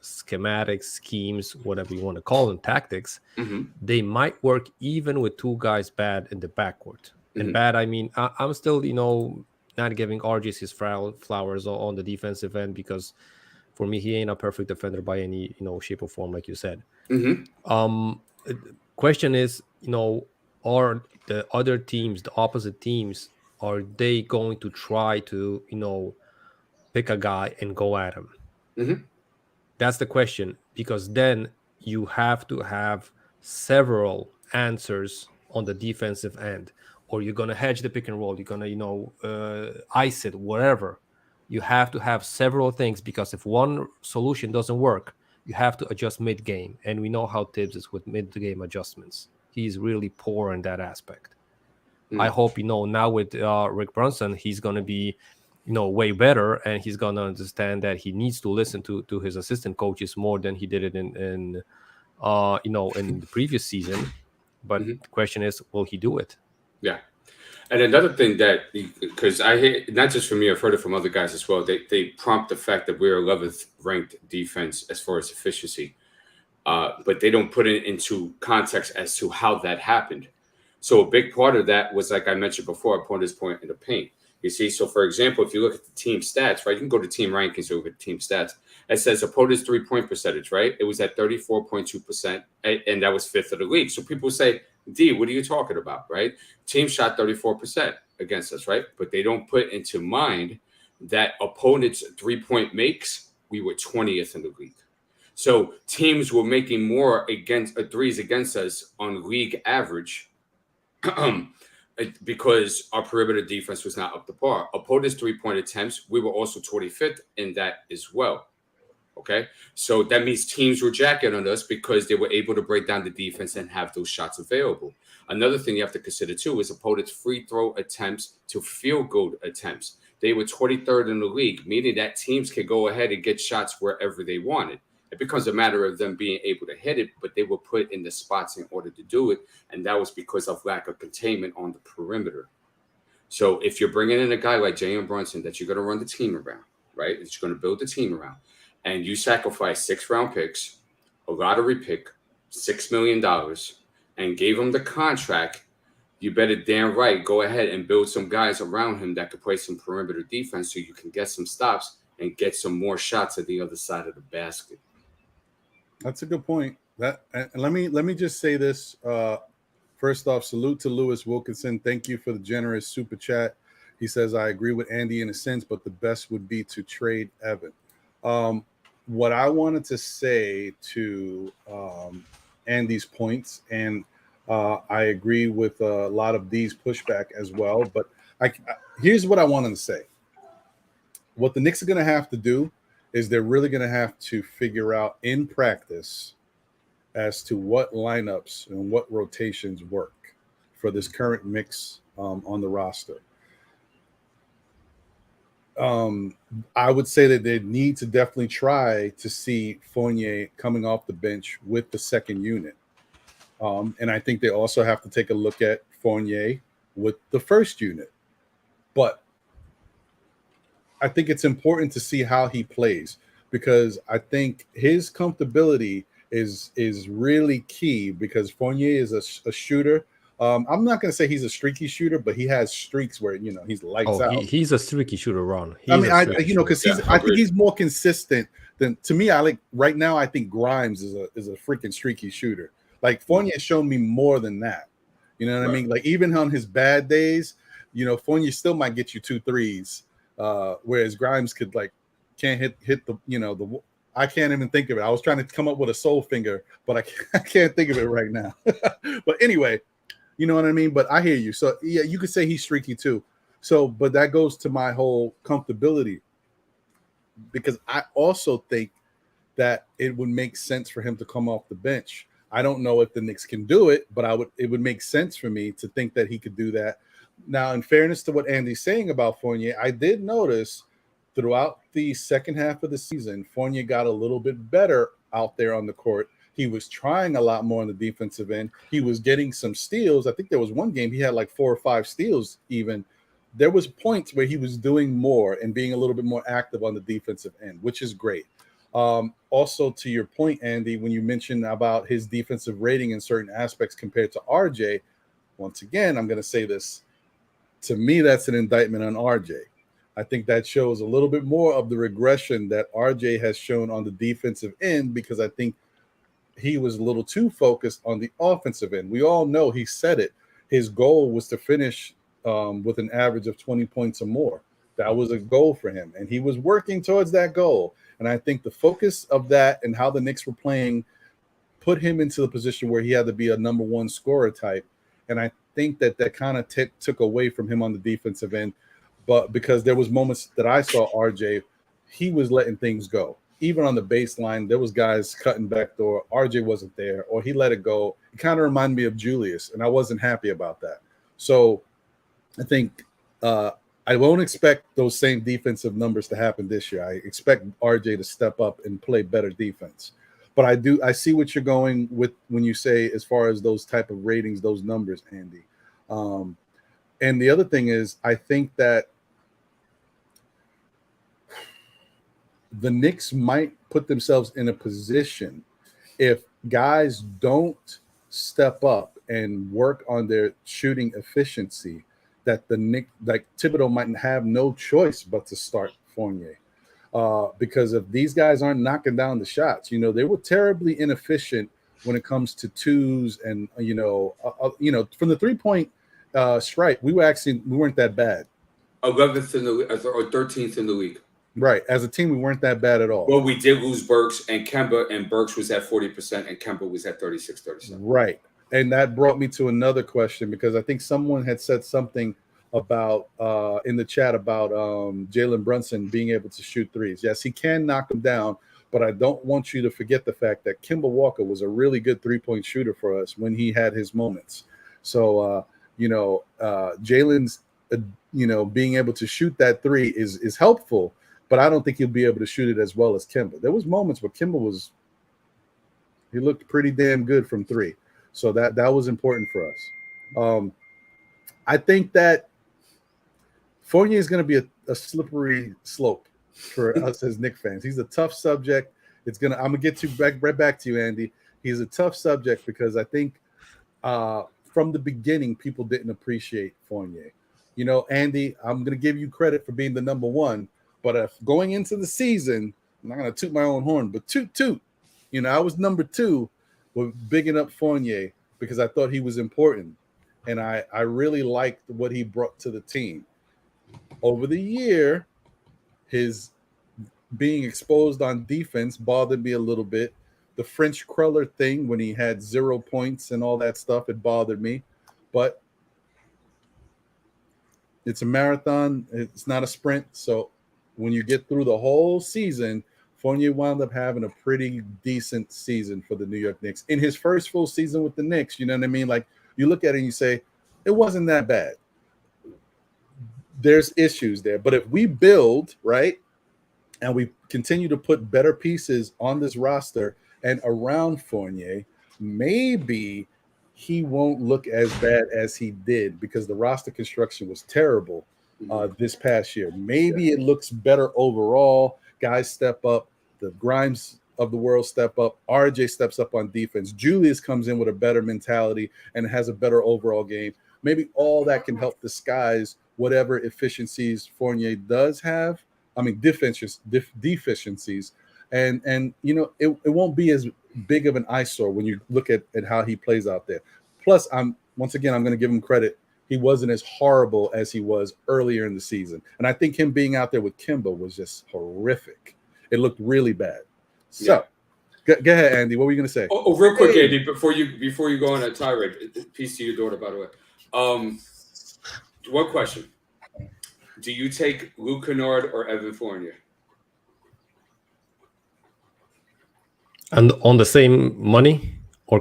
schematics, schemes, whatever you want to call them, tactics, they might work even with 2 guys bad in the backcourt. And bad, I mean, I'm still, not giving RJ his flowers on the defensive end because For me, he ain't a perfect defender by any shape or form, like you said. Mm-hmm. Question is, are the other teams, the opposite teams, are they going to try to pick a guy and go at him? Mm-hmm. That's the question, because then you have to have several answers on the defensive end, or you're going to hedge the pick and roll, you're going to ice it, whatever. You have to have several things, because if one solution doesn't work, you have to adjust mid-game, and we know how Tibbs is with mid-game adjustments. He's really poor in that aspect. I hope now with Rick Brunson, he's going to be way better, and he's going to understand that he needs to listen to his assistant coaches more than he did it in in the previous season. But the question is, will he do it? Yeah. And another thing that, because I hear, not just from me, I've heard it from other guys as well, they prompt the fact that we're 11th ranked defense as far as efficiency, but they don't put it into context as to how that happened. So a big part of that was, like I mentioned before, opponent's point in the paint. You see, so for example, if you look at the team stats, right, you can go to team rankings or look at team stats. It says opponent's 3-point percentage, right? It was at 34.2%, and that was 5th of the league. So people say, D, what are you talking about, right? Team shot 34% against us, right? But they don't put into mind that opponent's 3-point makes, we were 20th in the league. So teams were making more threes against us on league average because our perimeter defense was not up to par. Opponent's 3-point attempts, we were also 25th in that as well. Okay, so that means teams were jacking on us because they were able to break down the defense and have those shots available. Another thing you have to consider too is opponents' free throw attempts to field goal attempts. They were 23rd in the league, meaning that teams can go ahead and get shots wherever they wanted. It becomes a matter of them being able to hit it, but they were put in the spots in order to do it, and that was because of lack of containment on the perimeter. So if you're bringing in a guy like Jalen Brunson that you're going to run the team around, right, that you're going to build the team around, and you sacrifice 6-round picks, a lottery pick, $6 million, and gave him the contract, you better damn right go ahead and build some guys around him that could play some perimeter defense so you can get some stops and get some more shots at the other side of the basket. That's a good point. Let me just say this. First off, salute to Lewis Wilkinson. Thank you for the generous super chat. He says, I agree with Andy in a sense, but the best would be to trade Evan. What I wanted to say to Andy's points, and I agree with a lot of these pushback as well, but here's what I wanted to say. What the Knicks are going to have to do is they're really going to have to figure out in practice as to what lineups and what rotations work for this current mix on the roster. I would say that they need to definitely try to see Fournier coming off the bench with the second unit. And I think they also have to take a look at Fournier with the first unit. But I think it's important to see how he plays, because I think his comfortability is really key, because Fournier is a shooter. I'm not going to say he's a streaky shooter, but he has streaks where, he's lights out. He's a streaky shooter, Ron. I think he's more consistent than, to me. Right now, I think Grimes is a freaking streaky shooter. Like Fournier's shown me more than that. You know what I mean? Like even on his bad days, Fournier still might get you 2 threes, whereas Grimes can't hit the I can't even think of it. I was trying to come up with a soul finger, but I can't think of it right now. But anyway. You know what I mean? But I hear you. So, yeah, you could say he's streaky too. So, but that goes to my whole comfortability, because I also think that it would make sense for him to come off the bench. I don't know if the Knicks can do it, but it would make sense for me to think that he could do that. Now, in fairness to what Andy's saying about Fournier, I did notice throughout the second half of the season, Fournier got a little bit better out there on the court. He was trying a lot more on the defensive end. He was getting some steals. I think there was one game he had like 4 or 5 steals even. There was points where he was doing more and being a little bit more active on the defensive end, which is great. Also, to your point, Andy, when you mentioned about his defensive rating in certain aspects compared to RJ, once again, I'm going to say this. To me, that's an indictment on RJ, I think that shows a little bit more of the regression that RJ has shown on the defensive end, because I think he was a little too focused on the offensive end. We all know, he said it, his goal was to finish with an average of 20 points or more. That was a goal for him, and he was working towards that goal. And I think the focus of that and how the Knicks were playing put him into the position where he had to be a number one scorer type. And I think that kind of took away from him on the defensive end. But because there was moments that I saw RJ, he was letting things go. Even on the baseline, there was guys cutting backdoor. RJ wasn't there, or he let it go. It kind of reminded me of Julius, and I wasn't happy about that. So I think I won't expect those same defensive numbers to happen this year. I expect RJ to step up and play better defense. But I see what you're going with when you say as far as those type of ratings, those numbers, Andy. And the other thing is, I think that the Knicks might put themselves in a position, if guys don't step up and work on their shooting efficiency, that the Knicks, like Thibodeau, might have no choice but to start Fournier. Because if these guys aren't knocking down the shots, they were terribly inefficient when it comes to twos, and from the 3-point stripe, we weren't that bad. 11th in the or 13th in the league. Right, as a team, we weren't that bad at all. Well, we did lose Burks and Kemba, and Burks was at 40%, and Kemba was at 36-37. Right, and that brought me to another question, because I think someone had said something about in the chat about Jalen Brunson being able to shoot threes. Yes, he can knock them down, but I don't want you to forget the fact that Kemba Walker was a really good 3-point shooter for us when he had his moments. So Jalen's being able to shoot that three is helpful, but I don't think he'll be able to shoot it as well as Kemba. There was moments where Kemba he looked pretty damn good from three, so that was important for us. I think that Fournier is going to be a slippery slope for us as Knicks fans. He's a tough subject. I'm gonna get right back to you, Andy. He's a tough subject because I think from the beginning people didn't appreciate Fournier. Andy, I'm gonna give you credit for being the number one, but if going into the season, I'm not gonna toot my own horn, but toot. I was number 2 with bigging up Fournier because I thought he was important, and I really liked what he brought to the team. Over the year, his being exposed on defense bothered me a little bit. The French Cruller thing, when he had 0 points and all that stuff, it bothered me. But it's a marathon. It's not a sprint. So when you get through the whole season, Fournier wound up having a pretty decent season for the New York Knicks. In his first full season with the Knicks, you know what I mean? Like, you look at it and you say, it wasn't that bad. There's issues there. But if we build, right, and we continue to put better pieces on this roster and around Fournier, maybe he won't look as bad as he did, because the roster construction was terrible this past year. Maybe it looks better overall. Guys step up. The Grimes of the world step up. RJ steps up on defense. Julius comes in with a better mentality and has a better overall game. Maybe all that can help disguise whatever efficiencies Fournier does have. I mean, deficiencies. And it won't be as big of an eyesore when you look at how he plays out there. Plus, I'm going to give him credit. He wasn't as horrible as he was earlier in the season. And I think him being out there with Kemba was just horrific. It looked really bad. So, go ahead, Andy. What were you going to say? Oh, real quick, Andy, before you go on a tirade, peace to your daughter, by the way. One question. Do you take Luke Kennard or Evan Fournier? And on the same money? Or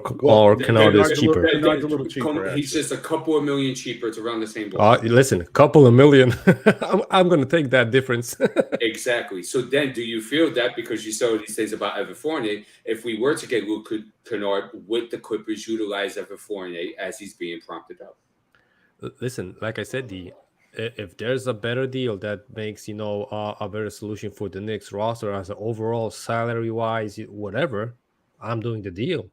Kennard is cheaper? Kennard's a little cheaper. He's just a couple of million cheaper. It's around the same ball. Listen, a couple of million. I'm going to take that difference. Exactly. So then, do you feel that because you saw these things about Evan Fournier, if we were to get Luke Kennard, would the Clippers utilize Evan Fournier as he's being prompted up? Listen, like I said, if there's a better deal that makes a better solution for the Knicks roster as an overall salary-wise, whatever, I'm doing the deal.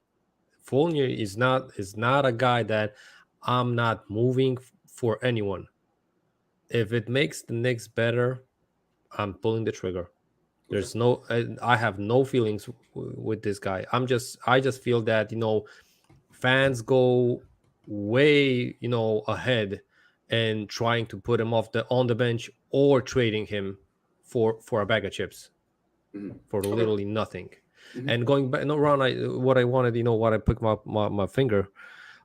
Fournier is not a guy that I'm not moving for anyone. If it makes the Knicks better, I'm pulling the trigger. There's no, I have no feelings with this guy. I just feel that, you know, fans go way, you know, ahead and trying to put him on the bench or trading him for a bag of chips for literally nothing. And going back, no, Ron, what I wanted, you know, what I put my finger.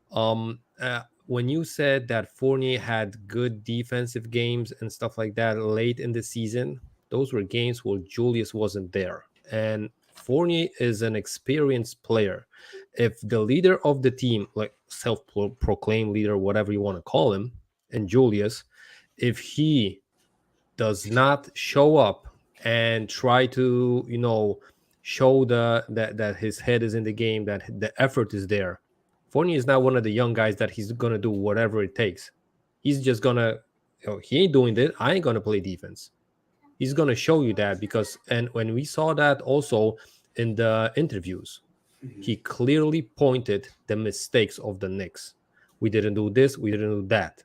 When you said that Fournier had good defensive games and stuff like that late in the season, those were games where Julius wasn't there. And Fournier is an experienced player. If the leader of the team, like self-proclaimed leader, whatever you want to call him, and Julius, if he does not show up and try to, you know, show that his head is in the game, that the effort is there, Fournier is not one of the young guys that he's gonna do whatever it takes. He's just gonna, you know, he ain't doing this. I ain't gonna play defense. He's gonna show you that because, and when we saw that also in the interviews, he clearly pointed the mistakes of the Knicks. We didn't do this. We didn't do that.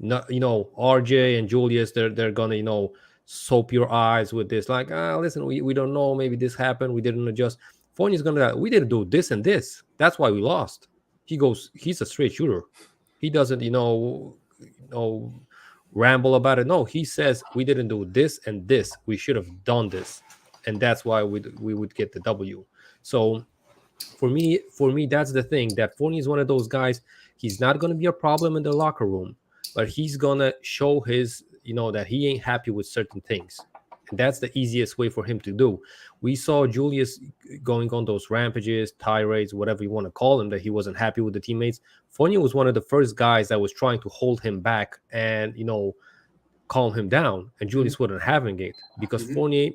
No, you know, RJ and Julius, they're gonna, you know, soap your eyes with this. Like, listen, we don't know. Maybe this happened. We didn't adjust. Fournier's gonna, we didn't do this and this. That's why we lost. He goes, he's a straight shooter. He doesn't, you know, ramble about it. No, he says we didn't do this and this. We should have done this, and that's why we would get the W. So for me, that's the thing. That Fournier is one of those guys. He's not going to be a problem in the locker room, but he's gonna show his, you know, that he ain't happy with certain things. And that's the easiest way for him to do. We saw Julius going on those rampages, tirades, whatever you want to call them, that he wasn't happy with the teammates. Fournier was one of the first guys that was trying to hold him back and, you know, calm him down. And Julius wasn't having it because Fournier,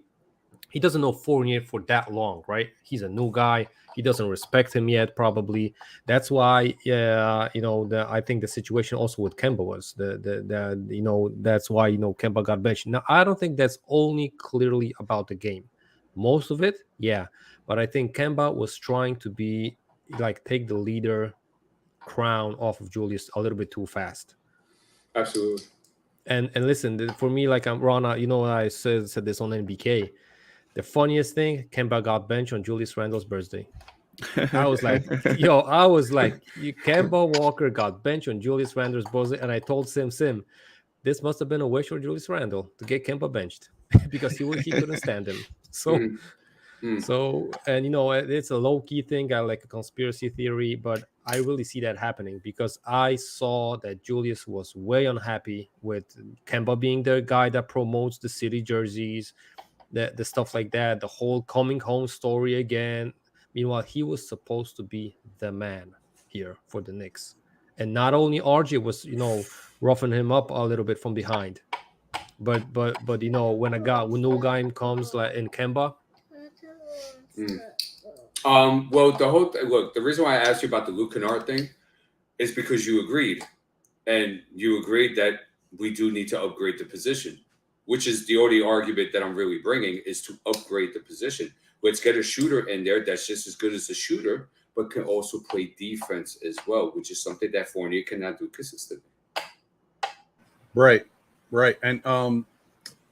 he doesn't know Fournier for that long, right? He's a new guy. He doesn't respect him yet, probably. That's why, yeah, you know, I think the situation also with Kemba was the you know, that's why, you know, Kemba got benched. Now, I don't think that's only clearly about the game. Most of it, yeah, but I think Kemba was trying to be like take the leader crown off of Julius a little bit too fast. Absolutely. And listen, for me, like I'm Ron, you know, I said this on NBK. The funniest thing, Kemba got benched on Julius Randle's birthday. I was like, Kemba Walker got benched on Julius Randle's birthday, and I told Sim, this must have been a wish for Julius Randle to get Kemba benched because he couldn't stand him. So, and you know, it's a low key thing. I like a conspiracy theory, but I really see that happening because I saw that Julius was way unhappy with Kemba being the guy that promotes the city jerseys, the stuff like that, the whole coming home story again. Meanwhile, he was supposed to be the man here for the Knicks. And not only RJ was, you know, roughing him up a little bit from behind, but you know, when a new guy comes like in Kemba. Well, the whole look, the reason why I asked you about the Luke Kennard thing is because you agreed, and you agreed that we do need to upgrade the position, which is the only argument that I'm really bringing is to upgrade the position. Let's get a shooter in there that's just as good as a shooter, but can also play defense as well, which is something that Fournier cannot do consistently. Right. And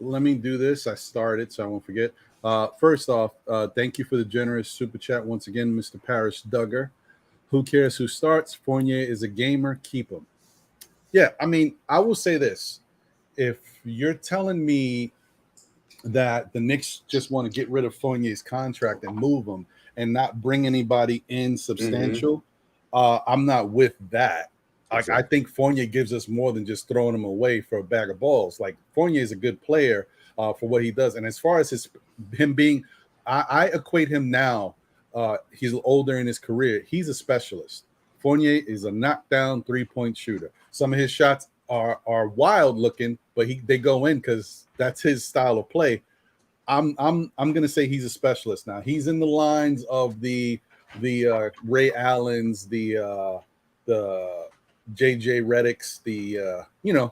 let me do this. I started, so I won't forget. First off, thank you for the generous super chat once again, Mr. Paris Duggar. Who cares who starts? Fournier is a gamer. Keep him. Yeah, I mean, I will say this. If you're telling me that the Knicks just want to get rid of Fournier's contract and move him and not bring anybody in substantial, I'm not with that. Like, I think Fournier gives us more than just throwing him away for a bag of balls. Like, Fournier is a good player for what he does. And as far as him being, I equate him now. He's older in his career. He's a specialist. Fournier is a knockdown 3-point shooter. Some of his shots are wild looking, but they go in because that's his style of play. I'm gonna say he's a specialist now. He's in the lines of the Ray Allens, the JJ Redicks, the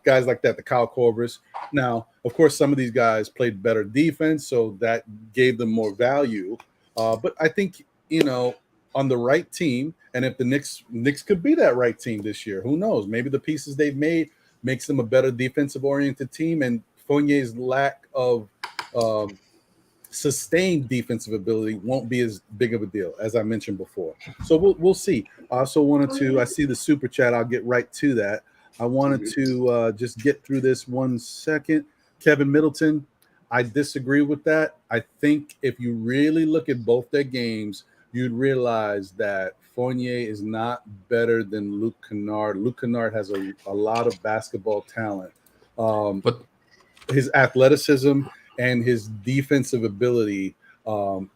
guys like that, the Kyle Korvers. Now, of course, some of these guys played better defense, so that gave them more value. But I think, on the right team, and if the Knicks could be that right team this year, who knows? Maybe the pieces they've made makes them a better defensive-oriented team, and Fournier's lack of sustained defensive ability won't be as big of a deal, as I mentioned before. So we'll see. I also wanted to, I see the super chat. I'll get right to that. I wanted to just get through this 1 second. Kevin Middleton, I disagree with that. I think if you really look at both their games, you'd realize that Fournier is not better than Luke Kennard. Luke Kennard has a lot of basketball talent. But his athleticism and his defensive ability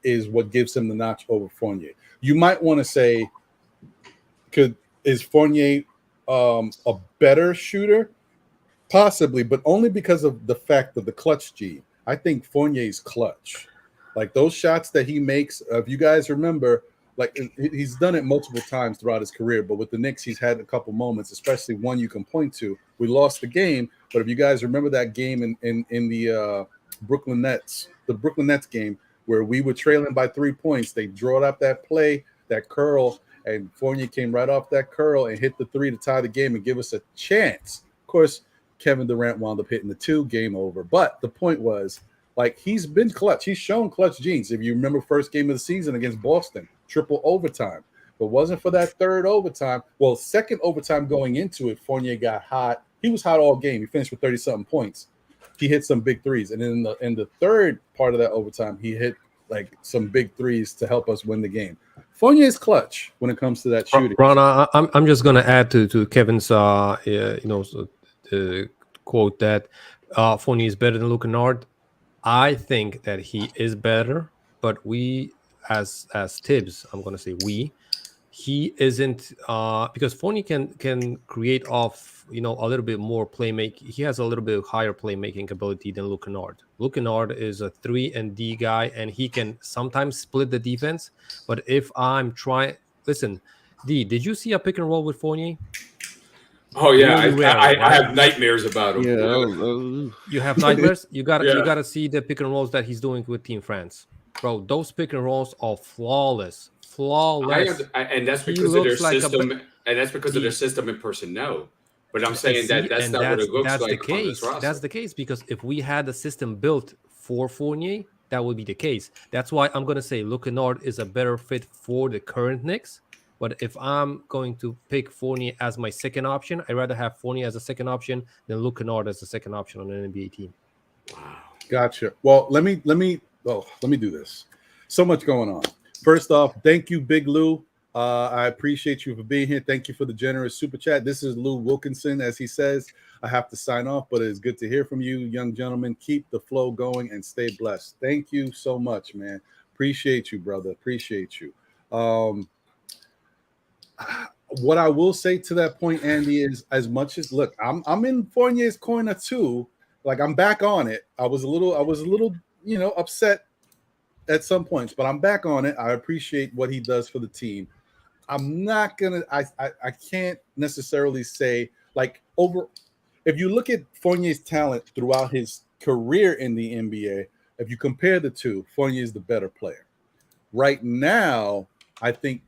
is what gives him the notch over Fournier. You might want to say, is Fournier a better shooter? Possibly, but only because of the fact of the clutch gene. I think Fournier's clutch. Like those shots that he makes, if you guys remember, like he's done it multiple times throughout his career, but with the Knicks, he's had a couple moments, especially one you can point to. We lost the game, but if you guys remember that game in the Brooklyn Nets game where we were trailing by 3 points, they drawed up that play, that curl, and Fournier came right off that curl and hit the 3 to tie the game and give us a chance. Of course, Kevin Durant wound up hitting the 2, game over. But the point was, like, he's been clutch. He's shown clutch genes. If you remember first game of the season against Boston, triple overtime. But wasn't for that third overtime. Well, second overtime going into it, Fournier got hot. He was hot all game. He finished with 30-something points. He hit some big threes. And then in the third part of that overtime, he hit like some big threes to help us win the game. Fournier is clutch when it comes to that shooting. Ron, I'm just going to add to Kevin's quote that Fournier is better than Luke Kennard. I think that he is better, but we as Tibbs, I'm going to say he isn't because Fournier can create off a little bit more playmaking. He has a little bit higher playmaking ability than Luke Kennard. Luke Kennard is a 3-and-D guy, and he can sometimes split the defense. But if I'm trying, listen, D, did you see a pick and roll with Fournier? Oh yeah, I have nightmares about him. Yeah, you have nightmares. You gotta see the pick and rolls that he's doing with Team France, bro. Those pick and rolls are flawless. And that's because of their system, and that's because of their system and personnel. But I'm saying that's not what it looks like. That's the case because if we had a system built for Fournier, that would be the case. That's why I'm gonna say Luke Kennard is a better fit for the current Knicks. But if I'm going to pick Fournier as my second option, I'd rather have Fournier as a second option than Luke Kennard as a second option on an NBA team. Wow, gotcha. Well, let me do this. So much going on. First off, thank you, Big Lou. I appreciate you for being here. Thank you for the generous super chat. This is Lou Wilkinson, as he says. I have to sign off, but it's good to hear from you, young gentlemen. Keep the flow going and stay blessed. Thank you so much, man. Appreciate you, brother. Appreciate you. What I will say to that point, Andy, is as much as look, I'm in Fournier's corner too. Like I'm back on it. I was a little, upset at some points, but I'm back on it. I appreciate what he does for the team. I'm not gonna. I can't necessarily say like over. If you look at Fournier's talent throughout his career in the NBA, if you compare the two, Fournier is the better player. Right now, I think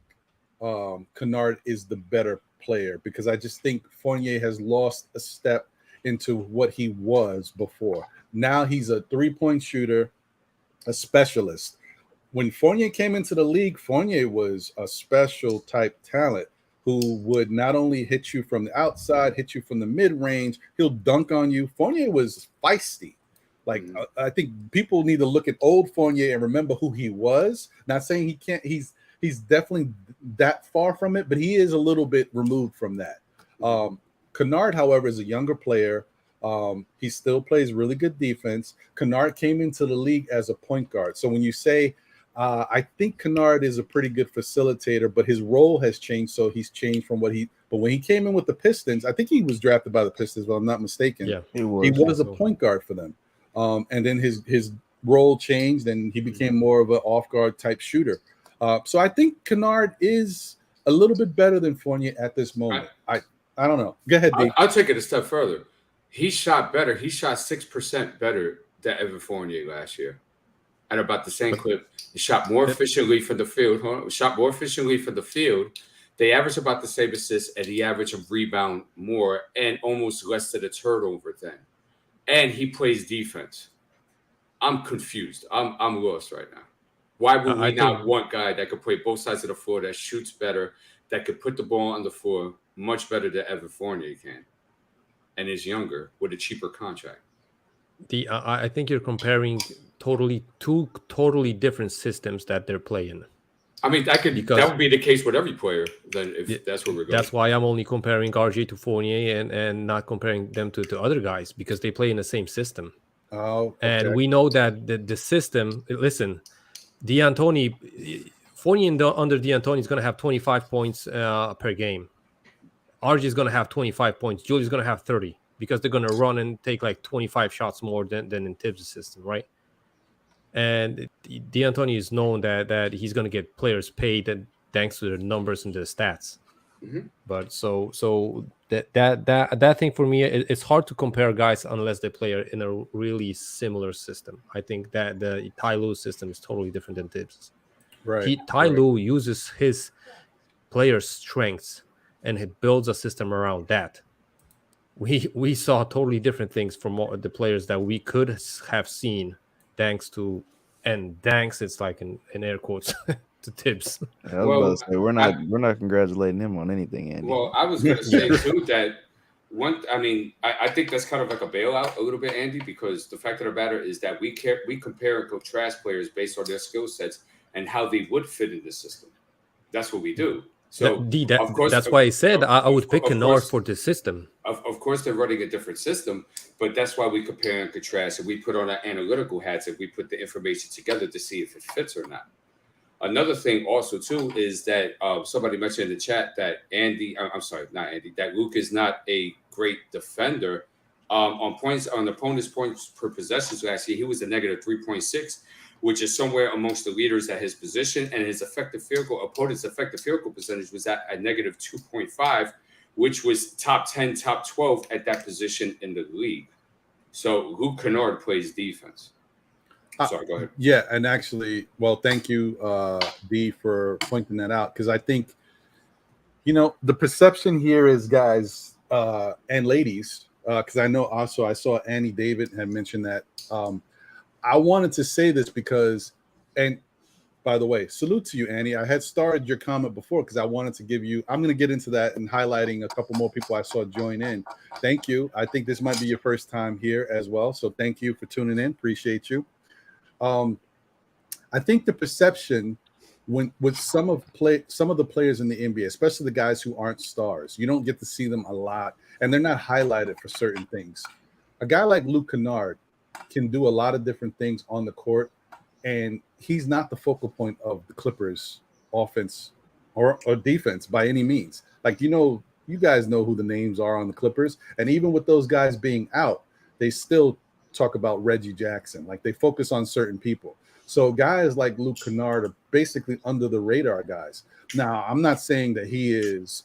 Kennard is the better player because I just think Fournier has lost a step into what he was before. Now he's a three-point shooter, a specialist. When Fournier came into the league, Fournier was a special type talent who would not only hit you from the outside, hit you from the mid-range, he'll dunk on you. Fournier was feisty. Like, I think people need to look at old Fournier and remember who he was. Not saying he can't, he's definitely that far from it, but he is a little bit removed from that. Kennard, however, is a younger player. He still plays really good defense. Kennard came into the league as a point guard. So when you say, I think Kennard is a pretty good facilitator, but his role has changed. So he's changed from but when he came in with the Pistons, I think he was drafted by the Pistons, if I'm not mistaken. Yeah, he was a point guard for them. And then his role changed and he became more of an off-guard type shooter. So I think Kennard is a little bit better than Fournier at this moment. I don't know. Go ahead, D. I'll take it a step further. He shot better. He shot 6% better than Evan Fournier last year. At about the same clip. He shot more efficiently for the field. They averaged about the same assists, and he averaged a rebound more and almost less to the turnover thing. And he plays defense. I'm confused. I'm lost right now. Why would we not want a guy that could play both sides of the floor, that shoots better, that could put the ball on the floor much better than Evan Fournier can, and is younger with a cheaper contract? I think you're comparing two totally different systems that they're playing. I mean, that would be the case with every player. Then, if that's where we're going, that's why I'm only comparing RJ to Fournier and not comparing them to other guys, because they play in the same system. Oh, okay. And we know that the system. Listen, Fournier under D'Antoni is going to have 25 points per game. RJ is going to have 25 points. Julie's going to have 30, because they're going to run and take like 25 shots more than in Tibbs' system, right? And D'Antoni is known that he's going to get players paid thanks to their numbers and their stats. Mm-hmm. But so that thing for me, it's hard to compare guys unless they play in a really similar system. I think that the Ty Lue system is totally different than Tibbs'. Right. Ty Lue uses his players' strengths and he builds a system around that. We saw totally different things from the players that we could have seen thanks to, and thanks, it's like in air quotes, to Tibbs. I was about to say, we're not congratulating him on anything, Andy. Well, I was going to say too that I think that's kind of like a bailout a little bit, Andy, because the fact of the matter is that we compare and contrast players based on their skill sets and how they would fit in the system. That's what we do. So of course, that's why I said I would pick Kennard for this system. Of course, they're running a different system, but that's why we compare and contrast, and we put on our analytical hats and we put the information together to see if it fits or not. Another thing also too is that somebody mentioned in the chat that that Luke is not a great defender. On opponent's points per possession last year, he was a negative 3.6. which is somewhere amongst the leaders at his position, and his opponent's effective field goal percentage was at a negative 2.5, which was top 10, top 12 at that position in the league. So Luke Kennard plays defense. Sorry, go ahead. Yeah, and actually, well, thank you, B, for pointing that out, because I think, the perception here is, guys and ladies, because I know also I saw Annie David had mentioned that. I wanted to say this because, and by the way, salute to you, Annie. I had started your comment before because I wanted to give you, I'm going to get into that and highlighting a couple more people I saw join in. Thank you. I think this might be your first time here as well. So thank you for tuning in. Appreciate you. I think the perception with some of the players in the NBA, especially the guys who aren't stars, you don't get to see them a lot and they're not highlighted for certain things. A guy like Luke Kennard can do a lot of different things on the court, and he's not the focal point of the Clippers offense or defense by any means. Like, you guys know who the names are on the Clippers, and even with those guys being out, they still talk about Reggie Jackson. Like, they focus on certain people. So guys like Luke Kennard are basically under the radar guys. Now, I'm not saying that he is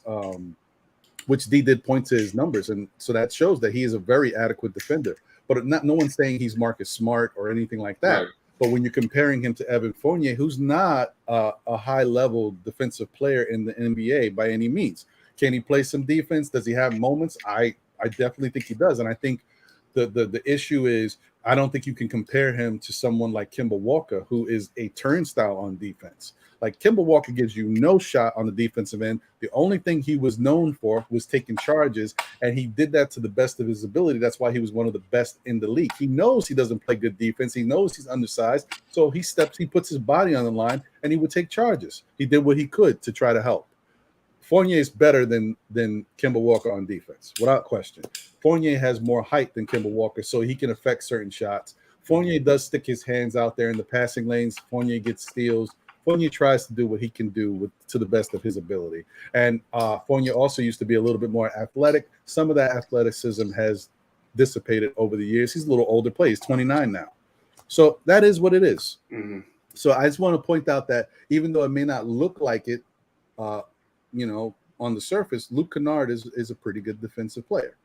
which D did point to his numbers, and so that shows that he is a very adequate defender. But no one's saying he's Marcus Smart or anything like that. Right. But when you're comparing him to Evan Fournier, who's not a high-level defensive player in the NBA by any means, can he play some defense? Does he have moments? I definitely think he does. And I think the issue is I don't think you can compare him to someone like Kemba Walker, who is a turnstile on defense. Like, Kemba Walker gives you no shot on the defensive end. The only thing he was known for was taking charges, and he did that to the best of his ability. That's why he was one of the best in the league. He knows he doesn't play good defense. He knows he's undersized, so he puts his body on the line, and he would take charges. He did what he could to try to help. Fournier is better than Kemba Walker on defense, without question. Fournier has more height than Kemba Walker, so he can affect certain shots. Fournier does stick his hands out there in the passing lanes. Fournier gets steals. Fournier tries to do what he can do to the best of his ability. And Fournier also used to be a little bit more athletic. Some of that athleticism has dissipated over the years. He's a little older player. He's 29 now. So that is what it is. Mm-hmm. So I just want to point out that even though it may not look like it, on the surface, Luke Kennard is a pretty good defensive player.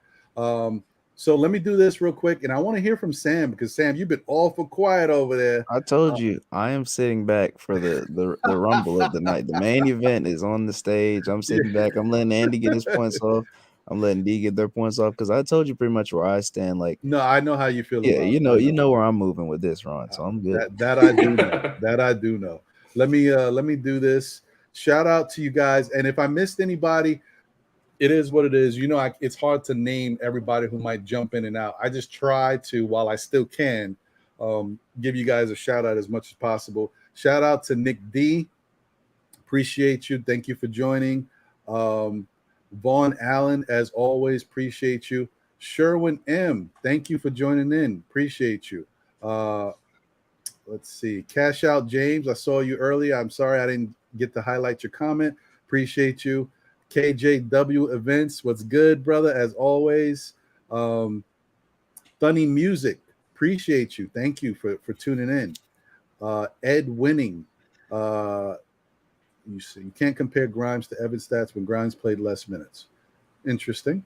So let me do this real quick, and I want to hear from Sam, because Sam, you've been awful quiet over there. I told you I am sitting back for the rumble of the night. The main event is on the stage. I'm sitting back. I'm letting Andy get his points off. I'm letting D get their points off because I told you pretty much where I stand. Like, No, I know how you feel. yeah, about you know where I'm moving with this, Ron. So I'm good. That I do know. That I do know. Let me do this. Shout out to you guys, and if I missed anybody, it is what it is. You know, it's hard to name everybody who might jump in and out. I just try to, while I still can, give you guys a shout out as much as possible. Shout out to Nick D. Appreciate you. Thank you for joining. Vaughn Allen, as always, appreciate you. Sherwin M. Thank you for joining in. Appreciate you. Let's see. Cash Out James, I saw you earlier. I'm sorry I didn't get to highlight your comment. Appreciate you. KJW Events, what's good, brother? As always. Funny Music, appreciate you. Thank you for tuning in. Ed Winning. You see, you can't compare Grimes to Evan stats when Grimes played less minutes. Interesting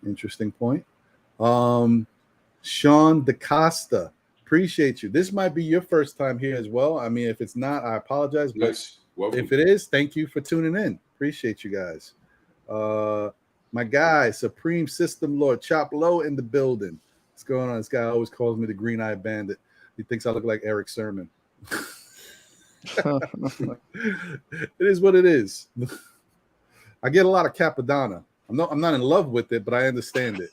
point. Sean DeCosta, appreciate you. This might be your first time here as well. I mean, if it's not, I apologize. But Yes. Welcome. if it is, thank you for tuning in. Appreciate you guys. My guy, Supreme System Lord, Chop Low in the building. What's going on? This guy always calls me the Green Eye Bandit. He thinks I look like Eric Sermon. It is what it is. I get a lot of Capadonna. I'm not in love with it, but I understand it.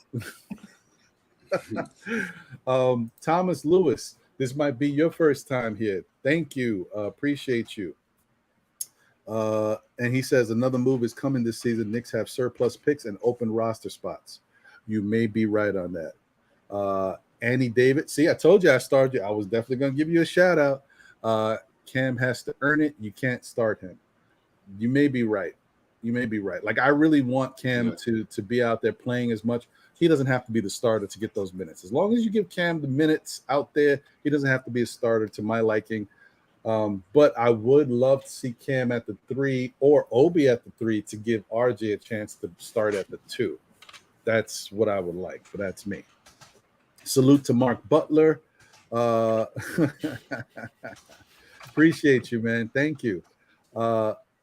Thomas Lewis, this might be your first time here. Thank you. Appreciate you. And he says another move is coming this season. Knicks have surplus picks and open roster spots. You may be right on that. Andy David, see, I told you I started you. I was definitely going to give you a shout out. Cam has to earn it. You can't start him. You may be right. Like, I really want Cam to be out there playing as much. He doesn't have to be the starter to get those minutes. As long as you give Cam the minutes out there, he doesn't have to be a starter to my liking. But I would love to see Cam at the 3 or Obi at the 3 to give RJ a chance to start at the 2. That's what I would like, but that's me. Salute to Mark Butler. Appreciate you, man. Thank you.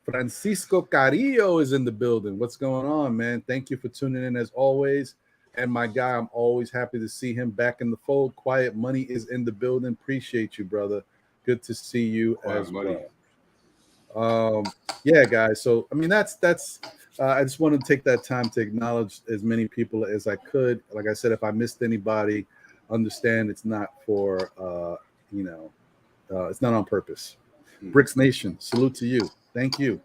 Francisco Carrillo is in the building. What's going on, man? Thank you for tuning in as always. And my guy, I'm always happy to see him back in the fold. Quiet Money is in the building. Appreciate you, brother. Good to see you as well. Yeah, guys. So, I mean, that's I just wanted to take that time to acknowledge as many people as I could. Like I said, if I missed anybody, understand it's not for, it's not on purpose. Bricks Nation, salute to you. Thank you.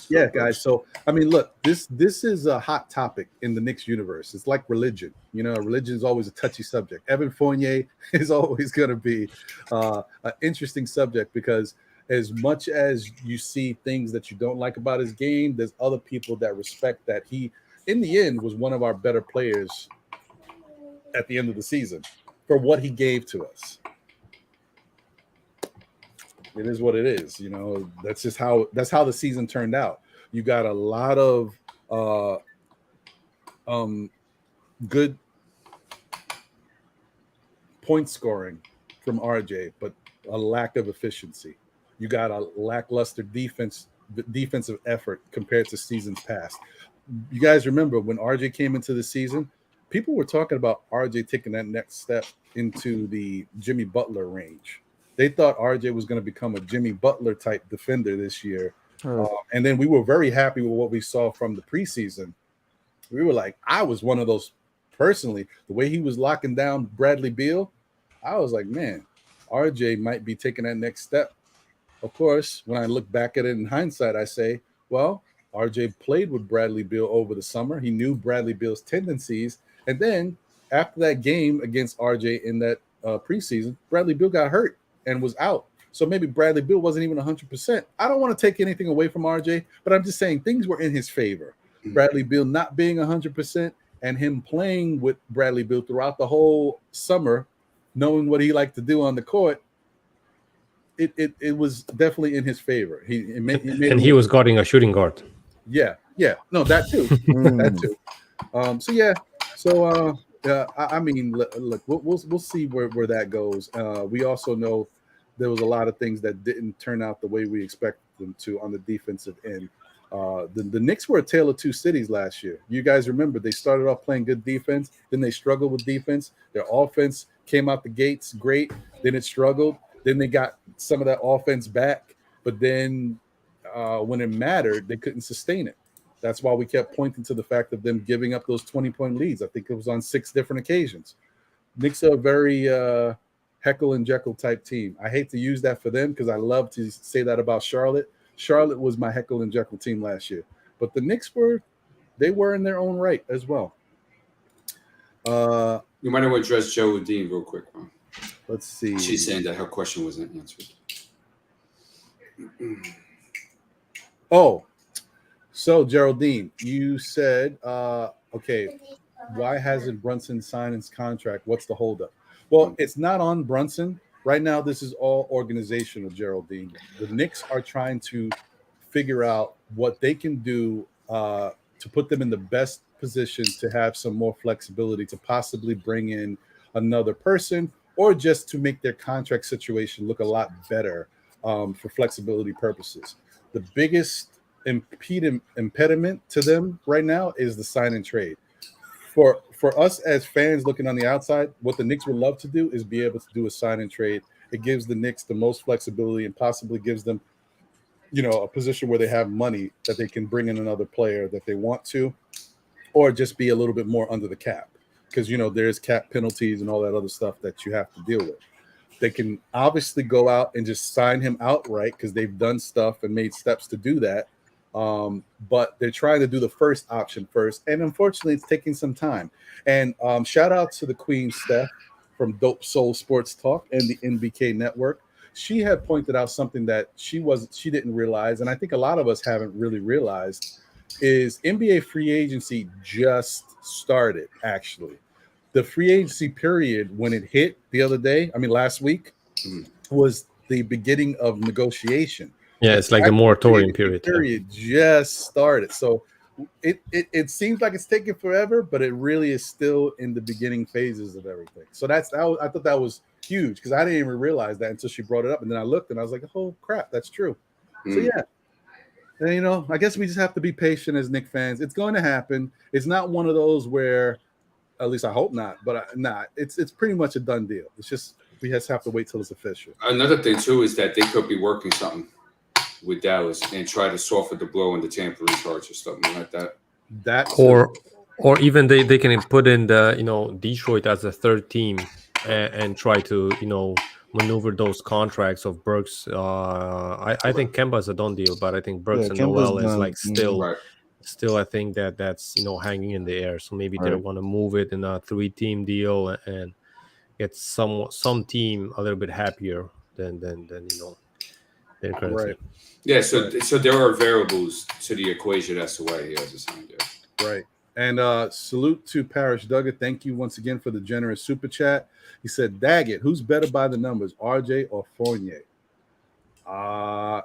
Yeah, guys. So, I mean, look, this is a hot topic in the Knicks universe. It's like religion. You know, religion is always a touchy subject. Evan Fournier is always going to be an interesting subject because as much as you see things that you don't like about his game, there's other people that respect that he, in the end, was one of our better players at the end of the season for what he gave to us. It is what it is, you know. That's how the season turned out. You got a lot of good point scoring from RJ, but a lack of efficiency. You got a lackluster defensive effort compared to seasons past. You guys remember when RJ came into the season, people were talking about RJ taking that next step into the Jimmy Butler range. They thought RJ was going to become a Jimmy Butler type defender this year. And then we were very happy with what we saw from the preseason. We were like, I was one of those personally, the way he was locking down Bradley Beal, I was like, man, RJ might be taking that next step. Of course, when I look back at it in hindsight, I say, well, RJ played with Bradley Beal over the summer. He knew Bradley Beal's tendencies. And then after that game against RJ in that preseason, Bradley Beal got hurt and was out. So maybe Bradley Beal wasn't even 100%. I don't want to take anything away from RJ, but I'm just saying things were in his favor. Bradley Beal not being 100% and him playing with Bradley Beal throughout the whole summer, knowing what he liked to do on the court, it was definitely in his favor. He was guarding a shooting guard. Yeah. No, that too. That too. I mean, look, we'll see where that goes. We also know there was a lot of things that didn't turn out the way we expected them to on the defensive end. The Knicks were a tale of two cities last year. You guys remember they started off playing good defense, then they struggled with defense. Their offense came out the gates great, then it struggled. Then they got some of that offense back, but then when it mattered, they couldn't sustain it. That's why we kept pointing to the fact of them giving up those 20-point leads. I think it was on 6 different occasions. Knicks are a very Heckle and Jekyll type team. I hate to use that for them because I love to say that about Charlotte. Charlotte was my Heckle and Jekyll team last year, but the Knicks were in their own right as well. You might want to address Geraldine real quick, man. Let's see. She's saying that her question wasn't answered. Oh, so Geraldine, you said, okay, why hasn't Brunson signed his contract? What's the holdup? Well, it's not on Brunson. Right now, this is all organizational, Geraldine. The Knicks are trying to figure out what they can do to put them in the best position to have some more flexibility to possibly bring in another person or just to make their contract situation look a lot better for flexibility purposes. The biggest impediment to them right now is the sign and trade. For us as fans looking on the outside, what the Knicks would love to do is be able to do a sign and trade. It gives the Knicks the most flexibility and possibly gives them, a position where they have money that they can bring in another player that they want to, or just be a little bit more under the cap because, there's cap penalties and all that other stuff that you have to deal with. They can obviously go out and just sign him outright because they've done stuff and made steps to do that. But they're trying to do the first option first. And unfortunately, it's taking some time. And shout out to the Queen, Steph, from Dope Soul Sports Talk and the NBK Network. She had pointed out something that she didn't realize, and I think a lot of us haven't really realized, is NBA free agency just started, actually. The free agency period, when it hit last week, was the beginning of negotiation. Yeah, it's like the moratorium period. Just started. So it seems like it's taking forever, but it really is still in the beginning phases of everything. So I thought that was huge because I didn't even realize that until she brought it up. And then I looked and I was like, oh, crap, that's true. So, yeah. And, I guess we just have to be patient as Knicks fans. It's going to happen. It's not one of those where, at least I hope not, but it's pretty much a done deal. It's just we just have to wait till it's official. Another thing, too, is that they could be working something with Dallas and try to soften the blow on the tampering charge or something like that. Or even they can put in the Detroit as a third team and try to maneuver those contracts of Brooks. I think Kemba's a done deal, but I think Brooks and Noel is like still I think that's hanging in the air. So maybe they want to move it in a 3-team deal and get some team a little bit happier than their currency. Right. Yeah, so there are variables to the equation as to why he has a sign there. Right. And salute to Parrish Duggar. Thank you once again for the generous super chat. He said, Daggett, who's better by the numbers, RJ or Fournier?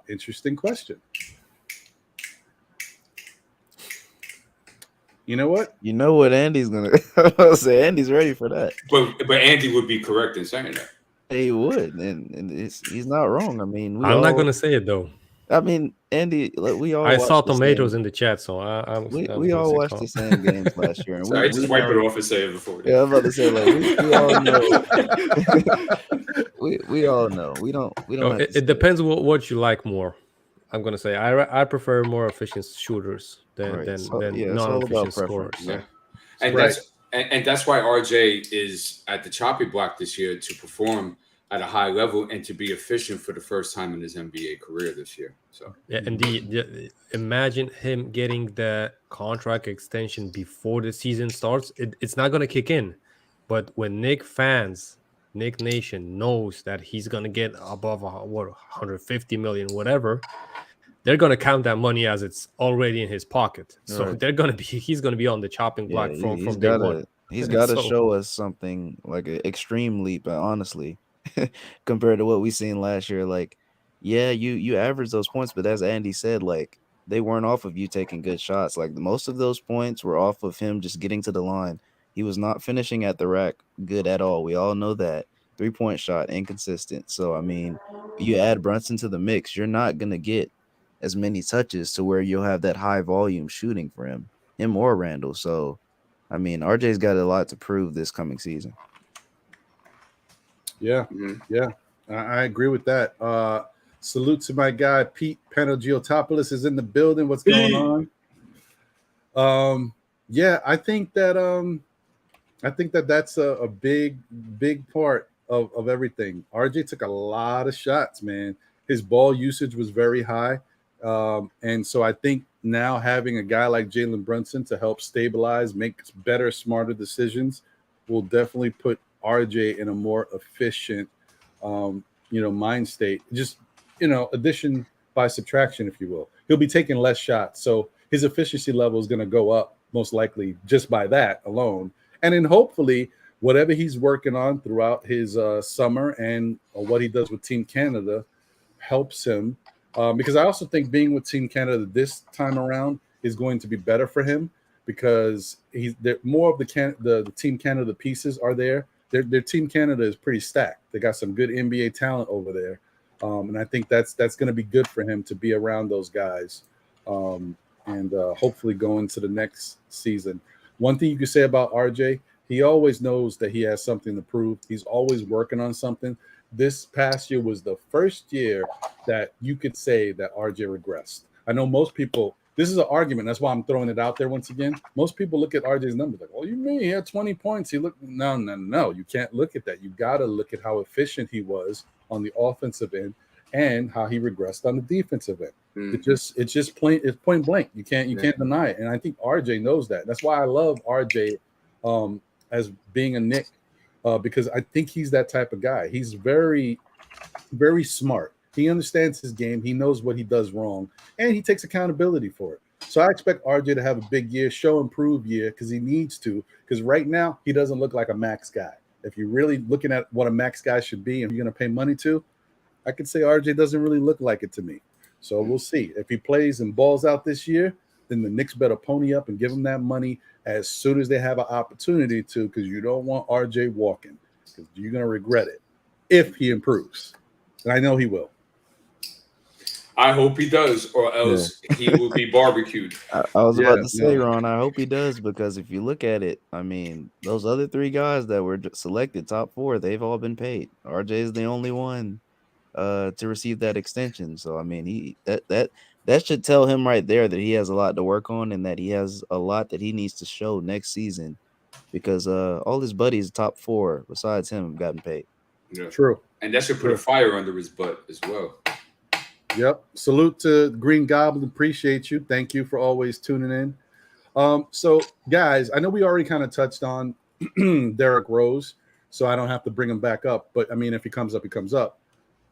Interesting question. You know what? You know what Andy's gonna say. Andy's ready for that. But Andy would be correct in saying that. He would, and he's not wrong. I mean, I'm not gonna say it though. I mean, Andy, we all. I saw tomatoes in the chat, so we all watched the same games last year, and I just wipe it off and say it before. Yeah, I'm about to say we all know. we all know. We don't. It depends what you like more. I'm gonna say I prefer more efficient shooters than non-efficient scorers. Yeah. And that's why RJ is at the chopping block this year to perform at a high level and to be efficient for the first time in his NBA career this year. So yeah, and imagine him getting the contract extension before the season starts. It's not gonna kick in, but when Knick Nation knows that he's gonna get above 150 million, whatever, they're gonna count that money as it's already in his pocket. So he's gonna be on the chopping block from day one. He's got to show us something like an extreme leap, honestly, compared to what we seen last year. Like, yeah, you average those points, but as Andy said, like they weren't off of you taking good shots. Like most of those points were off of him just getting to the line. He was not finishing at the rack good at all. We all know that. 3-point shot inconsistent. So I mean, you add Brunson to the mix, you're not gonna get as many touches to where you'll have that high volume shooting for him or Randall. So, I mean, RJ's got a lot to prove this coming season. Yeah, yeah, I agree with that. Salute to my guy Pete Panagiotopoulos is in the building. What's going on? Yeah, I think that that's a big part of everything. RJ took a lot of shots, man. His ball usage was very high, and so I think now having a guy like Jalen Brunson to help stabilize, make better, smarter decisions, will definitely put RJ in a more efficient, mind state. Just, addition by subtraction, if you will. He'll be taking less shots, so his efficiency level is going to go up most likely just by that alone. And then hopefully whatever he's working on throughout his summer and what he does with Team Canada helps him. Because I also think being with Team Canada this time around is going to be better for him because more of the Team Canada pieces are there. Their Team Canada is pretty stacked. They got some good NBA talent over there. And I think that's going to be good for him to be around those guys and hopefully go into the next season. One thing you could say about RJ, he always knows that he has something to prove. He's always working on something. This past year was the first year that you could say that RJ regressed. I know most people, this is an argument. That's why I'm throwing it out there once again. Most people look at RJ's numbers like, well, you mean he had 20 points? No. You can't look at that. You got to look at how efficient he was on the offensive end and how he regressed on the defensive end. It's point blank. You can't deny it. And I think RJ knows that. That's why I love RJ as being a Knick because I think he's that type of guy. He's very, very smart. He understands his game. He knows what he does wrong, and he takes accountability for it. So I expect RJ to have a big year, show improved year, because he needs to. Because right now he doesn't look like a max guy. If you're really looking at what a max guy should be, and you're going to pay money to, I could say RJ doesn't really look like it to me. So we'll see. If he plays and balls out this year, then the Knicks better pony up and give him that money as soon as they have an opportunity to, because you don't want RJ walking, because you're going to regret it if he improves. And I know he will. I hope he does, or else he will be barbecued. I was about to say, Ron, I hope he does, because if you look at it, I mean, those other three guys that were selected, top four, they've all been paid. RJ is the only one to receive that extension. So, I mean, that should tell him right there that he has a lot to work on and that he has a lot that he needs to show next season, because all his buddies, top four, besides him, have gotten paid. Yeah. True. And that should put a fire under his butt as well. Yep. Salute to Green Goblin. Appreciate you. Thank you for always tuning in. So, guys, I know we already kind of touched on Derrick Rose, so I don't have to bring him back up. But, I mean, if he comes up, he comes up.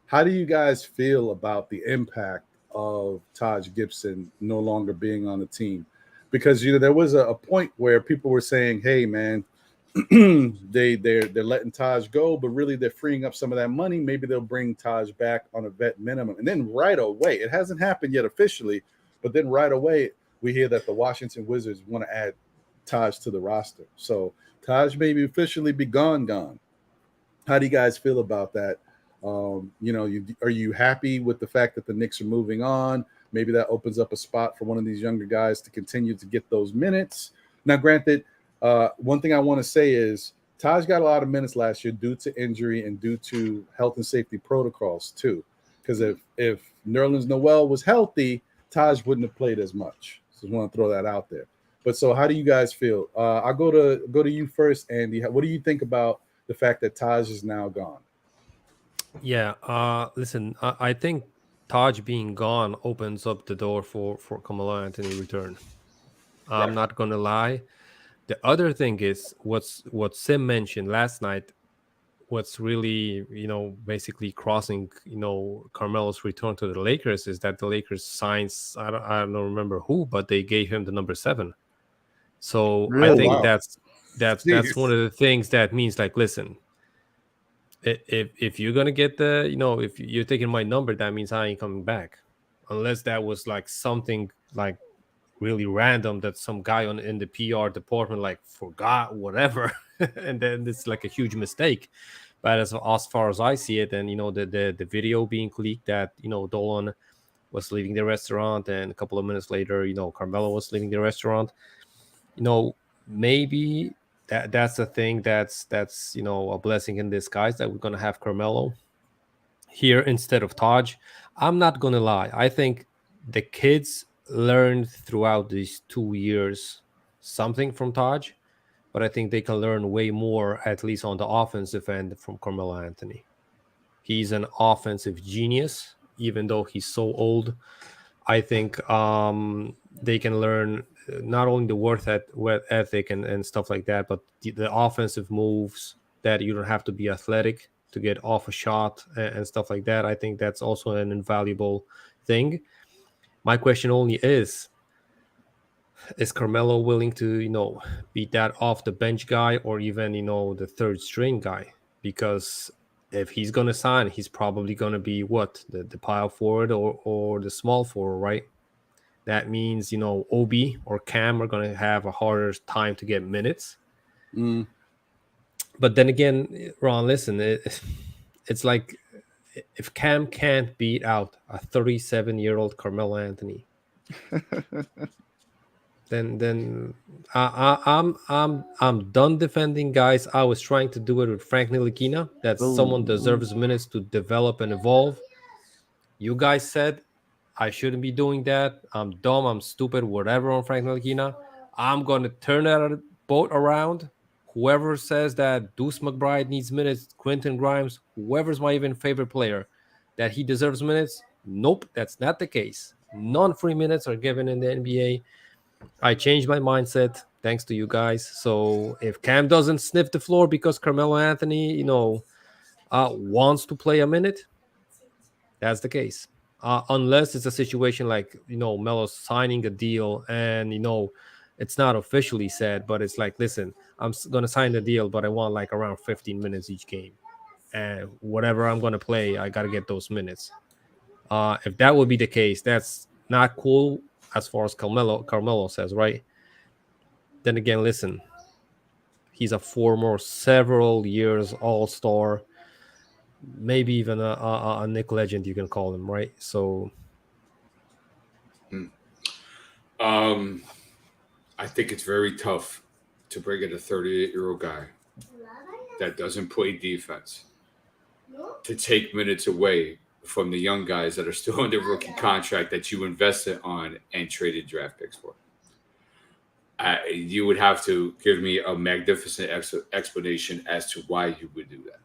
How do you guys feel about the impact of Taj Gibson no longer being on the team? Because, there was a point where people were saying, hey, man, they're letting Taj go, but really they're freeing up some of that money. Maybe they'll bring Taj back on a vet minimum. And then right away, it hasn't happened yet officially, but then right away we hear that the Washington Wizards want to add Taj to the roster. So Taj may officially be gone. How do you guys feel about that? Are you happy with the fact that the Knicks are moving on? Maybe that opens up a spot for one of these younger guys to continue to get those minutes. Now, granted, one thing I want to say is Taj got a lot of minutes last year due to injury and due to health and safety protocols too. Because if Nerlens Noel was healthy, Taj wouldn't have played as much. So I want to throw that out there. But so how do you guys feel? I'll go to you first, Andy. What do you think about the fact that Taj is now gone? Yeah. Listen, I think Taj being gone opens up the door for Carmelo Anthony return. I'm not gonna lie. The other thing is what Sim mentioned last night. What's really, basically crossing, Carmelo's return to the Lakers is that the Lakers signs, I don't remember who, but they gave him the number 7. So really? I think that's one of the things that means, like, listen, if you're gonna get if you're taking my number, that means I ain't coming back, unless that was like something like really random that some guy in the PR department like forgot whatever, and then it's like a huge mistake. But as far as I see it, and the video being leaked that Dolan was leaving the restaurant, and a couple of minutes later, Carmelo was leaving the restaurant. Maybe that's the thing that's a blessing in disguise, that we're gonna have Carmelo here instead of Taj. I'm not gonna lie. I think the kids learned throughout these 2 years something from Taj, but I think they can learn way more, at least on the offensive end, from Carmelo Anthony. He's an offensive genius, even though he's so old. I think they can learn not only the work ethic and stuff like that, but the offensive moves, that you don't have to be athletic to get off a shot and stuff like that. I think that's also an invaluable thing. My question only is Carmelo willing to, be that off the bench guy, or even, the third string guy? Because if he's going to sign, he's probably going to be the power forward or the small forward, right? That means, Obi or Cam are going to have a harder time to get minutes. But then again, Ron, listen, it's like, if Cam can't beat out a 37-year-old Carmelo Anthony, then I'm done defending guys. I was trying to do it with Frank Ntilikina, that someone deserves minutes to develop and evolve. You guys said I shouldn't be doing that. I'm dumb, I'm stupid, whatever on Frank Ntilikina. I'm gonna turn that boat around. Whoever says that Deuce McBride needs minutes, Quentin Grimes, whoever's my even favorite player, that he deserves minutes, nope, that's not the case. Non-free minutes are given in the NBA. I changed my mindset thanks to you guys. So if Cam doesn't sniff the floor because Carmelo Anthony, wants to play a minute, that's the case. Unless it's a situation like, Melo's signing a deal and, it's not officially said, but it's like, listen, I'm going to sign the deal, but I want like around 15 minutes each game. And whatever I'm going to play, I got to get those minutes. If that would be the case, that's not cool as far as Carmelo says, right? Then again, listen, he's a former several years all-star, maybe even a Knick legend, you can call him, right? So I think it's very tough to bring in a 38-year-old guy that doesn't play defense to take minutes away from the young guys that are still under rookie contract that you invested on and traded draft picks for. You would have to give me a magnificent explanation as to why you would do that.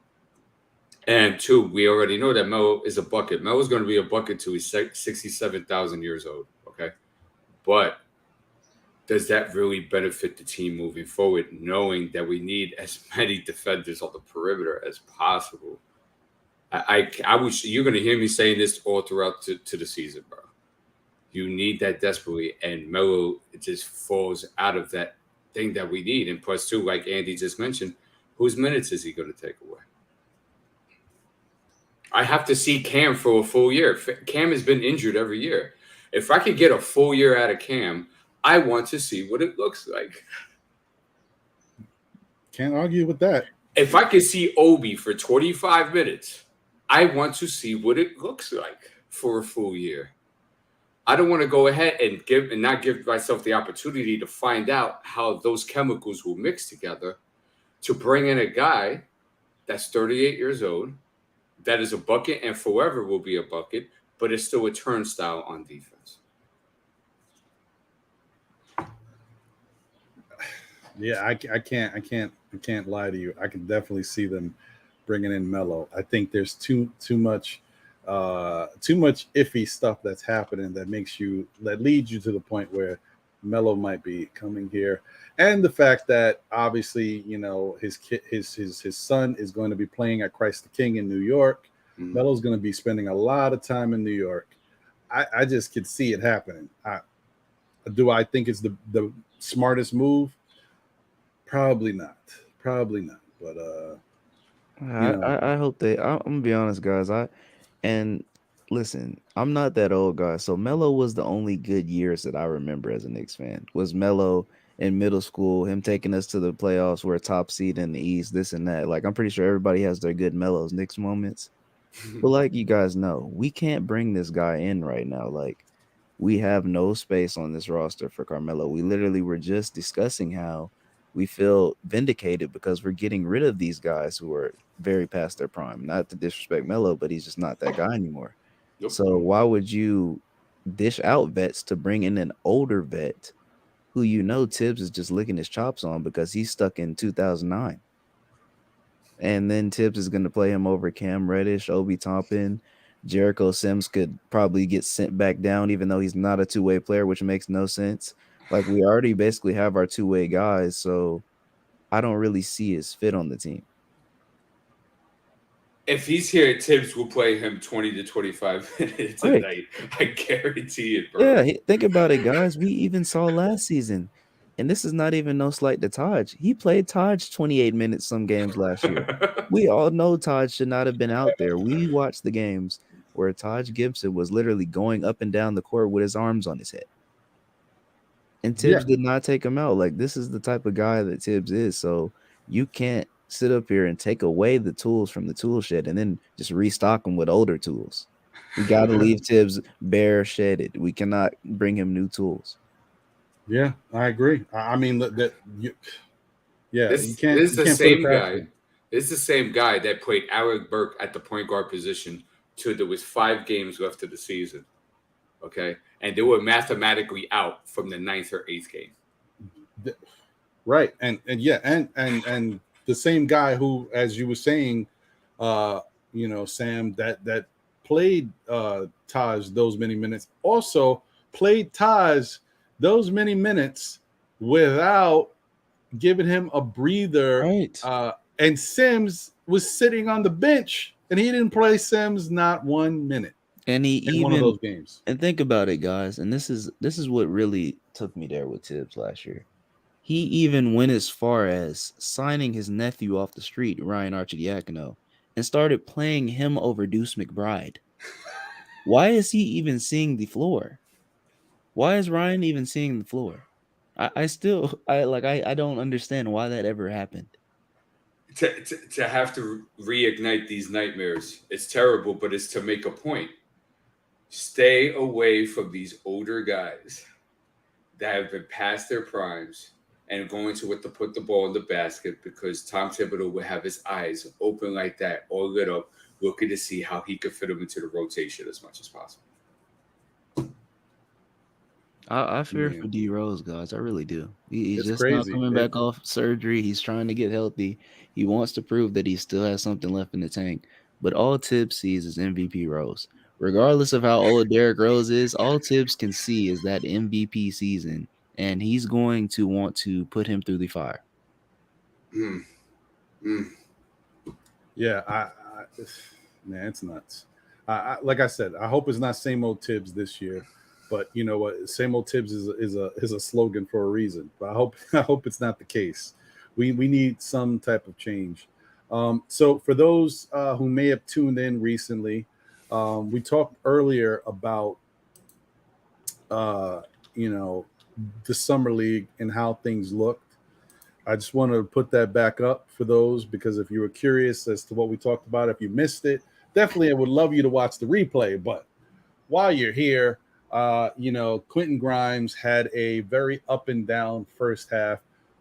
And two, we already know that Melo is a bucket. Melo is going to be a bucket till he's 67,000 years old, okay? But does that really benefit the team moving forward, knowing that we need as many defenders on the perimeter as possible? I wish you're going to hear me saying this all throughout to the season, bro. You need that desperately, and Melo just falls out of that thing that we need. And plus, two, like Andy just mentioned, whose minutes is he going to take away? I have to see Cam for a full year. Cam has been injured every year. If I could get a full year out of Cam, I want to see what it looks like. Can't argue with that. If I could see Obi for 25 minutes, I want to see what it looks like for a full year. I don't want to go ahead and not give myself the opportunity to find out how those chemicals will mix together to bring in a guy that's 38 years old, that is a bucket and forever will be a bucket, but is still a turnstile on defense. Yeah, I can't lie to you. I can definitely see them bringing in Melo. I think there's too much iffy stuff that's happening that leads you to the point where Melo might be coming here, and the fact that obviously his son is going to be playing at Christ the King in New York. Mm-hmm. Melo's going to be spending a lot of time in New York. I just could see it happening. Do I think it's the smartest move? Probably not. But I hope I'm gonna be honest, guys. Listen, I'm not that old, guys. So Melo was the only good years that I remember as a Knicks fan. Was Melo in middle school, him taking us to the playoffs, we're a top seed in the East, this and that. Like, I'm pretty sure everybody has their good Melo's Knicks moments. But like you guys know, we can't bring this guy in right now. Like, we have no space on this roster for Carmelo. We literally were just discussing how we feel vindicated because we're getting rid of these guys who are very past their prime. Not to disrespect Melo, but he's just not that guy anymore. Yep. So why would you dish out vets to bring in an older vet who you know Tibbs is just licking his chops on because he's stuck in 2009? And then Tibbs is going to play him over Cam Reddish, Obi Toppin. Jericho Sims could probably get sent back down, even though he's not a two-way player, which makes no sense. Like, we already basically have our two-way guys, so I don't really see his fit on the team. If he's here, Tibbs will play him 20 to 25 minutes a night. I guarantee it, bro. Yeah, think about it, guys. We even saw last season, and this is not even no slight to Taj. He played Taj 28 minutes some games last year. We all know Taj should not have been out there. We watched the games where Taj Gibson was literally going up and down the court with his arms on his head. And Tibbs did not take him out. Like, this is the type of guy that Tibbs is. So you can't sit up here and take away the tools from the tool shed and then just restock them with older tools. We got to leave Tibbs bare shedded. We cannot bring him new tools. Yeah, I agree. I mean, you can't. This is the same guy. Him. This is the same guy that played Alec Burke at the point guard position till there was 5 games left of the season. Okay, and they were mathematically out from the 9th or 8th game. Right, and the same guy who, as you were saying, Sam, that played Taj those many minutes, also played Taj those many minutes without giving him a breather. Right. And Sims was sitting on the bench, and he didn't play Sims not 1 minute. And he in one of those games. And think about it, guys. And this is what really took me there with Tibbs last year. He even went as far as signing his nephew off the street, Ryan Arcidiacano, and started playing him over Deuce McBride. Why is he even seeing the floor? Why is Ryan even seeing the floor? I don't understand why that ever happened. To have to reignite these nightmares, it's terrible, but it's to make a point. Stay away from these older guys that have been past their primes and going to put the ball in the basket, because Tom Thibodeau would have his eyes open like that, all lit up, looking to see how he could fit them into the rotation as much as possible. I fear for D Rose, guys. I really do. He's just crazy. not coming back off surgery. He's trying to get healthy. He wants to prove that he still has something left in the tank. But all Tibbs sees is MVP Rose. Regardless of how old Derrick Rose is, all Tibbs can see is that MVP season, and he's going to want to put him through the fire. Yeah, man, it's nuts. Like I said, I hope it's not same old Tibbs this year. But you know what? Same old Tibbs is a slogan for a reason. But I hope it's not the case. We need some type of change. So for those who may have tuned in recently, we talked earlier about the summer league and how things looked. I just want to put that back up for those, because if you were curious as to what we talked about, if you missed it, definitely I would love you to watch the replay. But while you're here, Quentin Grimes had a very up and down first half,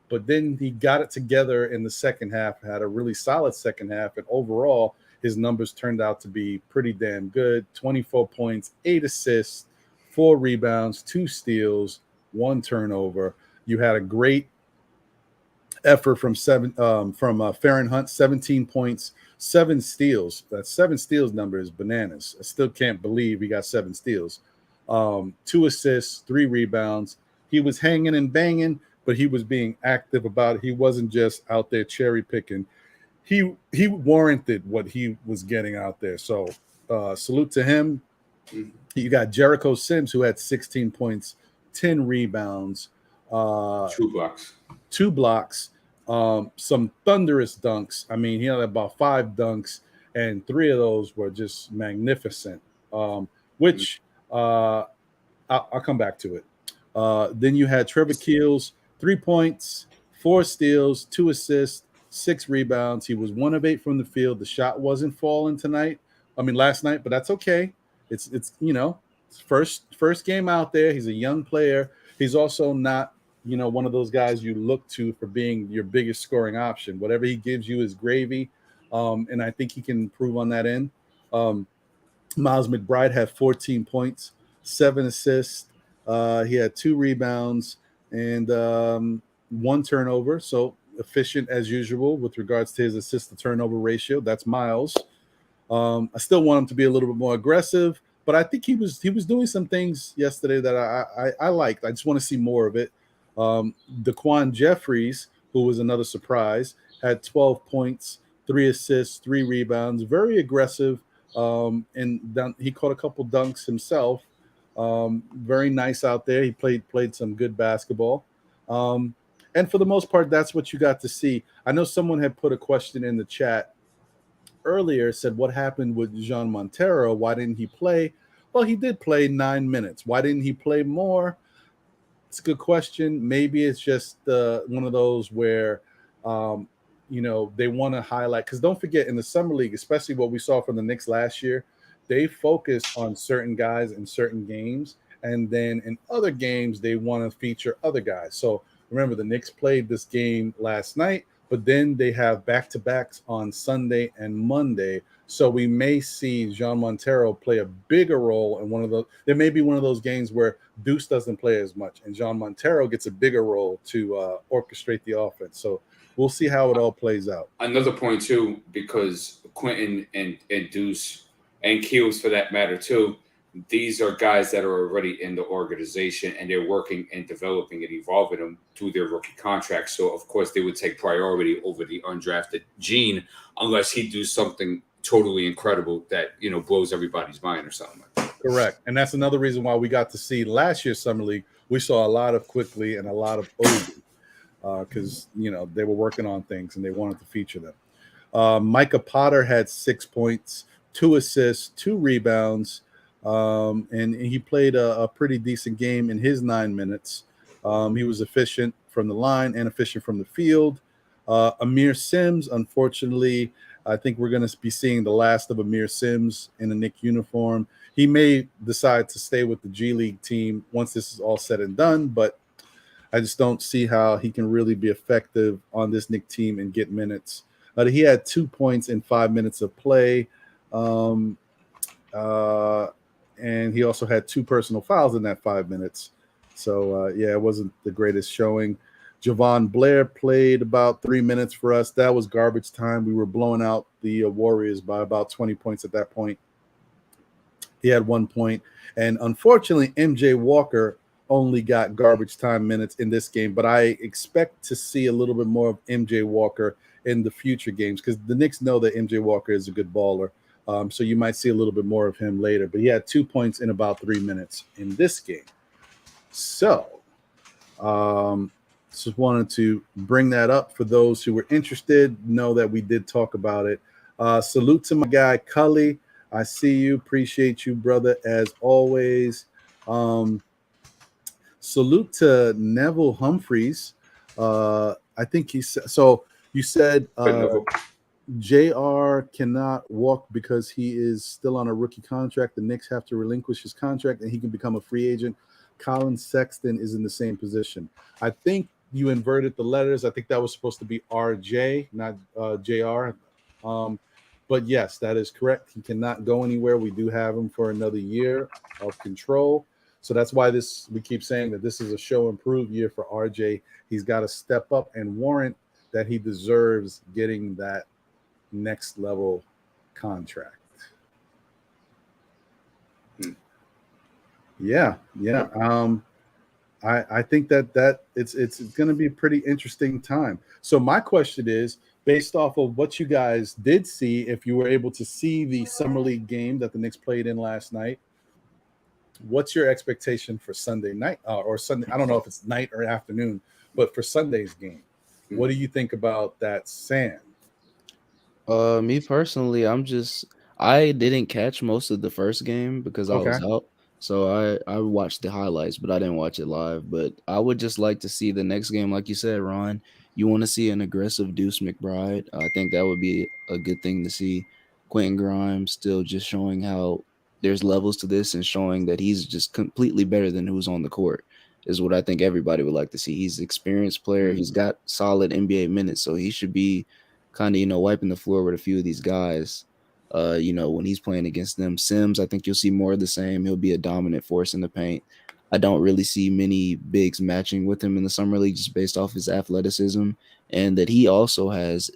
but then he got it together in the second half, had a really solid second half, and overall his numbers turned out to be pretty damn good. 24 points, 8 assists, 4 rebounds, 2 steals, 1 turnover. You had a great effort from Feron Hunt, 17 points, 7 steals. That 7 steals number is bananas. I still can't believe he got 7 steals. 2 assists, 3 rebounds. He was hanging and banging, but he was being active about it. He wasn't just out there cherry picking. He warranted what he was getting out there. So salute to him. You got Jericho Sims, who had 16 points, 10 rebounds, 2 blocks. 2 blocks, some thunderous dunks. I mean, he had about 5 dunks, and 3 of those were just magnificent, which I'll come back to it. Then you had Trevor Kiels, 3 points, 4 steals, 2 assists, 6 rebounds. He was 1 of 8 from the field. The shot wasn't falling tonight last night, but that's okay. It's first game out there. He's a young player. He's also not one of those guys you look to for being your biggest scoring option. Whatever he gives you is gravy, and I think he can improve on that end. Miles McBride had 14 points, 7 assists. He had 2 rebounds and 1 turnover. So efficient as usual with regards to his assist to turnover ratio. That's Miles. I still want him to be a little bit more aggressive, but I think he was doing some things yesterday that I liked. I just want to see more of it. Daquan Jeffries, who was another surprise, had 12 points, 3 assists, 3 rebounds, very aggressive. And he caught a couple dunks himself. Very nice out there. He played some good basketball. And for the most part, that's what you got to see. I know someone had put a question in the chat earlier, said, what happened with Jean Montero? Why didn't he play? Well, he did play 9 minutes. Why didn't he play more? It's a good question. Maybe it's just one of those where they want to highlight, because don't forget, in the summer league, especially what we saw from the Knicks last year, they focused on certain guys in certain games, and then in other games they want to feature other guys. So remember, the Knicks played this game last night, but then they have back-to-backs on Sunday and Monday. So we may see Jean Montero play a bigger role in one of those. There may be one of those games where Deuce doesn't play as much, and Jean Montero gets a bigger role to orchestrate the offense. So we'll see how it all plays out. Another point, too, because Quentin and Deuce and Kiels, for that matter, too, these are guys that are already in the organization, and they're working and developing and evolving them through their rookie contracts. So, of course, they would take priority over the undrafted Gene unless he do something totally incredible that, blows everybody's mind or something like that. Correct. And that's another reason why we got to see last year's Summer League. We saw a lot of Quickly and a lot of Obi. Because they were working on things and they wanted to feature them. Micah Potter had 6 points, 2 assists, 2 rebounds, and he played a pretty decent game in his 9 minutes. He was efficient from the line and efficient from the field. Amir Sims, unfortunately, I think we're going to be seeing the last of Amir Sims in a Knicks uniform. He may decide to stay with the G League team once this is all said and done, but I just don't see how he can really be effective on this Knicks team and get minutes. He had 2 points in 5 minutes of play, and he also had 2 personal fouls in that 5 minutes. So, it wasn't the greatest showing. Javon Blair played about 3 minutes for us. That was garbage time. We were blowing out the Warriors by about 20 points at that point. He had 1 point. And unfortunately, MJ Walker only got garbage time minutes in this game, but I expect to see a little bit more of MJ Walker in the future games because the Knicks know that MJ Walker is a good baller. So you might see a little bit more of him later, but he had 2 points in about 3 minutes in this game. So just wanted to bring that up for those who were interested, know that we did talk about it. Salute to my guy, Cully. I see you. Appreciate you, brother, as always. Salute to Neville Humphreys. I think he said so. You said JR cannot walk because he is still on a rookie contract. The Knicks have to relinquish his contract and he can become a free agent. Colin Sexton is in the same position. I think you inverted the letters. I think that was supposed to be RJ, not JR. But yes, that is correct. He cannot go anywhere. We do have him for another year of control. So that's why we keep saying that this is a show improved year for RJ. He's got to step up and warrant that he deserves getting that next level contract. Yeah. I think that it's going to be a pretty interesting time. So my question is, based off of what you guys did see, if you were able to see the Summer League game that the Knicks played in last night, what's your expectation for Sunday night or Sunday? I don't know if it's night or afternoon, but for Sunday's game, what do you think about that, Sam? Me personally, I didn't catch most of the first game because I was out. So I watched the highlights, but I didn't watch it live. But I would just like to see the next game, like you said, Ron. You want to see an aggressive Deuce McBride. I think that would be a good thing to see. Quentin Grimes still just showing how there's levels to this and showing that he's just completely better than who's on the court is what I think everybody would like to see. He's an experienced player. He's got solid NBA minutes, so he should be kind of, wiping the floor with a few of these guys, when he's playing against them. Sims, I think you'll see more of the same. He'll be a dominant force in the paint. I don't really see many bigs matching with him in the summer league just based off his athleticism, and that he also has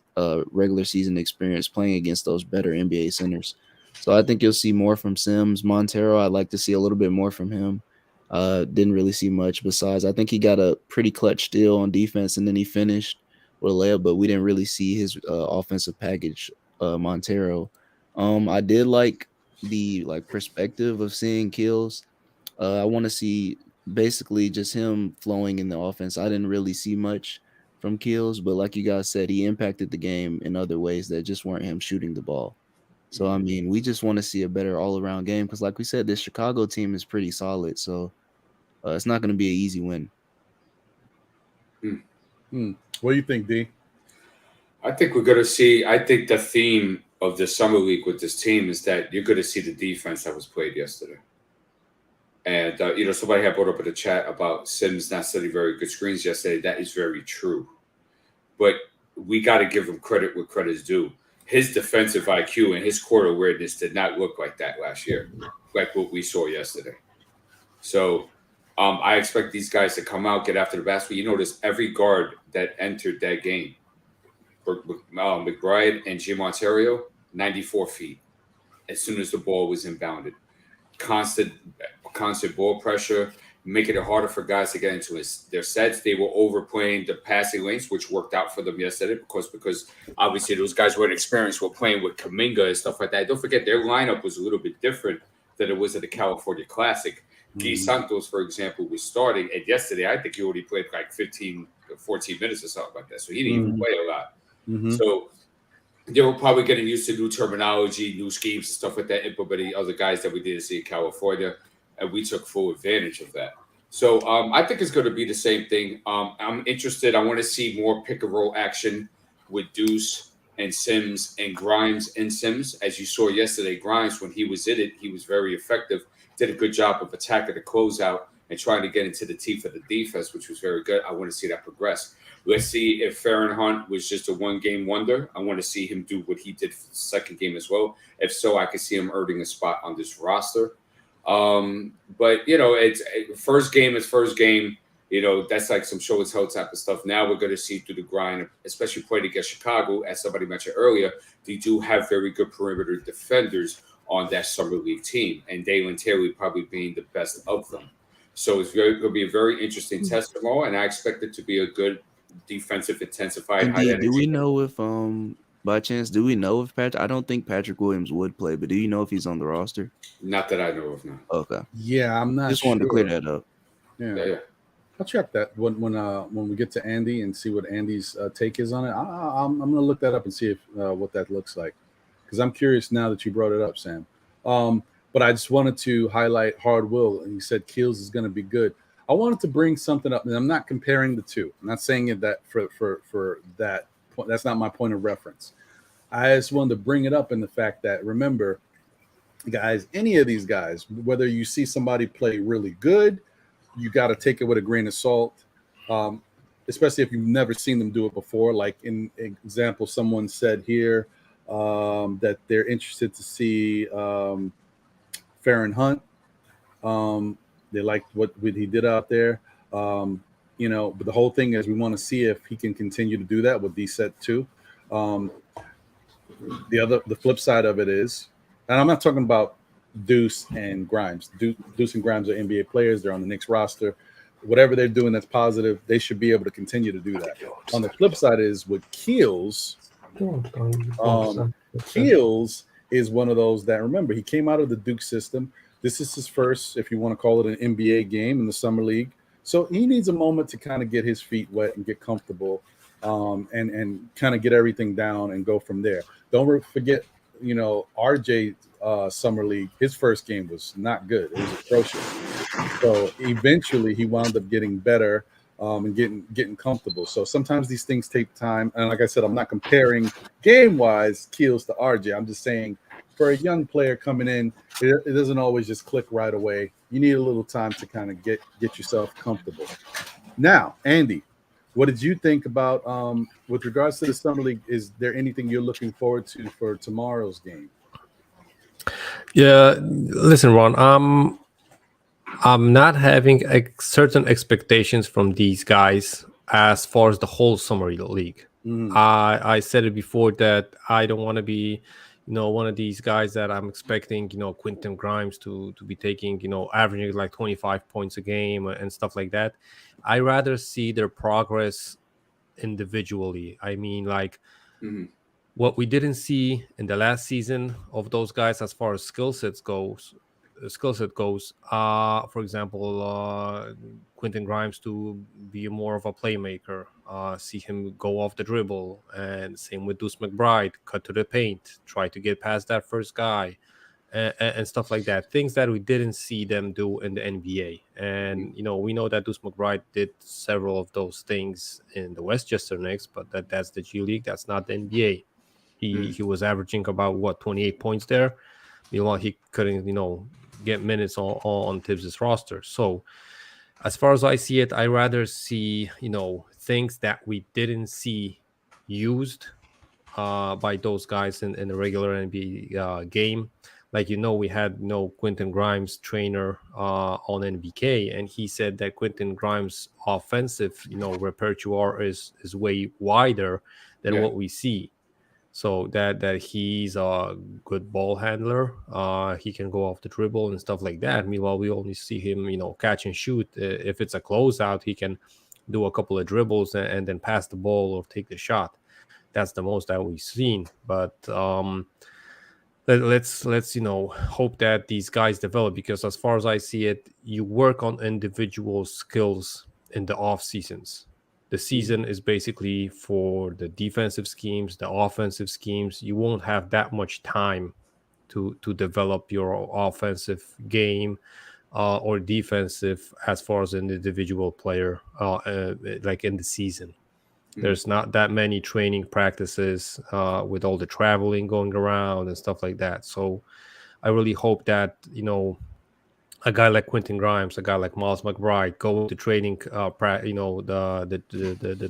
regular season experience playing against those better NBA centers. So I think you'll see more from Sims. Montero, I'd like to see a little bit more from him. Didn't really see much besides. I think he got a pretty clutch steal on defense, and then he finished with a layup, but we didn't really see his offensive package, Montero. I did like the perspective of seeing Kiels. I want to see basically just him flowing in the offense. I didn't really see much from Kiels, but like you guys said, he impacted the game in other ways that just weren't him shooting the ball. So, I mean, we just want to see a better all-around game because, like we said, this Chicago team is pretty solid. So, it's not going to be an easy win. What do you think, D? I think we're going to see – I think the theme of the summer league with this team is that you're going to see the defense that was played yesterday. And, somebody had brought up in the chat about Sims not setting very good screens yesterday. That is very true. But we got to give him credit where credit is due. His defensive IQ and his court awareness did not look like that last year, like what we saw yesterday. So I expect these guys to come out, get after the basket. You notice every guard that entered that game, McBride and Jim Ontario, 94 feet as soon as the ball was inbounded. Constant ball pressure, making it harder for guys to get into their sets. They were overplaying the passing lanes, which worked out for them yesterday because obviously those guys weren't experienced with playing with Kuminga and stuff like that. Don't forget their lineup was a little bit different than it was at the California Classic. Guy Santos, for example, was starting, and yesterday I think he already played like 15, 14 minutes or something like that. So he didn't even play a lot. So they were probably getting used to new terminology, new schemes and stuff like that, implementing other guys that we didn't see in California, and we took full advantage of that. So I think it's going to be the same thing. I'm interested. I want to see more pick-and-roll action with Deuce and Sims and Grimes and Sims. As you saw yesterday, Grimes, when he was in it, he was very effective, did a good job of attacking the closeout and trying to get into the teeth of the defense, which was very good. I want to see that progress. Let's see if Feron Hunt was just a one-game wonder. I want to see him do what he did for the second game as well. If so, I can see him earning a spot on this roster. But, it's first game is first game. That's like some show and tell type of stuff. Now we're going to see through the grind, especially playing against Chicago, as somebody mentioned earlier. They do have very good perimeter defenders on that summer league team, and Dalen Terry probably being the best of them. So it's going to be a very interesting test tomorrow, and I expect it to be a good defensive intensified high energy. Do we know if by chance Patrick? I don't think Patrick Williams would play, but do you know if he's on the roster? Not that I know of now. Okay. Yeah, I'm not. Just wanted to clear that up. Yeah. I'll check that when we get to Andy and see what Andy's take is on it. I'm going to look that up and see if what that looks like, because I'm curious now that you brought it up, Sam. But I just wanted to highlight Hard Will, and he said Kiels is going to be good. I wanted to bring something up, and I'm not comparing the two. I'm not saying it that for that point. That's not my point of reference. I just wanted to bring it up in the fact that, remember, guys, any of these guys, whether you see somebody play really good, you got to take it with a grain of salt, especially if you've never seen them do it before. Like in example, someone said here that they're interested to see Feron Hunt. They liked what he did out there, but the whole thing is we want to see if he can continue to do that with D set too. The flip side of it is, and I'm not talking about Deuce and Grimes. Deuce and Grimes are NBA players. They're on the Knicks roster. Whatever they're doing that's positive, they should be able to continue to do that. On the flip side is with Kiels. Kiels is one of those that, remember, he came out of the Duke system. This is his first, if you want to call it, an NBA game in the summer league. So he needs a moment to kind of get his feet wet and get comfortable, and kind of get everything down and go from there. Don't forget, RJ summer league, his first game was not good. It was atrocious. So eventually he wound up getting better and getting comfortable. So sometimes these things take time. And like I said, I'm not comparing game-wise Kiels to RJ. I'm just saying for a young player coming in, it doesn't always just click right away. You need a little time to kind of get yourself comfortable. Now, Andy, what did you think about with regards to the summer league? Is there anything you're looking forward to for tomorrow's game? Yeah, listen, Ron. I'm not having certain expectations from these guys as far as the whole summer league. I said it before that I don't want to be, one of these guys that I'm expecting, Quentin Grimes to be taking, averaging like 25 points a game and stuff like that. I rather see their progress individually. I mean, like what we didn't see in the last season of those guys as far as skill set goes. For example, Quentin Grimes to be more of a playmaker, see him go off the dribble, and same with Deuce McBride, cut to the paint, try to get past that first guy, and stuff like that. Things that we didn't see them do in the NBA. And we know that Deuce McBride did several of those things in the Westchester Knicks, but that's the G League. That's not the NBA. He was averaging about 28 points there. Meanwhile, he couldn't get minutes on Tibbs's roster. So as far as I see it, I rather see things that we didn't see used by those guys in the regular NBA game. Like we had Quentin Grimes trainer on NBK, and he said that Quentin Grimes' offensive repertoire is way wider than what we see. So that he's a good ball handler. He can go off the dribble and stuff like that. Meanwhile, we only see him, catch and shoot. If it's a closeout, he can do a couple of dribbles and then pass the ball or take the shot. That's the most that we've seen. But let's hope that these guys develop, because as far as I see it, you work on individual skills in the off seasons. The season is basically for the defensive schemes, the offensive schemes. You won't have that much time to develop your offensive game or defensive as far as an individual player, like in the season. There's not that many training practices with all the traveling going around and stuff like that. So I really hope that, a guy like Quentin Grimes, a guy like Miles McBride go to training, the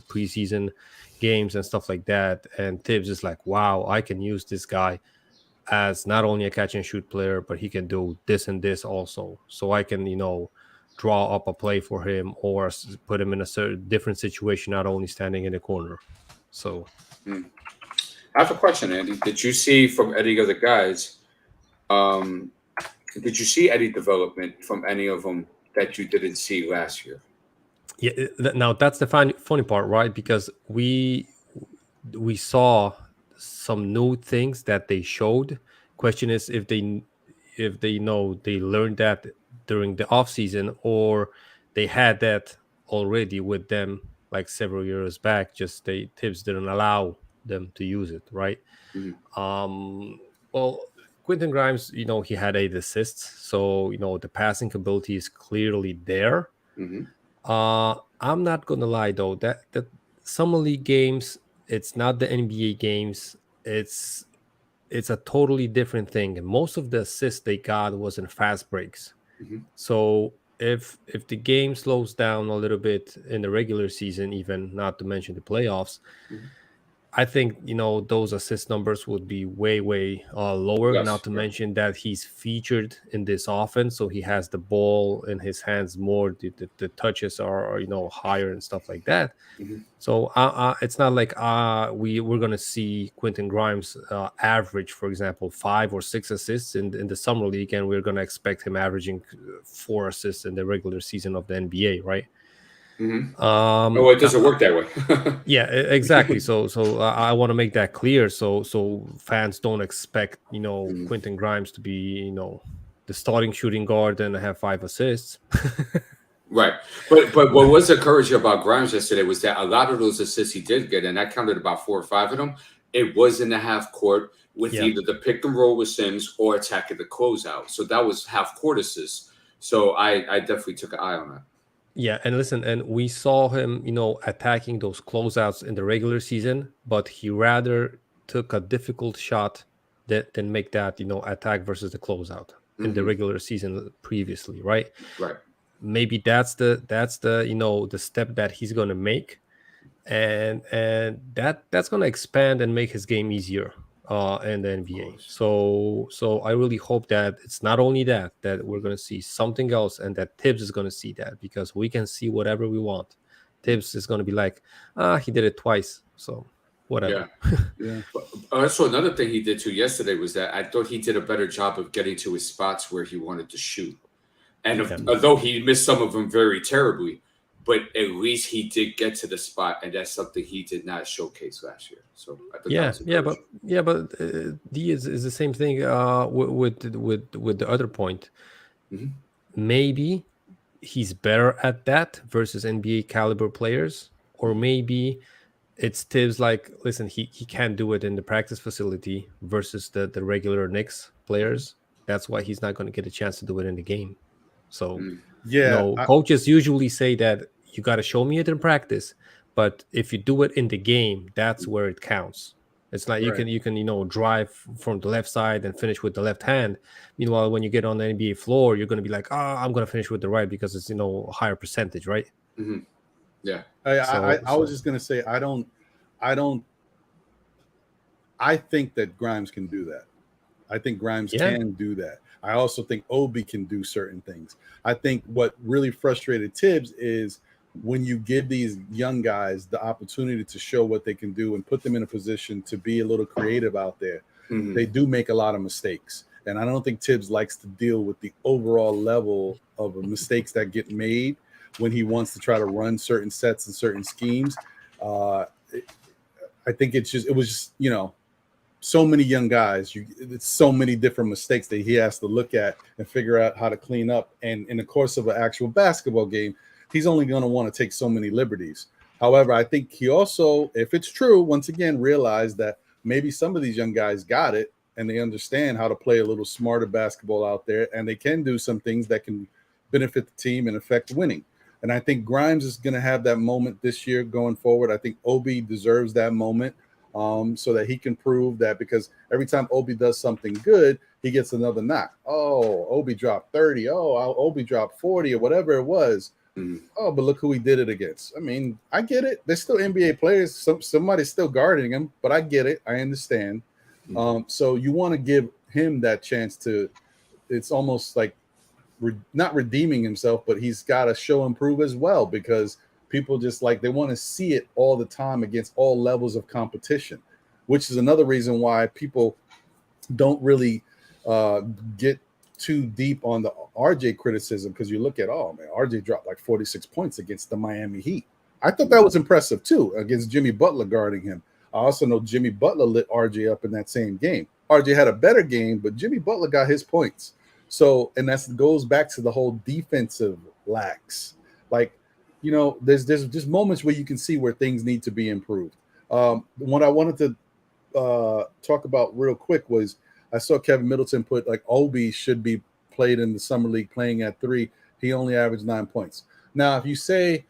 preseason games and stuff like that. And Tibbs is like, wow, I can use this guy as not only a catch and shoot player, but he can do this and this also. So I can, draw up a play for him or put him in a certain different situation, not only standing in the corner. So I have a question, Andy. Did you see from any of the guys, did you see any development from any of them that you didn't see last year? Yeah, now that's the funny part, right? Because we saw some new things that they showed. Question is if they learned that during the off season, or they had that already with them like several years back. Just Tibbs didn't allow them to use it, right? Well, Quentin Grimes, he had 8 assists, so the passing ability is clearly there. I'm not gonna lie though, that summer league games, it's not the NBA games. It's a totally different thing. And most of the assists they got was in fast breaks. So if the game slows down a little bit in the regular season, even not to mention the playoffs, I think those assist numbers would be way lower. Yes, not to mention that he's featured in this offense, so he has the ball in his hands more. The touches are higher and stuff like that. So it's not like we're gonna see Quentin Grimes average, for example, 5 or 6 assists in the summer league, and we're gonna expect him averaging 4 assists in the regular season of the NBA, right? It doesn't work that way. Yeah, exactly. So I want to make that clear, so fans don't expect Quentin Grimes to be the starting shooting guard and have 5 assists. Right, but what was encouraging about Grimes yesterday was that a lot of those assists he did get, and I counted about 4 or 5 of them, it was in the half court with either the pick and roll with Sims or attacking the closeout. So that was half court assists. So I definitely took an eye on that. Yeah, and listen, and we saw him, attacking those closeouts in the regular season, but he rather took a difficult shot than make that, attack versus the closeout in the regular season previously, right? Right. Maybe that's the the step that he's going to make, and that's going to expand and make his game easier in the NBA. So I really hope that it's not only that we're going to see something else, and that Tibbs is going to see that, because we can see whatever we want. Tibbs is going to be like, he did it twice, so whatever. Yeah. Also, another thing he did too yesterday was that I thought he did a better job of getting to his spots where he wanted to shoot. And although he missed some of them very terribly, but at least he did get to the spot, and that's something he did not showcase last year. So I thought but D is the same thing with the other point. Maybe he's better at that versus NBA caliber players, or maybe it's Tibbs like, listen, he can't do it in the practice facility versus the regular Knicks players. That's why he's not going to get a chance to do it in the game. So coaches usually say that you got to show me it in practice, but if you do it in the game, that's where it counts. It's like you can drive from the left side and finish with the left hand. Meanwhile, when you get on the NBA floor, you're going to be like, I'm going to finish with the right because it's a higher percentage, right? Yeah. I was just going to say, I think that Grimes can do that. I think Grimes can do that. I also think Obi can do certain things. I think what really frustrated Tibbs is when you give these young guys the opportunity to show what they can do and put them in a position to be a little creative out there, they do make a lot of mistakes. And I don't think Tibbs likes to deal with the overall level of mistakes that get made when he wants to try to run certain sets and certain schemes. I think it was just, so many young guys, it's so many different mistakes that he has to look at and figure out how to clean up. And in the course of an actual basketball game, he's only going to want to take so many liberties. However, I think he also, if it's true, once again, realized that maybe some of these young guys got it and they understand how to play a little smarter basketball out there, and they can do some things that can benefit the team and affect winning. And I think Grimes is going to have that moment this year going forward. I think Obi deserves that moment. So that he can prove that, because every time Obi does something good, he gets another knock. Oh, Obi dropped 30. Oh, Obi dropped 40 or whatever it was. Oh, but look who he did it against. I mean, I get it. They're still NBA players. Somebody's still guarding him, but I get it. I understand. So you want to give him that chance to, it's almost like not redeeming himself, but he's got to show and prove as well, because people just they want to see it all the time against all levels of competition, which is another reason why people don't really get too deep on the RJ criticism, because you look at, RJ dropped like 46 points against the Miami Heat. I thought that was impressive too, against Jimmy Butler guarding him. I also know Jimmy Butler lit RJ up in that same game. RJ had a better game, but Jimmy Butler got his points. So, and that goes back to the whole defensive lacks. There's just moments where you can see where things need to be improved. What I wanted to talk about real quick was I saw Kevin Middleton put Obi should be played in the summer league playing at 3. He only averaged 9 points. Now, if you say,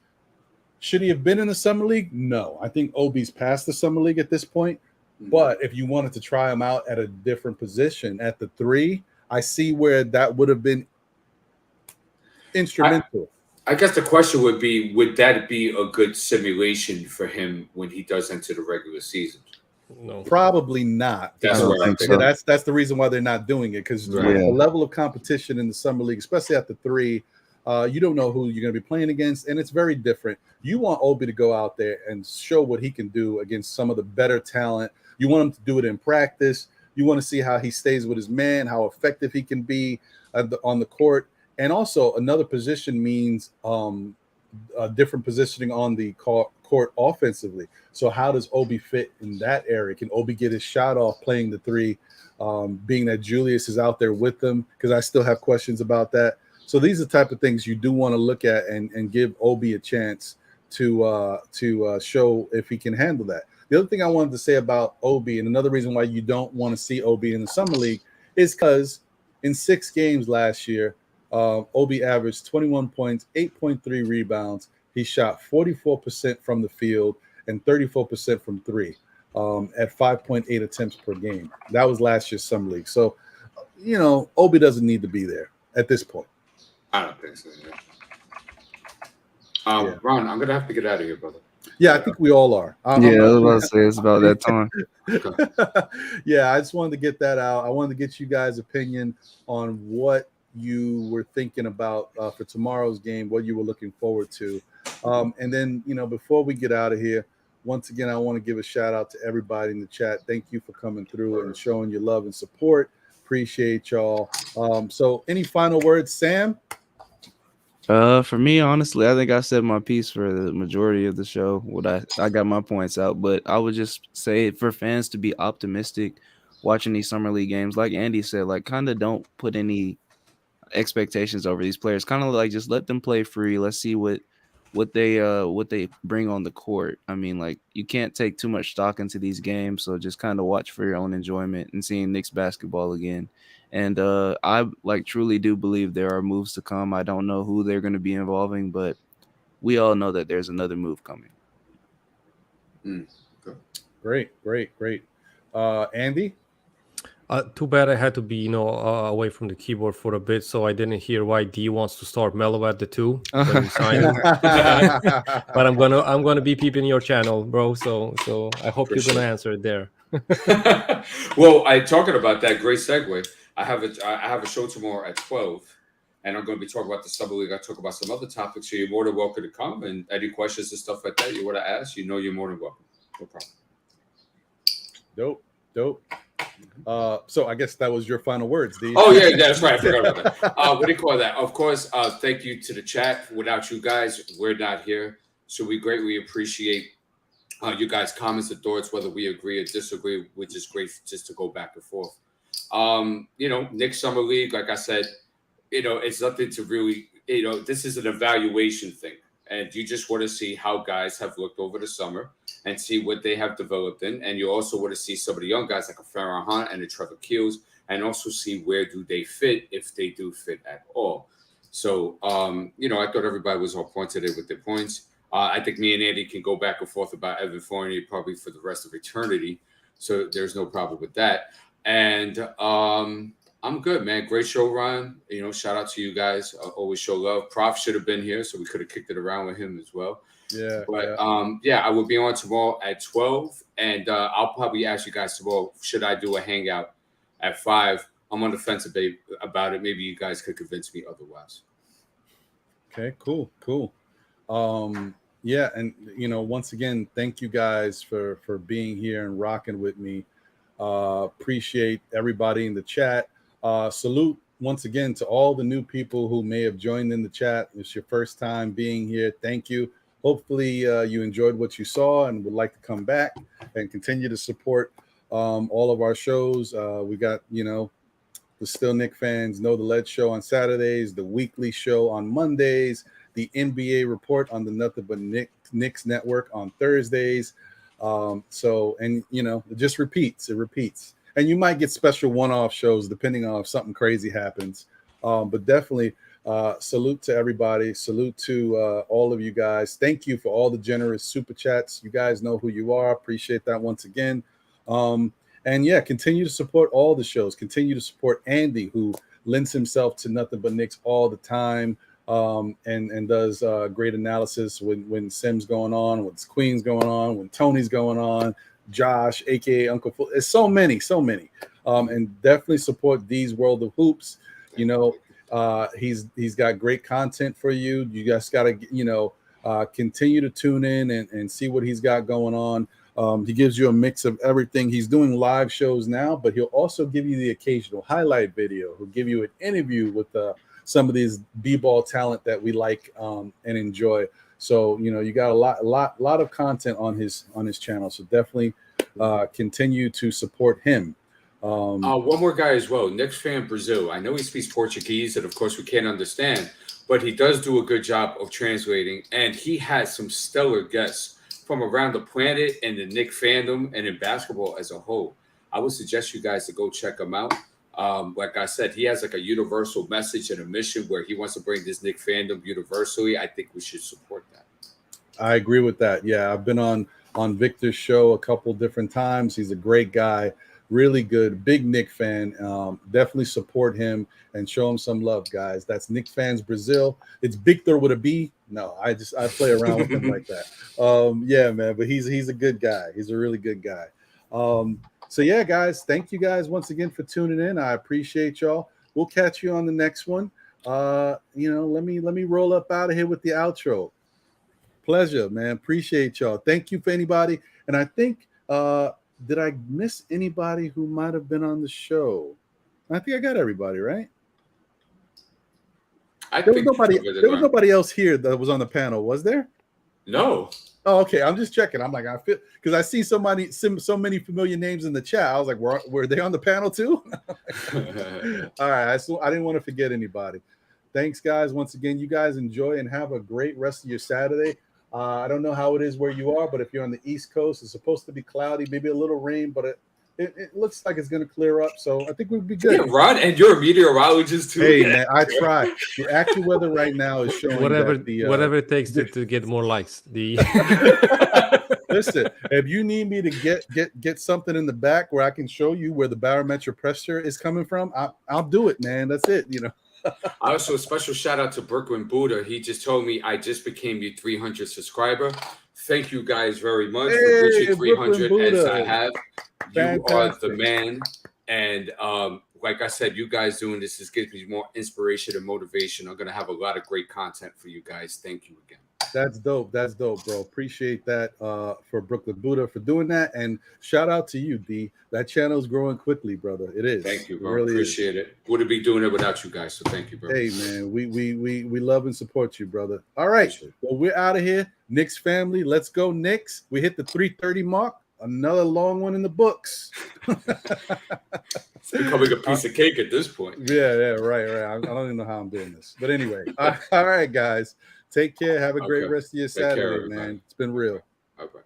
should he have been in the summer league? No, I think Obi's past the summer league at this point. But if you wanted to try him out at a different position at the 3, I see where that would have been instrumental. I guess the question would be, would that be a good simulation for him when he does enter the regular season? No, probably not. That's what I think. So. That's the reason why they're not doing it, because the level of competition in the summer league, especially at the 3, you don't know who you're going to be playing against, and it's very different. You want Obi to go out there and show what he can do against some of the better talent. You want him to do it in practice. You want to see how he stays with his man, how effective he can be on the court. And also another position means a different positioning on the court offensively. So how does Obi fit in that area? Can Obi get his shot off playing the 3, being that Julius is out there with them? Because I still have questions about that. So these are the type of things you do want to look at and give Obi a chance to show if he can handle that. The other thing I wanted to say about Obi, and another reason why you don't want to see Obi in the summer league, is because in 6 games last year, Obi averaged 21 points, 8.3 rebounds. He shot 44% from the field and 34% from 3. at 5.8 attempts per game. That was last year's Summer League. So, Obi doesn't need to be there at this point. I don't think so. Yeah. Ron, I'm gonna have to get out of here, brother. Yeah, I think we all are. I was about to say it's about that time. Yeah, I just wanted to get that out. I wanted to get you guys' opinion on what you were thinking about for tomorrow's game, what you were looking forward to. And then, before we get out of here, once again, I want to give a shout out to everybody in the chat. Thank you for coming through and showing your love and support. Appreciate y'all. So any final words, Sam? For me, honestly, I think I said my piece for the majority of the show. I got my points out, but I would just say for fans to be optimistic watching these summer league games, like Andy said, like kind of don't put any expectations over these players. Kind of like just let them play free. Let's see what they bring on the court. I mean, like you can't take too much stock into these games, so just kind of watch for your own enjoyment and seeing Knicks basketball again. And I truly do believe there are moves to come. I don't know who they're going to be involving, but we all know that there's another move coming. Great. Andy? Too bad I had to be, away from the keyboard for a bit, so I didn't hear why D wants to start Melo at the 2. But I'm gonna be peeping your channel, bro. So I hope you're gonna answer it there. Well, talking about that, great segue. I have a show tomorrow at 12, and I'm going to be talking about the Summer League. I talk about some other topics, so you're more than welcome to come. And any questions and stuff like that you want to ask, you're more than welcome. No problem. Dope. So I guess that was your final words, D. Oh yeah, that's right. I forgot about that. What do you call that? Of course. Thank you to the chat. Without you guys, we're not here. So we greatly appreciate you guys' comments and thoughts, whether we agree or disagree, which is great just to go back and forth. Knicks Summer League, like I said, it's nothing to really, this is an evaluation thing. And you just want to see how guys have looked over the summer and see what they have developed in. And you also want to see some of the young guys like a Feron and a Trevor Kiels, and also see where do they fit, if they do fit at all. So, I thought everybody was on point today with their points. I think me and Andy can go back and forth about Evan Fournier probably for the rest of eternity. So there's no problem with that. And I'm good, man. Great show, Ron. Shout out to you guys. Always show love. Prof should have been here, so we could have kicked it around with him as well. Yeah. But I will be on tomorrow at 12, and I'll probably ask you guys tomorrow, should I do a hangout at 5? I'm on the fence about it. Maybe you guys could convince me otherwise. Okay, cool. Yeah, and once again, thank you guys for being here and rocking with me. Appreciate everybody in the chat. Salute once again to all the new people who may have joined in the chat. It's your first time being here. Thank you. Hopefully you enjoyed what you saw and would like to come back and continue to support all of our shows. We got, the Still Knick Fans Know the Lead show on Saturdays, the weekly show on Mondays, the NBA report on the Nothing But Knicks network on Thursdays. It just repeats. It repeats. And you might get special one-off shows depending on if something crazy happens. But definitely salute to everybody. Salute to all of you guys. Thank you for all the generous super chats. You guys know who you are. Appreciate that once again. Continue to support all the shows. Continue to support Andy, who lends himself to Nothing But Knicks all the time. And does great analysis when Sim's going on, when Queen's going on, when Tony's going on, Josh, aka Uncle Phil. It's so many. And definitely support D's World of Hoops. He's got great content for you. You guys got to continue to tune in and see what he's got going on. He gives you a mix of everything. He's doing live shows now, but he'll also give you the occasional highlight video. He'll give you an interview with some of these b-ball talent that we like and enjoy. So you got a lot of content on his channel. So definitely continue to support him. One more guy as well, Knicks Fan Brazil. I know he speaks Portuguese, and of course we can't understand, but he does do a good job of translating, and he has some stellar guests from around the planet and the Knicks fandom and in basketball as a whole. I would suggest you guys to go check him out. Like I said, he has like a universal message and a mission where he wants to bring this Knicks fandom universally. I think we should support that. I agree with that. Yeah, I've been on on Victor's show a couple different times. He's a great guy, really good, big Knick fan. Definitely support him and show him some love, guys. That's Knicks Fans Brazil. It's Victor with a B. No, I play around with him like that. Yeah, man, but he's a good guy. He's a really good guy. So yeah, guys, thank you guys once again for tuning in. I appreciate y'all. We'll catch you on the next one. Let me roll up out of here with the outro. Pleasure, man. Appreciate y'all. Thank you for anybody. And I think did I miss anybody who might have been on the show? I think I got everybody, right? There was nobody else here that was on the panel, was there? No. Oh, okay. I'm just checking. I'm like, I feel because I see so many familiar names in the chat. I was like, were they on the panel too? All right. So I didn't want to forget anybody. Thanks, guys. Once again, you guys enjoy and have a great rest of your Saturday. I don't know how it is where you are, but if you're on the East Coast, it's supposed to be cloudy, maybe a little rain, but it looks like it's going to clear up. So I think we'll be good. Yeah, Ron, and you're a meteorologist too. Hey, man, I try. The actual weather right now is showing whatever that it takes to get more likes. Listen, if you need me to get something in the back where I can show you where the barometric pressure is coming from, I'll do it, man. That's it, Also, a special shout out to Brooklyn Buddha. He just told me I just became your 300 subscriber. Thank you guys very much for reaching 300 as I have. You are the man. And like I said, you guys doing this is giving me more inspiration and motivation. I'm going to have a lot of great content for you guys. Thank you again. That's dope. That's dope, bro. Appreciate that for Brooklyn Buddha for doing that. And shout out to you, D. That channel is growing quickly, brother. It is. Thank you, bro. Really appreciate it. Wouldn't be doing it without you guys. So thank you, bro. Hey, man, we love and support you, brother. All right. Well, we're out of here. Knicks family. Let's go, Knicks. We hit the 3:30 mark. Another long one in the books. It's becoming a piece of cake at this point. Yeah, right. I don't even know how I'm doing this. But anyway, all right, guys. Take care. Have a great rest of your Saturday, man. It's been real. Okay.